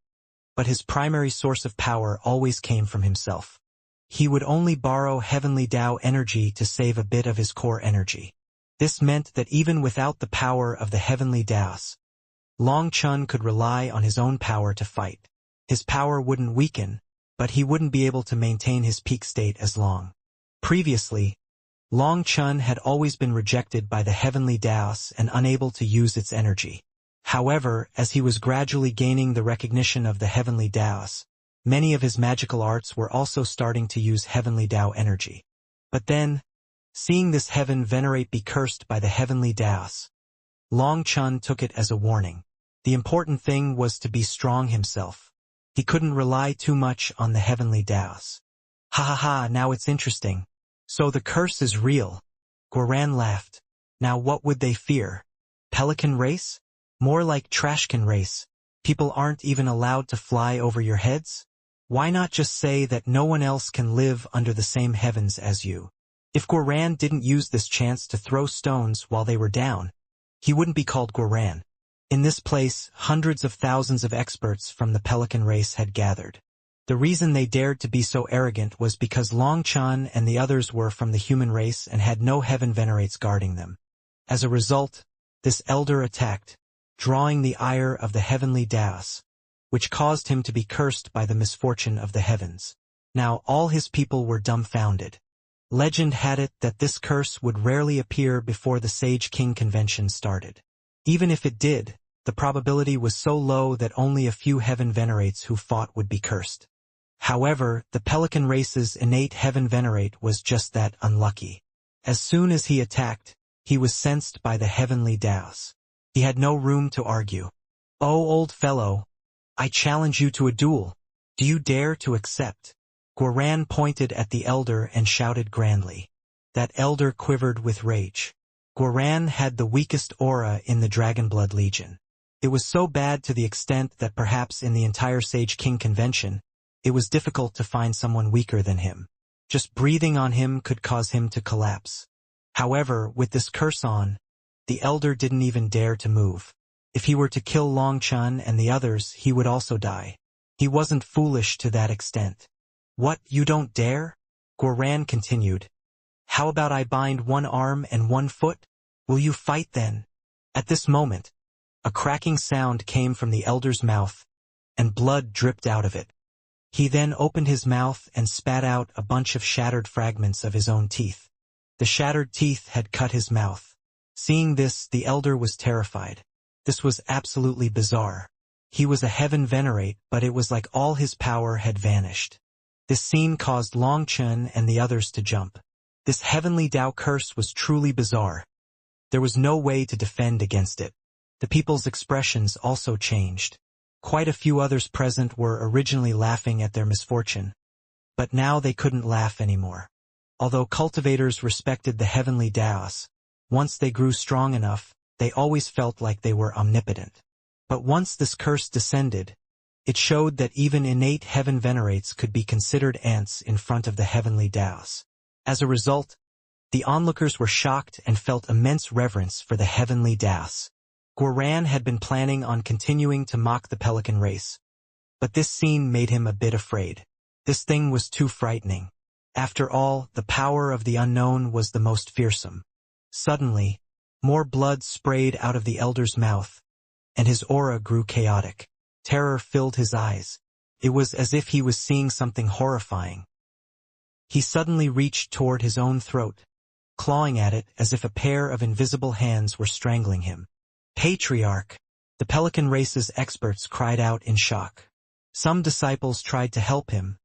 [SPEAKER 1] but his primary source of power always came from himself. He would only borrow heavenly Dao energy to save a bit of his core energy. This meant that even without the power of the heavenly Daos, Long Chun could rely on his own power to fight. His power wouldn't weaken, but he wouldn't be able to maintain his peak state as long. Previously, Long Chun had always been rejected by the heavenly Daos and unable to use its energy. However, as he was gradually gaining the recognition of the heavenly Daos, many of his magical arts were also starting to use heavenly Dao energy. But then, seeing this heaven venerate be cursed by the heavenly Daos, Long Chun took it as a warning. The important thing was to be strong himself. He couldn't rely too much on the heavenly Daos. Ha ha ha, now it's interesting. So the curse is real. Guoran laughed. Now what would they fear? Pelican race? More like Trashcan race. People aren't even allowed to fly over your heads? Why not just say that no one else can live under the same heavens as you? If Guoran didn't use this chance to throw stones while they were down, he wouldn't be called Guoran. In this place, hundreds of thousands of experts from the pelican race had gathered. The reason they dared to be so arrogant was because Long Chun and the others were from the human race and had no heaven venerates guarding them. As a result, this elder attacked, drawing the ire of the heavenly Daos, which caused him to be cursed by the misfortune of the heavens. Now all his people were dumbfounded. Legend had it that this curse would rarely appear before the Sage King convention started. Even if it did, The probability was so low that only a few heaven venerates who fought would be cursed. However, the pelican race's innate heaven venerate was just that unlucky. As soon as he attacked, he was sensed by the heavenly Daos. He had no room to argue. "Oh, old fellow, I challenge you to a duel. Do you dare to accept?" Guaran pointed at the elder and shouted grandly. That elder quivered with rage. Guaran had the weakest aura in the Dragonblood Legion. It was so bad to the extent that perhaps in the entire Sage King convention, it was difficult to find someone weaker than him. Just breathing on him could cause him to collapse. However, with this curse on, the elder didn't even dare to move. If he were to kill Long Chun and the others, he would also die. He wasn't foolish to that extent. "What, you don't dare?" Guaran continued. "How about I bind one arm and one foot? Will you fight then?" At this moment, a cracking sound came from the elder's mouth, and blood dripped out of it. He then opened his mouth and spat out a bunch of shattered fragments of his own teeth. The shattered teeth had cut his mouth. Seeing this, the elder was terrified. This was absolutely bizarre. He was a heaven venerate, but it was like all his power had vanished. This scene caused Long Chun and the others to jump. This heavenly Tao curse was truly bizarre. There was no way to defend against it. The people's expressions also changed. Quite a few others present were originally laughing at their misfortune, but now they couldn't laugh anymore. Although cultivators respected the heavenly Daos, once they grew strong enough, they always felt like they were omnipotent. But once this curse descended, it showed that even innate heaven venerates could be considered ants in front of the heavenly Daos. As a result, the onlookers were shocked and felt immense reverence for the heavenly Daos. Guaran had been planning on continuing to mock the pelican race, but this scene made him a bit afraid. This thing was too frightening. After all, the power of the unknown was the most fearsome. Suddenly, more blood sprayed out of the elder's mouth, and his aura grew chaotic. Terror filled his eyes. It was as if he was seeing something horrifying. He suddenly reached toward his own throat, clawing at it as if a pair of invisible hands were strangling him. "Patriarch!" The pelican race's experts cried out in shock. Some disciples tried to help him,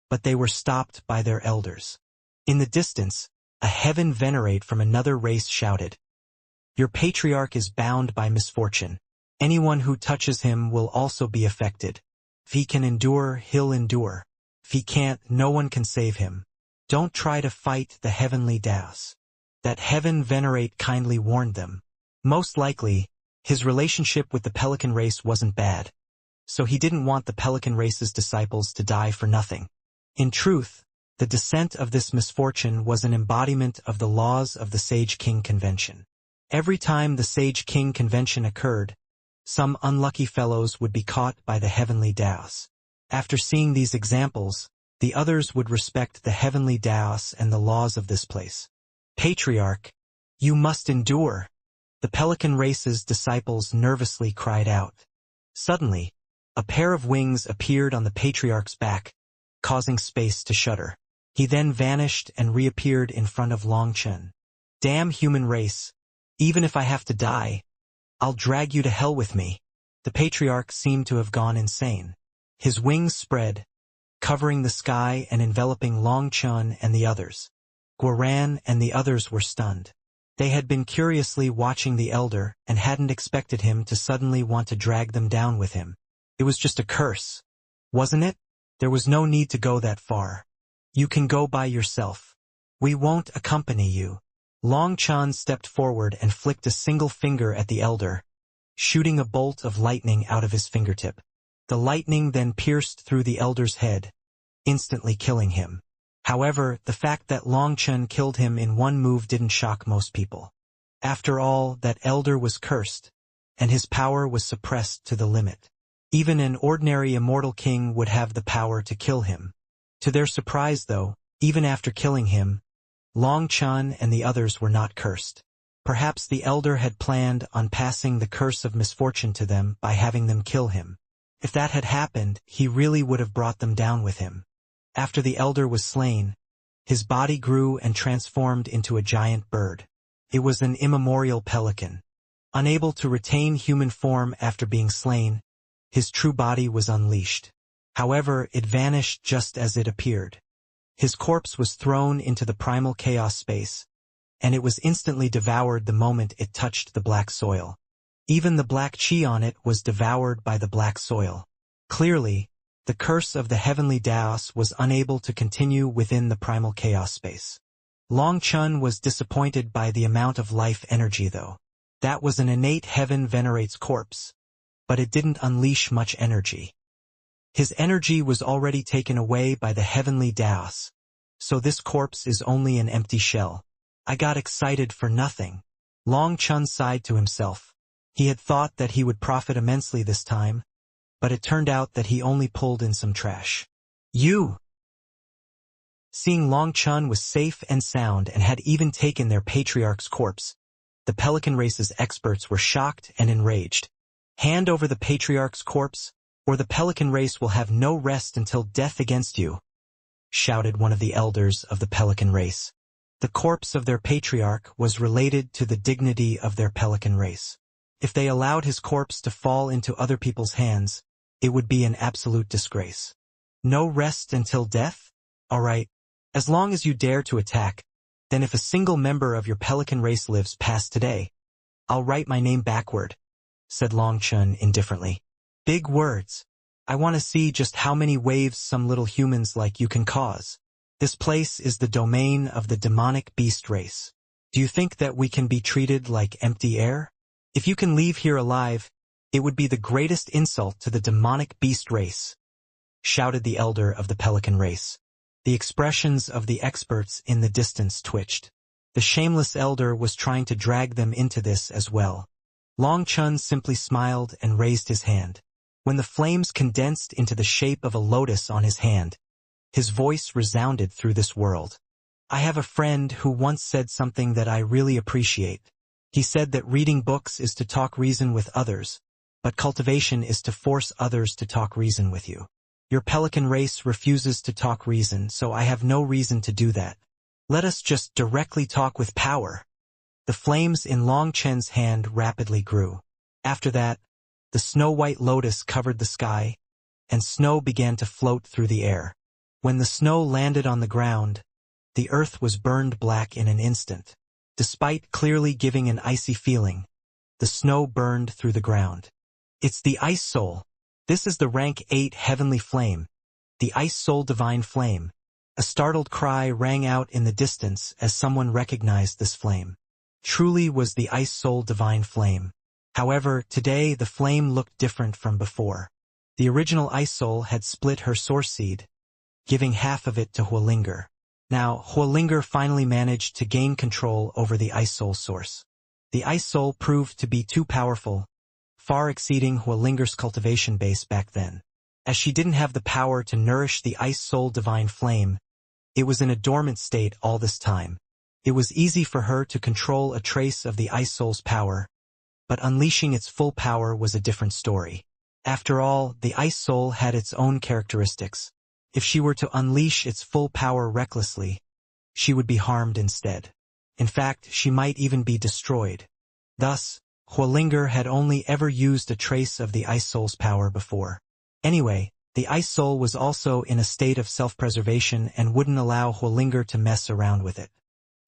[SPEAKER 1] but they were stopped by their elders. In the distance, a heaven venerate from another race shouted, "Your patriarch is bound by misfortune. Anyone who touches him will also be affected. If he can endure, he'll endure. If he can't, no one can save him. Don't try to fight the heavenly Daos." That heaven venerate kindly warned them. Most likely, his relationship with the pelican race wasn't bad, so he didn't want the pelican race's disciples to die for nothing. In truth, the descent of this misfortune was an embodiment of the laws of the Sage King Convention. Every time the Sage King Convention occurred, some unlucky fellows would be caught by the heavenly Daos. After seeing these examples, the others would respect the heavenly Daos and the laws of this place. "Patriarch, you must endure!" The pelican race's disciples nervously cried out. Suddenly, a pair of wings appeared on the patriarch's back, causing space to shudder. He then vanished and reappeared in front of Long Chun. "Damn human race! Even if I have to die, I'll drag you to hell with me." The patriarch seemed to have gone insane. His wings spread, covering the sky and enveloping Long Chun and the others. Guaran and the others were stunned. They had been curiously watching the elder and hadn't expected him to suddenly want to drag them down with him. It was just a curse, wasn't it? There was no need to go that far. "You can go by yourself. We won't accompany you." Long Chun stepped forward and flicked a single finger at the elder, shooting a bolt of lightning out of his fingertip. The lightning then pierced through the elder's head, instantly killing him. However, the fact that Long Chun killed him in one move didn't shock most people. After all, that elder was cursed, and his power was suppressed to the limit. Even an ordinary immortal king would have the power to kill him. To their surprise, though, even after killing him, Long Chun and the others were not cursed. Perhaps the elder had planned on passing the curse of misfortune to them by having them kill him. If that had happened, he really would have brought them down with him. After the elder was slain, his body grew and transformed into a giant bird. It was an immemorial pelican. Unable to retain human form after being slain, his true body was unleashed. However, it vanished just as it appeared. His corpse was thrown into the primal chaos space, and it was instantly devoured the moment it touched the black soil. Even the black chi on it was devoured by the black soil. Clearly, the curse of the heavenly Daos was unable to continue within the primal chaos space. Long Chun was disappointed by the amount of life energy though. That was an innate heaven venerates corpse, but it didn't unleash much energy. His energy was already taken away by the heavenly Daos, so this corpse is only an empty shell. I got excited for nothing. Long Chun sighed to himself. He had thought that he would profit immensely this time, but it turned out that he only pulled in some trash. You! Seeing Long Chun was safe and sound and had even taken their patriarch's corpse, the Pelican race's experts were shocked and enraged. Hand over the patriarch's corpse, or the Pelican race will have no rest until death against you, shouted one of the elders of the Pelican race. The corpse of their patriarch was related to the dignity of their Pelican race. If they allowed his corpse to fall into other people's hands, it would be an absolute disgrace. No rest until death? All right. As long as you dare to attack, then if a single member of your Pelican race lives past today, I'll write my name backward, said Long Chun indifferently. Big words. I want to see just how many waves some little humans like you can cause. This place is the domain of the demonic beast race. Do you think that we can be treated like empty air? If you can leave here alive, it would be the greatest insult to the demonic beast race, shouted the elder of the Pelican race. The expressions of the experts in the distance twitched. The shameless elder was trying to drag them into this as well. Long Chun simply smiled and raised his hand. When the flames condensed into the shape of a lotus on his hand, his voice resounded through this world. I have a friend who once said something that I really appreciate. He said that reading books is to talk reason with others, but cultivation is to force others to talk reason with you. Your Pelican race refuses to talk reason, so I have no reason to do that. Let us just directly talk with power. The flames in Long Chen's hand rapidly grew. After that, the snow-white lotus covered the sky, and snow began to float through the air. When the snow landed on the ground, the earth was burned black in an instant. Despite clearly giving an icy feeling, the snow burned through the ground. It's the Ice Soul. This is the rank 8 heavenly flame, the Ice Soul Divine Flame. A startled cry rang out in the distance as someone recognized this flame. Truly was the Ice Soul Divine Flame. However, today the flame looked different from before. The original Ice Soul had split her source seed, giving half of it to Huolinger. Now, Huolinger finally managed to gain control over the Ice Soul source. The Ice Soul proved to be too powerful, far exceeding Huolinger's cultivation base back then. As she didn't have the power to nourish the Ice Soul Divine Flame, it was in a dormant state all this time. It was easy for her to control a trace of the Ice Soul's power, but unleashing its full power was a different story. After all, the Ice Soul had its own characteristics. If she were to unleash its full power recklessly, she would be harmed instead. In fact, she might even be destroyed. Thus, Huolinger had only ever used a trace of the Ice Soul's power before. Anyway, the Ice Soul was also in a state of self-preservation and wouldn't allow Huolinger to mess around with it.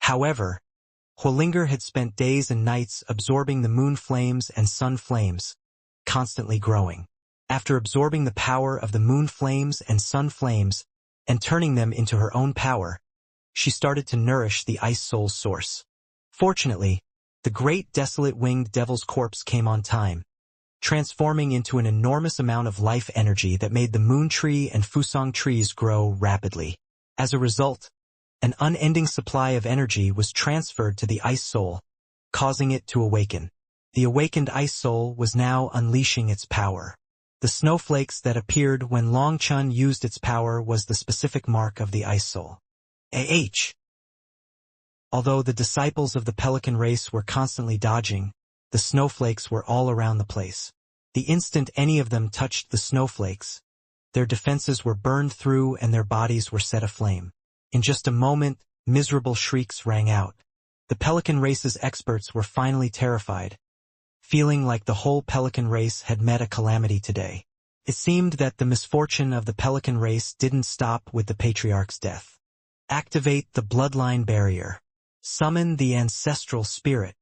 [SPEAKER 1] However, Huolinger had spent days and nights absorbing the moon flames and sun flames, constantly growing. After absorbing the power of the moon flames and sun flames and turning them into her own power, she started to nourish the Ice Soul's source. Fortunately, the great desolate winged devil's corpse came on time, transforming into an enormous amount of life energy that made the moon tree and fusang trees grow rapidly. As a result, an unending supply of energy was transferred to the Ice Soul, causing it to awaken. The awakened Ice Soul was now unleashing its power. The snowflakes that appeared when Long Chun used its power was the specific mark of the Ice Soul. Although the disciples of the Pelican race were constantly dodging, the snowflakes were all around the place. The instant any of them touched the snowflakes, their defenses were burned through and their bodies were set aflame. In just a moment, miserable shrieks rang out. The Pelican race's experts were finally terrified. feeling like the whole pelican race had met a calamity today. It seemed that the misfortune of the pelican race didn't stop with the patriarch's death. Activate the bloodline barrier. Summon the ancestral spirit.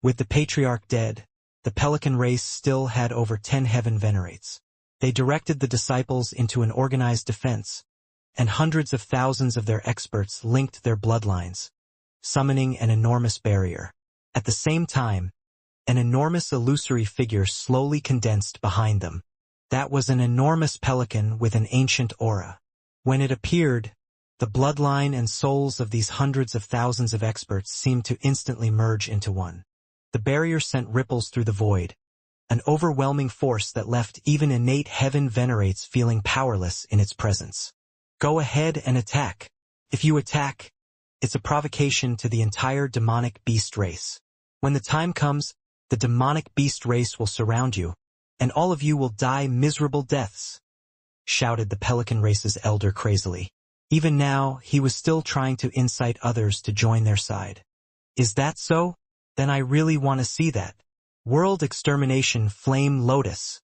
[SPEAKER 1] With the patriarch dead, the pelican race still had over 10 heaven venerates. They directed the disciples into an organized defense, and hundreds of thousands of their experts linked their bloodlines, summoning an enormous barrier. At the same time, an enormous illusory figure slowly condensed behind them. That was an enormous pelican with an ancient aura. When it appeared, the bloodline and souls of these hundreds of thousands of experts seemed to instantly merge into one. The barrier sent ripples through the void, an overwhelming force that left even innate heaven venerates feeling powerless in its presence. Go ahead and attack. If you attack, it's a provocation to the entire demonic beast race. When the time comes, the demonic beast race will surround you, and all of you will die miserable deaths, shouted the pelican race's elder crazily. Even now, he was still trying to incite others to join their side. Is that so? Then I really want to see that. World Extermination Flame Lotus.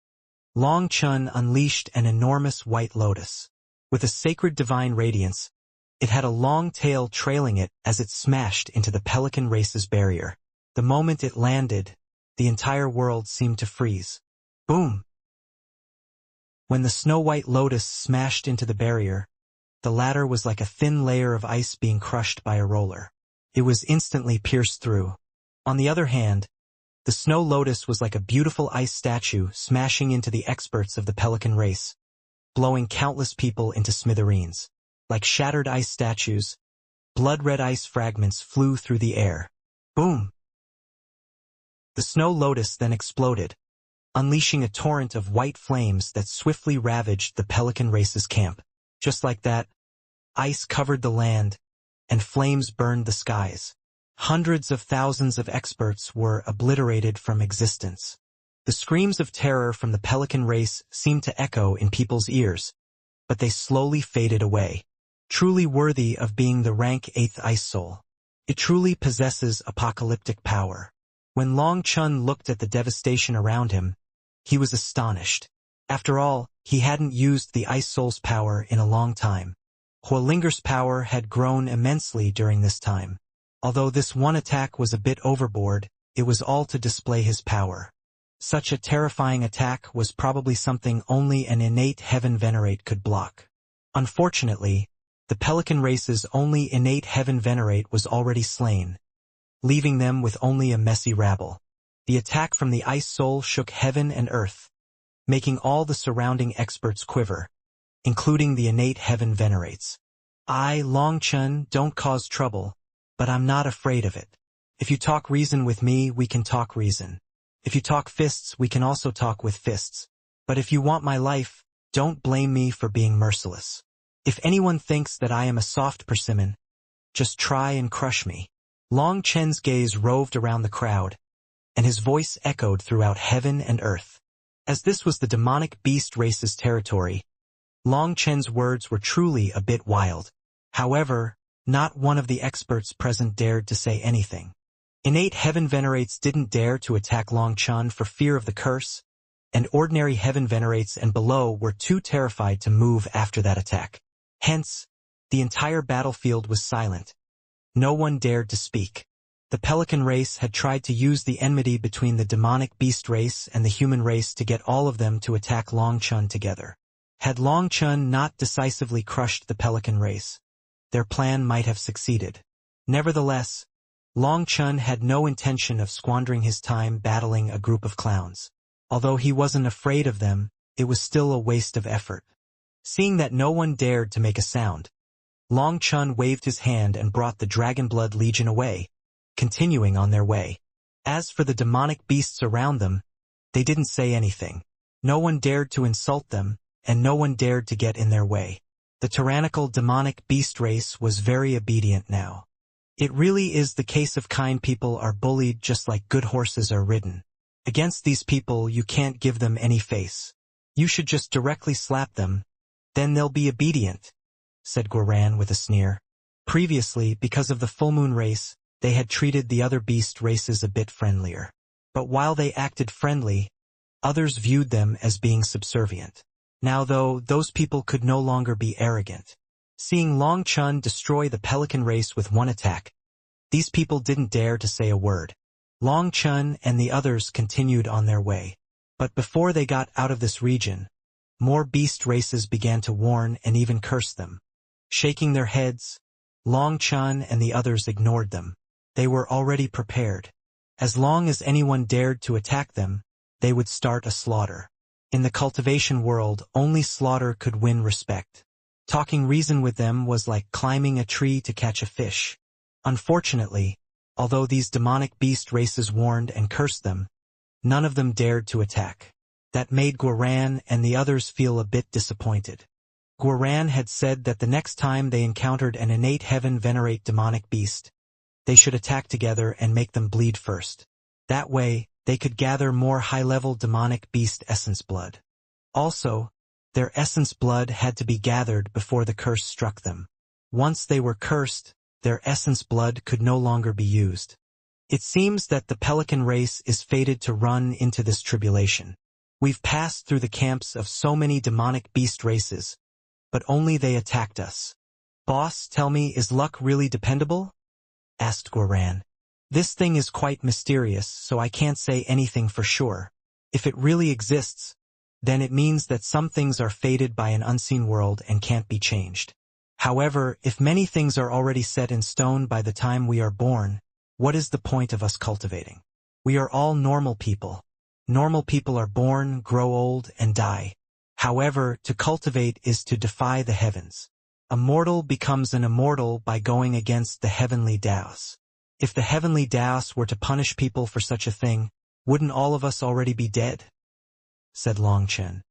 [SPEAKER 1] Long Chun unleashed an enormous white lotus. With a sacred divine radiance, it had a long tail trailing it as it smashed into the pelican race's barrier. The moment it landed, the entire world seemed to freeze. Boom! When the snow-white lotus smashed into the barrier, the latter was like a thin layer of ice being crushed by a roller. It was instantly pierced through. On the other hand, the snow lotus was like a beautiful ice statue smashing into the experts of the pelican race, blowing countless people into smithereens. Like shattered ice statues, blood-red ice fragments flew through the air. Boom! The snow lotus then exploded, unleashing a torrent of white flames that swiftly ravaged the pelican race's camp. Just like that, ice covered the land, and flames burned the skies. Hundreds of thousands of experts were obliterated from existence. The screams of terror from the pelican race seemed to echo in people's ears, but they slowly faded away. Truly worthy of being the rank 8th ice soul. It truly possesses apocalyptic power. When Long Chun looked at the devastation around him, he was astonished. After all, he hadn't used the ice soul's power in a long time. Huolinger's power had grown immensely during this time. Although this one attack was a bit overboard, it was all to display his power. Such a terrifying attack was probably something only an innate heaven venerate could block. Unfortunately, the pelican race's only innate heaven venerate was already slain, leaving them with only a messy rabble. The attack from the ice soul shook heaven and earth, making all the surrounding experts quiver, including the innate heaven venerates. I, Long Chun, don't cause trouble, but I'm not afraid of it. If you talk reason with me, we can talk reason. If you talk fists, we can also talk with fists. But if you want my life, don't blame me for being merciless. If anyone thinks that I am a soft persimmon, just try and crush me. Long Chen's gaze roved around the crowd, and his voice echoed throughout heaven and earth. As this was the demonic beast race's territory, Long Chen's words were truly a bit wild. However, not one of the experts present dared to say anything. Innate heaven venerates didn't dare to attack Long Chun for fear of the curse, and ordinary heaven venerates and below were too terrified to move after that attack. Hence, the entire battlefield was silent. No one dared to speak. The pelican race had tried to use the enmity between the demonic beast race and the human race to get all of them to attack Long Chun together. Had Long Chun not decisively crushed the pelican race, their plan might have succeeded. Nevertheless, Long Chun had no intention of squandering his time battling a group of clowns. Although he wasn't afraid of them, it was still a waste of effort. Seeing that no one dared to make a sound, Long Chun waved his hand and brought the Dragonblood Legion away, continuing on their way. As for the demonic beasts around them, they didn't say anything. No one dared to insult them, and no one dared to get in their way. The tyrannical demonic beast race was very obedient now. It really is the case of kind people are bullied just like good horses are ridden. Against these people you can't give them any face. You should just directly slap them, then they'll be obedient, said Guoran with a sneer. Previously, because of the full moon race, they had treated the other beast races a bit friendlier. But while they acted friendly, others viewed them as being subservient. Now though, those people could no longer be arrogant. Seeing Long Chun destroy the pelican race with one attack, these people didn't dare to say a word. Long Chun and the others continued on their way. But before they got out of this region, more beast races began to warn and even curse them. Shaking their heads, Long Chun and the others ignored them. They were already prepared. As long as anyone dared to attack them, they would start a slaughter. In the cultivation world, only slaughter could win respect. Talking reason with them was like climbing a tree to catch a fish. Unfortunately, although these demonic beast races warned and cursed them, none of them dared to attack. That made Guaran and the others feel a bit disappointed. Guaran had said that the next time they encountered an innate heaven-venerate demonic beast, they should attack together and make them bleed first. That way, they could gather more high-level demonic beast essence blood. Also, their essence blood had to be gathered before the curse struck them. Once they were cursed, their essence blood could no longer be used. It seems that the pelican race is fated to run into this tribulation. We've passed through the camps of so many demonic beast races, but only they attacked us. Boss, tell me, is luck really dependable? Asked Guaran. This thing is quite mysterious, so I can't say anything for sure. If it really exists, then it means that some things are fated by an unseen world and can't be changed. However, if many things are already set in stone by the time we are born, what is the point of us cultivating? We are all normal people. Normal people are born, grow old, and die. However, to cultivate is to defy the heavens. A mortal becomes an immortal by going against the heavenly Daos. If the heavenly Daos were to punish people for such a thing, wouldn't all of us already be dead? Said Long Chun.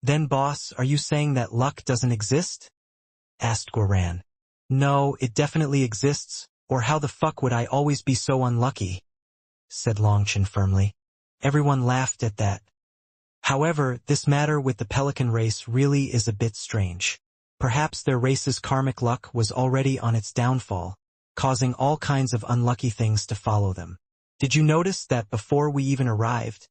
[SPEAKER 1] Then boss, are you saying that luck doesn't exist? Asked Guaran. No, it definitely exists, or how the fuck would I always be so unlucky? Said Long Chun firmly. Everyone laughed at that. However, this matter with the pelican race really is a bit strange. Perhaps their race's karmic luck was already on its downfall, causing all kinds of unlucky things to follow them. Did you notice that before we even arrived,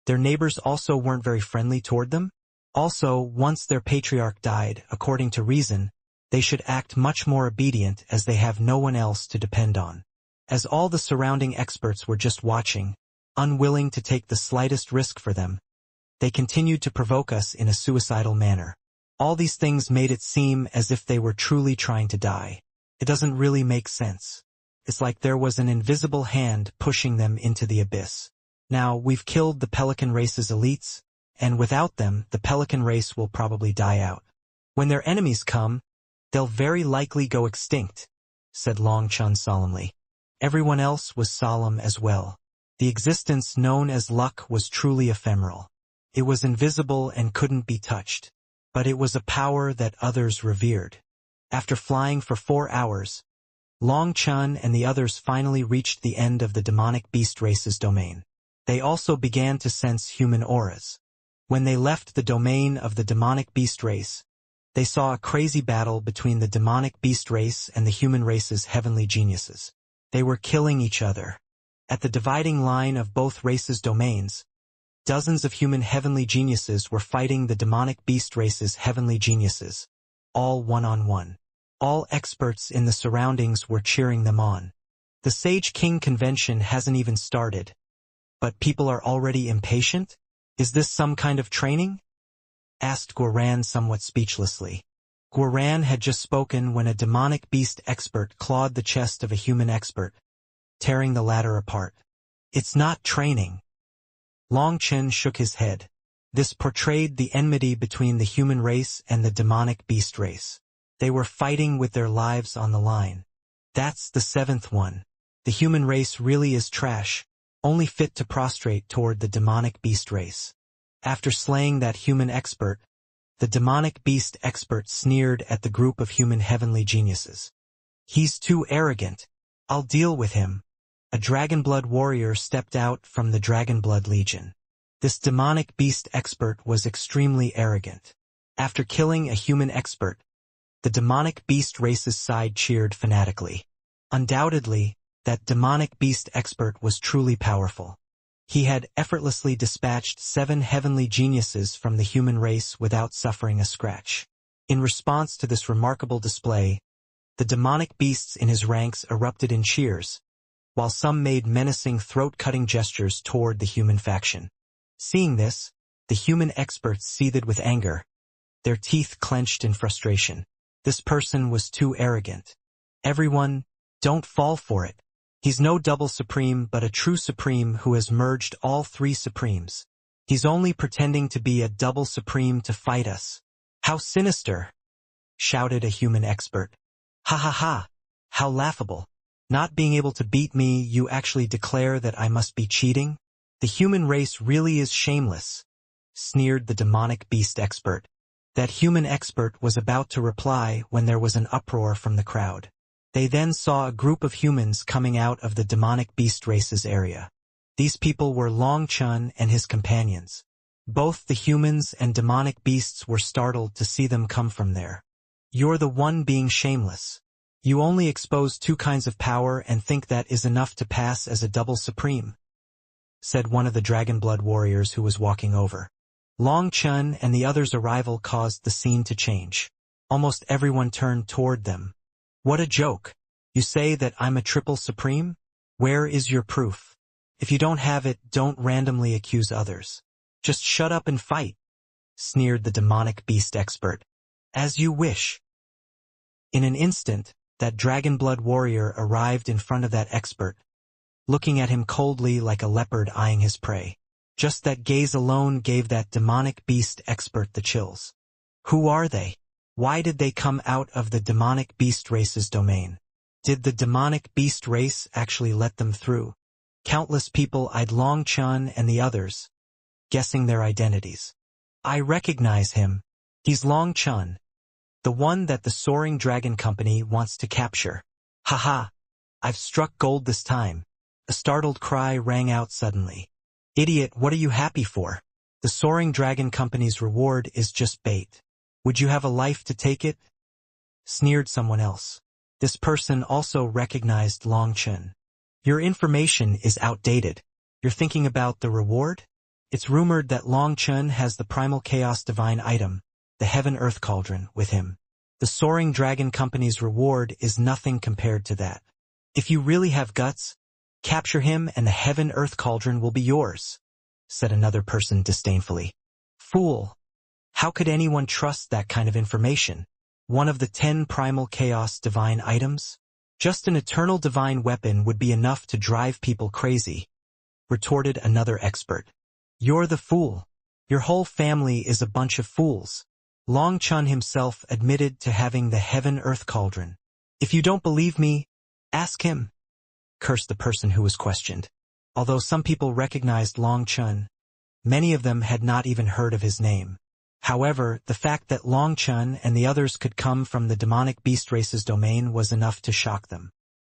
[SPEAKER 1] their neighbors also weren't very friendly toward them? Also, once their patriarch died, according to reason, they should act much more obedient as they have no one else to depend on. As all the surrounding experts were just watching, unwilling to take the slightest risk for them, they continued to provoke us in a suicidal manner. All these things made it seem as if they were truly trying to die. It doesn't really make sense. It's like there was an invisible hand pushing them into the abyss. Now, we've killed the pelican race's elites, and without them, the pelican race will probably die out. When their enemies come, they'll very likely go extinct, said Long Chun solemnly. Everyone else was solemn as well. The existence known as luck was truly ephemeral. It was invisible and couldn't be touched. But it was a power that others revered. After flying for 4 hours, Long Chun and the others finally reached the end of the demonic beast race's domain. They also began to sense human auras. When they left the domain of the demonic beast race, they saw a crazy battle between the demonic beast race and the human race's heavenly geniuses. They were killing each other. At the dividing line of both races' domains, dozens of human heavenly geniuses were fighting the demonic beast race's heavenly geniuses, all one-on-one. All experts in the surroundings were cheering them on. The Sage King convention hasn't even started, but people are already impatient? Is this some kind of training? Asked Guaran somewhat speechlessly. Guaran had just spoken when a demonic beast expert clawed the chest of a human expert, tearing the latter apart. It's not training. Long Chun shook his head. This portrayed the enmity between the human race and the demonic beast race. They were fighting with their lives on the line. That's the 7th one. The human race really is trash, only fit to prostrate toward the demonic beast race. After slaying that human expert, the demonic beast expert sneered at the group of human heavenly geniuses. He's too arrogant. I'll deal with him. A Dragonblood warrior stepped out from the Dragonblood Legion. This demonic beast expert was extremely arrogant. After killing a human expert, the demonic beast race's side cheered fanatically. Undoubtedly, that demonic beast expert was truly powerful. He had effortlessly dispatched 7 heavenly geniuses from the human race without suffering a scratch. In response to this remarkable display, the demonic beasts in his ranks erupted in cheers, while some made menacing throat-cutting gestures toward the human faction. Seeing this, the human experts seethed with anger, their teeth clenched in frustration. This person was too arrogant. Everyone, don't fall for it. He's no double supreme but a true supreme who has merged all 3 supremes. He's only pretending to be a double supreme to fight us. How sinister! Shouted a human expert. Ha ha ha! How laughable! Not being able to beat me, you actually declare that I must be cheating? The human race really is shameless, sneered the demonic beast expert. That human expert was about to reply when there was an uproar from the crowd. They then saw a group of humans coming out of the demonic beast race's area. These people were Long Chun and his companions. Both the humans and demonic beasts were startled to see them come from there. You're the one being shameless. You only expose 2 kinds of power and think that is enough to pass as a double supreme, said one of the dragon blood warriors who was walking over. Long Chun and the others' arrival caused the scene to change. Almost everyone turned toward them. What a joke! You say that I'm a triple supreme? Where is your proof? If you don't have it, don't randomly accuse others. Just shut up and fight, sneered the demonic beast expert. As you wish. In an instant, that dragon blood warrior arrived in front of that expert, looking at him coldly like a leopard eyeing his prey. Just that gaze alone gave that demonic beast expert the chills. Who are they? Why did they come out of the demonic beast race's domain? Did the demonic beast race actually let them through? Countless people eyed Long Chun and the others, guessing their identities. I recognize him. He's Long Chun, the one that the Soaring Dragon Company wants to capture. Haha, I've struck gold this time. A startled cry rang out suddenly. Idiot, what are you happy for? The Soaring Dragon Company's reward is just bait. Would you have a life to take it? Sneered someone else. This person also recognized Long Chun. Your information is outdated. You're thinking about the reward? It's rumored that Long Chun has the primal chaos divine item, the Heaven-Earth Cauldron, with him. The Soaring Dragon Company's reward is nothing compared to that. If you really have guts, capture him and the Heaven-Earth Cauldron will be yours, said another person disdainfully. Fool! How could anyone trust that kind of information? One of the 10 primal chaos divine items? Just an eternal divine weapon would be enough to drive people crazy, retorted another expert. You're the fool. Your whole family is a bunch of fools. Long Chun himself admitted to having the Heaven-Earth Cauldron. If you don't believe me, ask him, cursed the person who was questioned. Although some people recognized Long Chun, many of them had not even heard of his name. However, the fact that Long Chun and the others could come from the demonic beast race's domain was enough to shock them.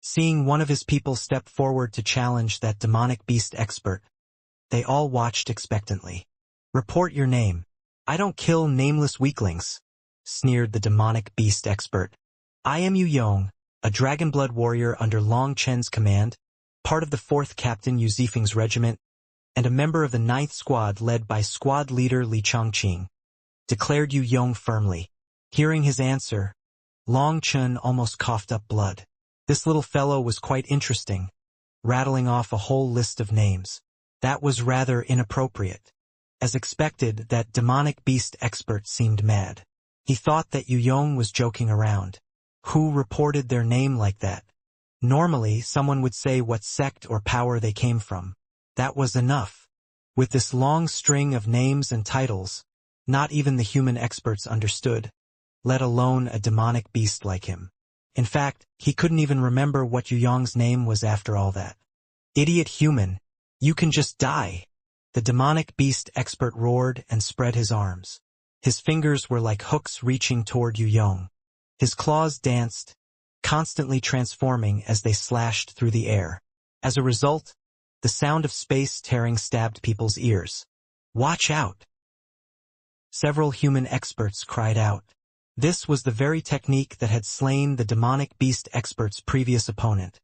[SPEAKER 1] Seeing one of his people step forward to challenge that demonic beast expert, they all watched expectantly. Report your name. I don't kill nameless weaklings, sneered the demonic beast expert. I am Yu Yong, a dragon blood warrior under Long Chen's command, part of the 4th Captain Yu Zifeng's regiment, and a member of the 9th Squad led by squad leader Li Chongqing, declared Yu Yong firmly. Hearing his answer, Long Chun almost coughed up blood. This little fellow was quite interesting, rattling off a whole list of names. That was rather inappropriate. As expected, that demonic beast expert seemed mad. He thought that Yu Yong was joking around. Who reported their name like that? Normally, someone would say what sect or power they came from. That was enough. With this long string of names and titles, not even the human experts understood, let alone a demonic beast like him. In fact, he couldn't even remember what Yu Yong's name was after all that. Idiot human, you can just die. The demonic beast expert roared and spread his arms. His fingers were like hooks reaching toward Yu Yong. His claws danced, constantly transforming as they slashed through the air. As a result, the sound of space tearing stabbed people's ears. Watch out! Several human experts cried out. This was the very technique that had slain the demonic beast expert's previous opponent,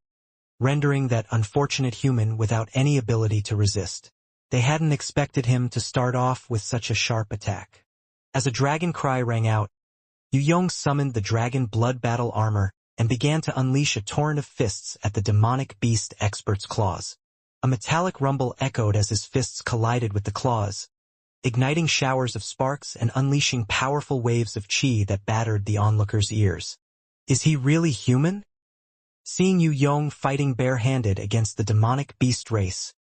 [SPEAKER 1] rendering that unfortunate human without any ability to resist. They hadn't expected him to start off with such a sharp attack. As a dragon cry rang out, Yu Yong summoned the dragon blood battle armor and began to unleash a torrent of fists at the demonic beast expert's claws. A metallic rumble echoed as his fists collided with the claws, igniting showers of sparks and unleashing powerful waves of chi that battered the onlookers' ears. Is he really human? Seeing Yu Yong fighting barehanded against the demonic beast race,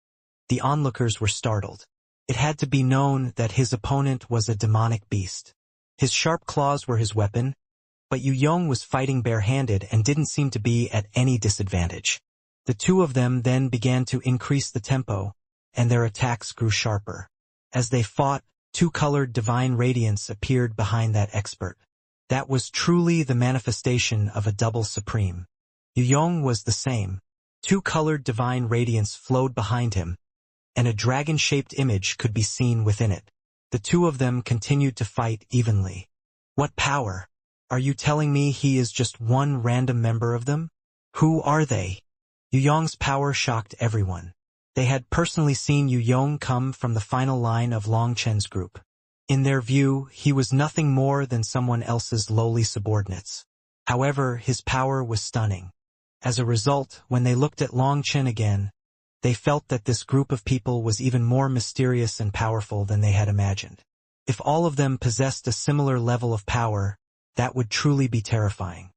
[SPEAKER 1] the onlookers were startled. It had to be known that his opponent was a demonic beast. His sharp claws were his weapon, but Yu Yong was fighting barehanded and didn't seem to be at any disadvantage. The two of them then began to increase the tempo, and their attacks grew sharper. As they fought, two-colored divine radiance appeared behind that expert. That was truly the manifestation of a double supreme. Yu Yong was the same. Two-colored divine radiance flowed behind him, and a dragon-shaped image could be seen within it. The two of them continued to fight evenly. What power? Are you telling me he is just one random member of them? Who are they? Yu Yong's power shocked everyone. They had personally seen Yu Yong come from the final line of Long Chen's group. In their view, he was nothing more than someone else's lowly subordinates. However, his power was stunning. As a result, when they looked at Long Chen again, they felt that this group of people was even more mysterious and powerful than they had imagined. If all of them possessed a similar level of power, that would truly be terrifying.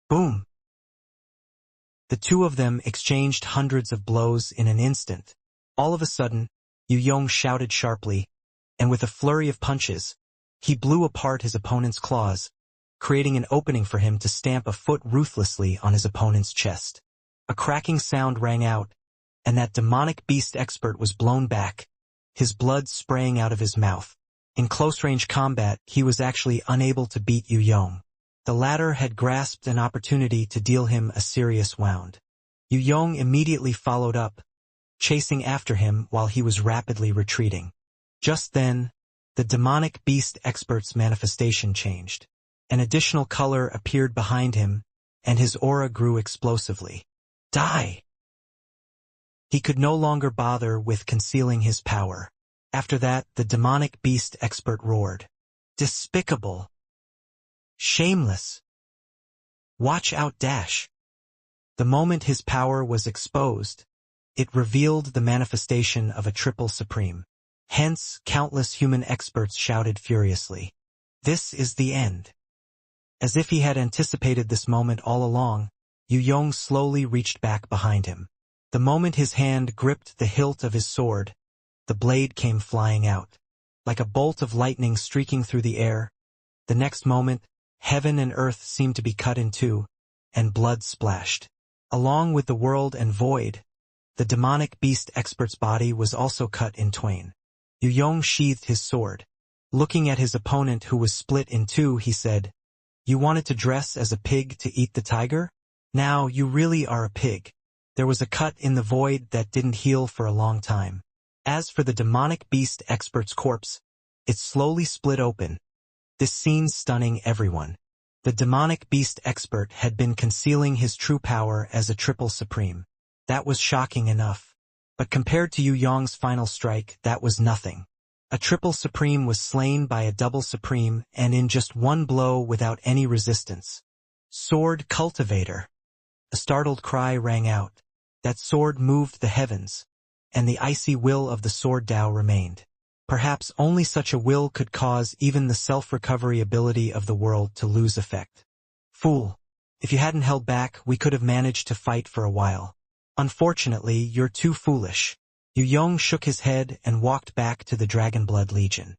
[SPEAKER 1] Boom! The two of them exchanged hundreds of blows in an instant. All of a sudden, Yu Yong shouted sharply, and with a flurry of punches, he blew apart his opponent's claws, creating an opening for him to stamp a foot ruthlessly on his opponent's chest. A cracking sound rang out, and that demonic beast expert was blown back, his blood spraying out of his mouth. In close-range combat, he was actually unable to beat Yu Yong. The latter had grasped an opportunity to deal him a serious wound. Yu Yong immediately followed up, chasing after him while he was rapidly retreating. Just then, the demonic beast expert's manifestation changed. An additional color appeared behind him, and his aura grew explosively. Die! He could no longer bother with concealing his power. After that, the demonic beast expert roared. Despicable! Shameless! Watch out, Dash! The moment his power was exposed, it revealed the manifestation of a triple supreme. Hence, countless human experts shouted furiously. This is the end. As if he had anticipated this moment all along, Yu Yong slowly reached back behind him. The moment his hand gripped the hilt of his sword, the blade came flying out. Like a bolt of lightning streaking through the air, the next moment, heaven and earth seemed to be cut in two, and blood splashed. Along with the world and void, the demonic beast expert's body was also cut in twain. Yu Yong sheathed his sword. Looking at his opponent who was split in two, he said, "You wanted to dress as a pig to eat the tiger? Now you really are a pig." There was a cut in the void that didn't heal for a long time. As for the demonic beast expert's corpse, it slowly split open, this scene stunning everyone. The demonic beast expert had been concealing his true power as a triple supreme. That was shocking enough. But compared to Yu Yong's final strike, that was nothing. A triple supreme was slain by a double supreme, and in just one blow without any resistance. Sword Cultivator. A startled cry rang out. That sword moved the heavens, and the icy will of the sword Tao remained. Perhaps only such a will could cause even the self-recovery ability of the world to lose effect. Fool! If you hadn't held back, we could have managed to fight for a while. Unfortunately, you're too foolish. Yu Yong shook his head and walked back to the Dragonblood Legion.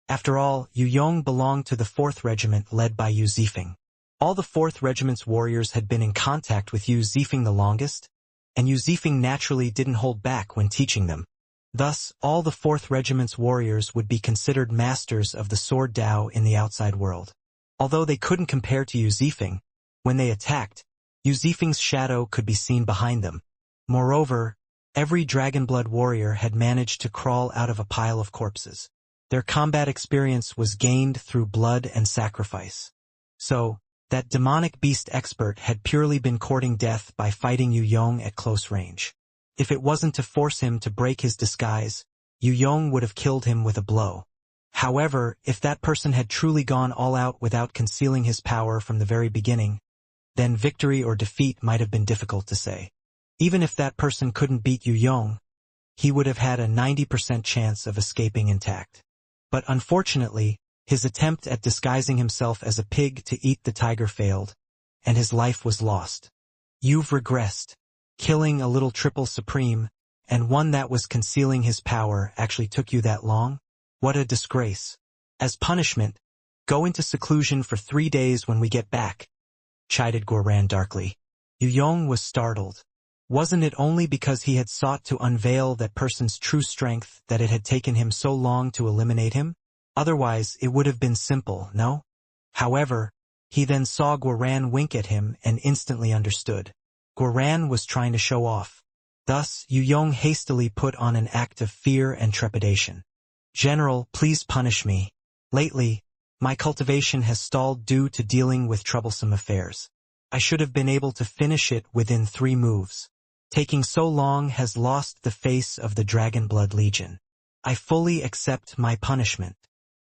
[SPEAKER 1] After all, Yu Yong belonged to the 4th Regiment led by Yu Zifeng. All the 4th Regiment's warriors had been in contact with Yu Zifeng the longest, and Yu Zifeng naturally didn't hold back when teaching them. Thus, all the 4th Regiment's warriors would be considered masters of the sword Tao in the outside world. Although they couldn't compare to Yu Zifeng, when they attacked, Yu Zifeng's shadow could be seen behind them. Moreover, every Dragonblood warrior had managed to crawl out of a pile of corpses. Their combat experience was gained through blood and sacrifice. So, that demonic beast expert had purely been courting death by fighting Yu Yong at close range. If it wasn't to force him to break his disguise, Yu Yong would have killed him with a blow. However, if that person had truly gone all out without concealing his power from the very beginning, then victory or defeat might have been difficult to say. Even if that person couldn't beat Yu Yong, he would have had a 90% chance of escaping intact. But unfortunately, his attempt at disguising himself as a pig to eat the tiger failed, and his life was lost. You've regressed. Killing a little triple supreme, and one that was concealing his power, actually took you that long? What a disgrace. As punishment, go into seclusion for 3 days when we get back, chided Guoran darkly. Yu Yong was startled. Wasn't it only because he had sought to unveil that person's true strength that it had taken him so long to eliminate him? Otherwise, it would have been simple, no? However, he then saw Guoran wink at him and instantly understood. Guoran was trying to show off. Thus, Yu Yong hastily put on an act of fear and trepidation. General, please punish me. Lately, my cultivation has stalled due to dealing with troublesome affairs. I should have been able to finish it within 3 moves. Taking so long has lost the face of the Dragonblood Legion. I fully accept my punishment.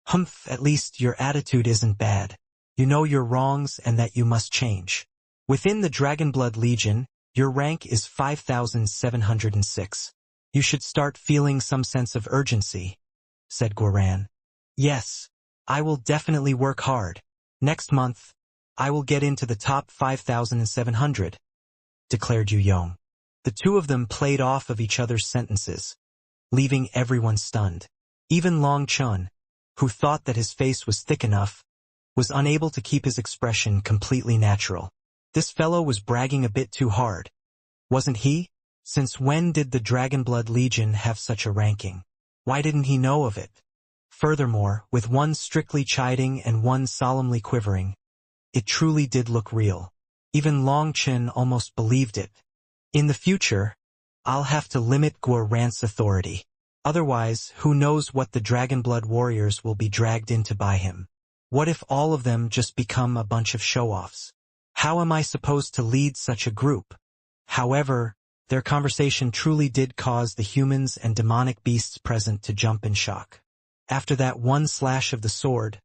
[SPEAKER 1] Humph, at least your attitude isn't bad. You know your wrongs and that you must change. Within the Dragonblood Legion, your rank is 5,706. You should start feeling some sense of urgency, said Guoran. Yes, I will definitely work hard. Next month, I will get into the top 5,700, declared Yu Yong. The two of them played off of each other's sentences, leaving everyone stunned. Even Long Chun, who thought that his face was thick enough, was unable to keep his expression completely natural. This fellow was bragging a bit too hard, wasn't he? Since when did the Dragonblood Legion have such a ranking? Why didn't he know of it? Furthermore, with one strictly chiding and one solemnly quivering, it truly did look real. Even Long Chin almost believed it. In the future, I'll have to limit Guoran's authority. Otherwise, who knows what the Dragonblood warriors will be dragged into by him. What if all of them just become a bunch of show-offs? How am I supposed to lead such a group? However, their conversation truly did cause the humans and demonic beasts present to jump in shock. After that one slash of the sword,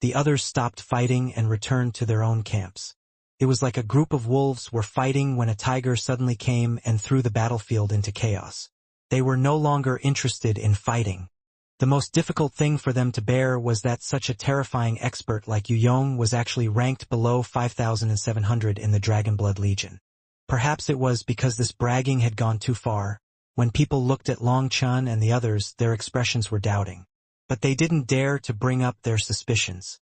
[SPEAKER 1] the others stopped fighting and returned to their own camps. It was like a group of wolves were fighting when a tiger suddenly came and threw the battlefield into chaos. They were no longer interested in fighting. The most difficult thing for them to bear was that such a terrifying expert like Yu Yong was actually ranked below 5,700 in the Dragonblood Legion. Perhaps it was because this bragging had gone too far. When people looked at Long Chun and the others, their expressions were doubting. But they didn't dare to bring up their suspicions.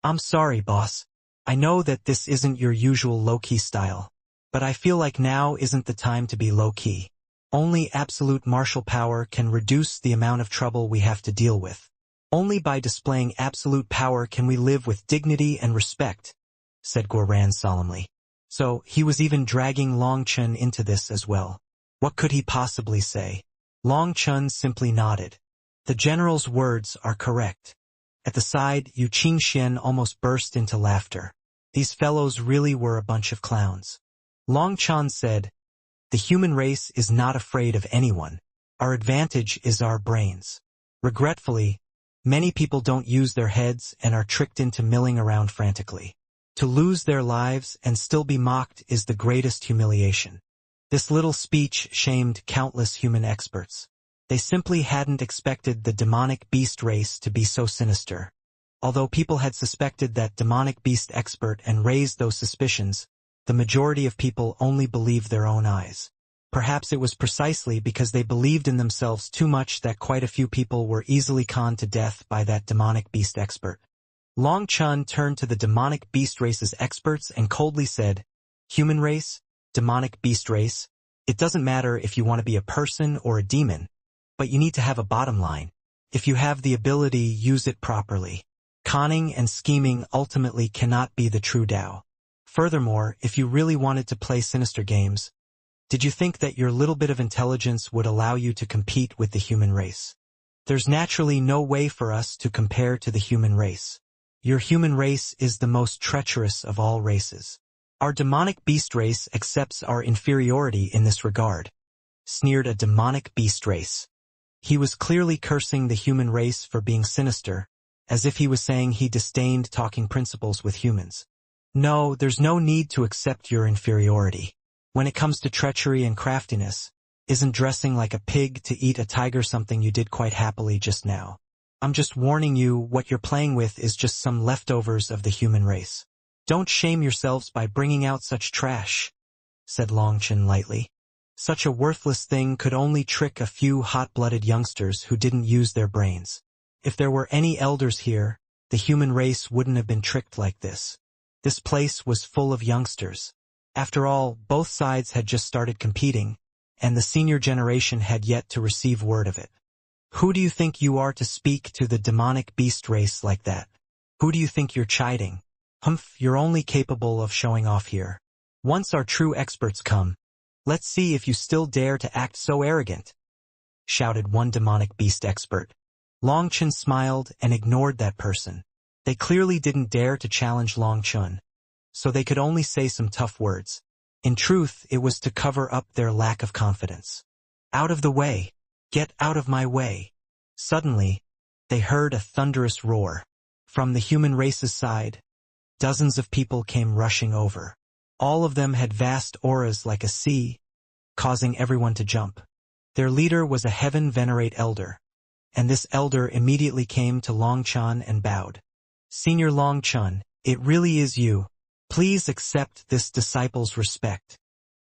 [SPEAKER 1] I'm sorry, boss. I know that this isn't your usual low-key style, but I feel like now isn't the time to be low-key. Only absolute martial power can reduce the amount of trouble we have to deal with. Only by displaying absolute power can we live with dignity and respect, said Guoran solemnly. So, he was even dragging Long Chun into this as well. What could he possibly say? Long Chun simply nodded. The general's words are correct. At the side, Yu Qingxian almost burst into laughter. These fellows really were a bunch of clowns. Long Chun said, the human race is not afraid of anyone. Our advantage is our brains. Regretfully, many people don't use their heads and are tricked into milling around frantically. To lose their lives and still be mocked is the greatest humiliation. This little speech shamed countless human experts. They simply hadn't expected the demonic beast race to be so sinister. Although people had suspected that demonic beast expert and raised those suspicions, the majority of people only believed their own eyes. Perhaps it was precisely because they believed in themselves too much that quite a few people were easily conned to death by that demonic beast expert. Long Chun turned to the demonic beast race's experts and coldly said, human race, demonic beast race, it doesn't matter if you want to be a person or a demon, but you need to have a bottom line. If you have the ability, use it properly. Conning and scheming ultimately cannot be the true Tao. Furthermore, if you really wanted to play sinister games, did you think that your little bit of intelligence would allow you to compete with the human race? There's naturally no way for us to compare to the human race. Your human race is the most treacherous of all races. Our demonic beast race accepts our inferiority in this regard, sneered a demonic beast race. He was clearly cursing the human race for being sinister, as if he was saying he disdained talking principles with humans. No, there's no need to accept your inferiority. When it comes to treachery and craftiness, isn't dressing like a pig to eat a tiger something you did quite happily just now? I'm just warning you, what you're playing with is just some leftovers of the human race. Don't shame yourselves by bringing out such trash, said Longchen lightly. Such a worthless thing could only trick a few hot-blooded youngsters who didn't use their brains. If there were any elders here, the human race wouldn't have been tricked like this. This place was full of youngsters. After all, both sides had just started competing, and the senior generation had yet to receive word of it. Who do you think you are to speak to the demonic beast race like that? Who do you think you're chiding? Humph, you're only capable of showing off here. Once our true experts come, let's see if you still dare to act so arrogant, shouted one demonic beast expert. Longchen smiled and ignored that person. They clearly didn't dare to challenge Longchen, so they could only say some tough words. In truth, it was to cover up their lack of confidence. Out of the way! Get out of my way! Suddenly, they heard a thunderous roar. From the human race's side, dozens of people came rushing over. All of them had vast auras like a sea, causing everyone to jump. Their leader was a heaven-venerate elder, and this elder immediately came to Longchen and bowed. Senior Longchen, it really is you. Please accept this disciple's respect.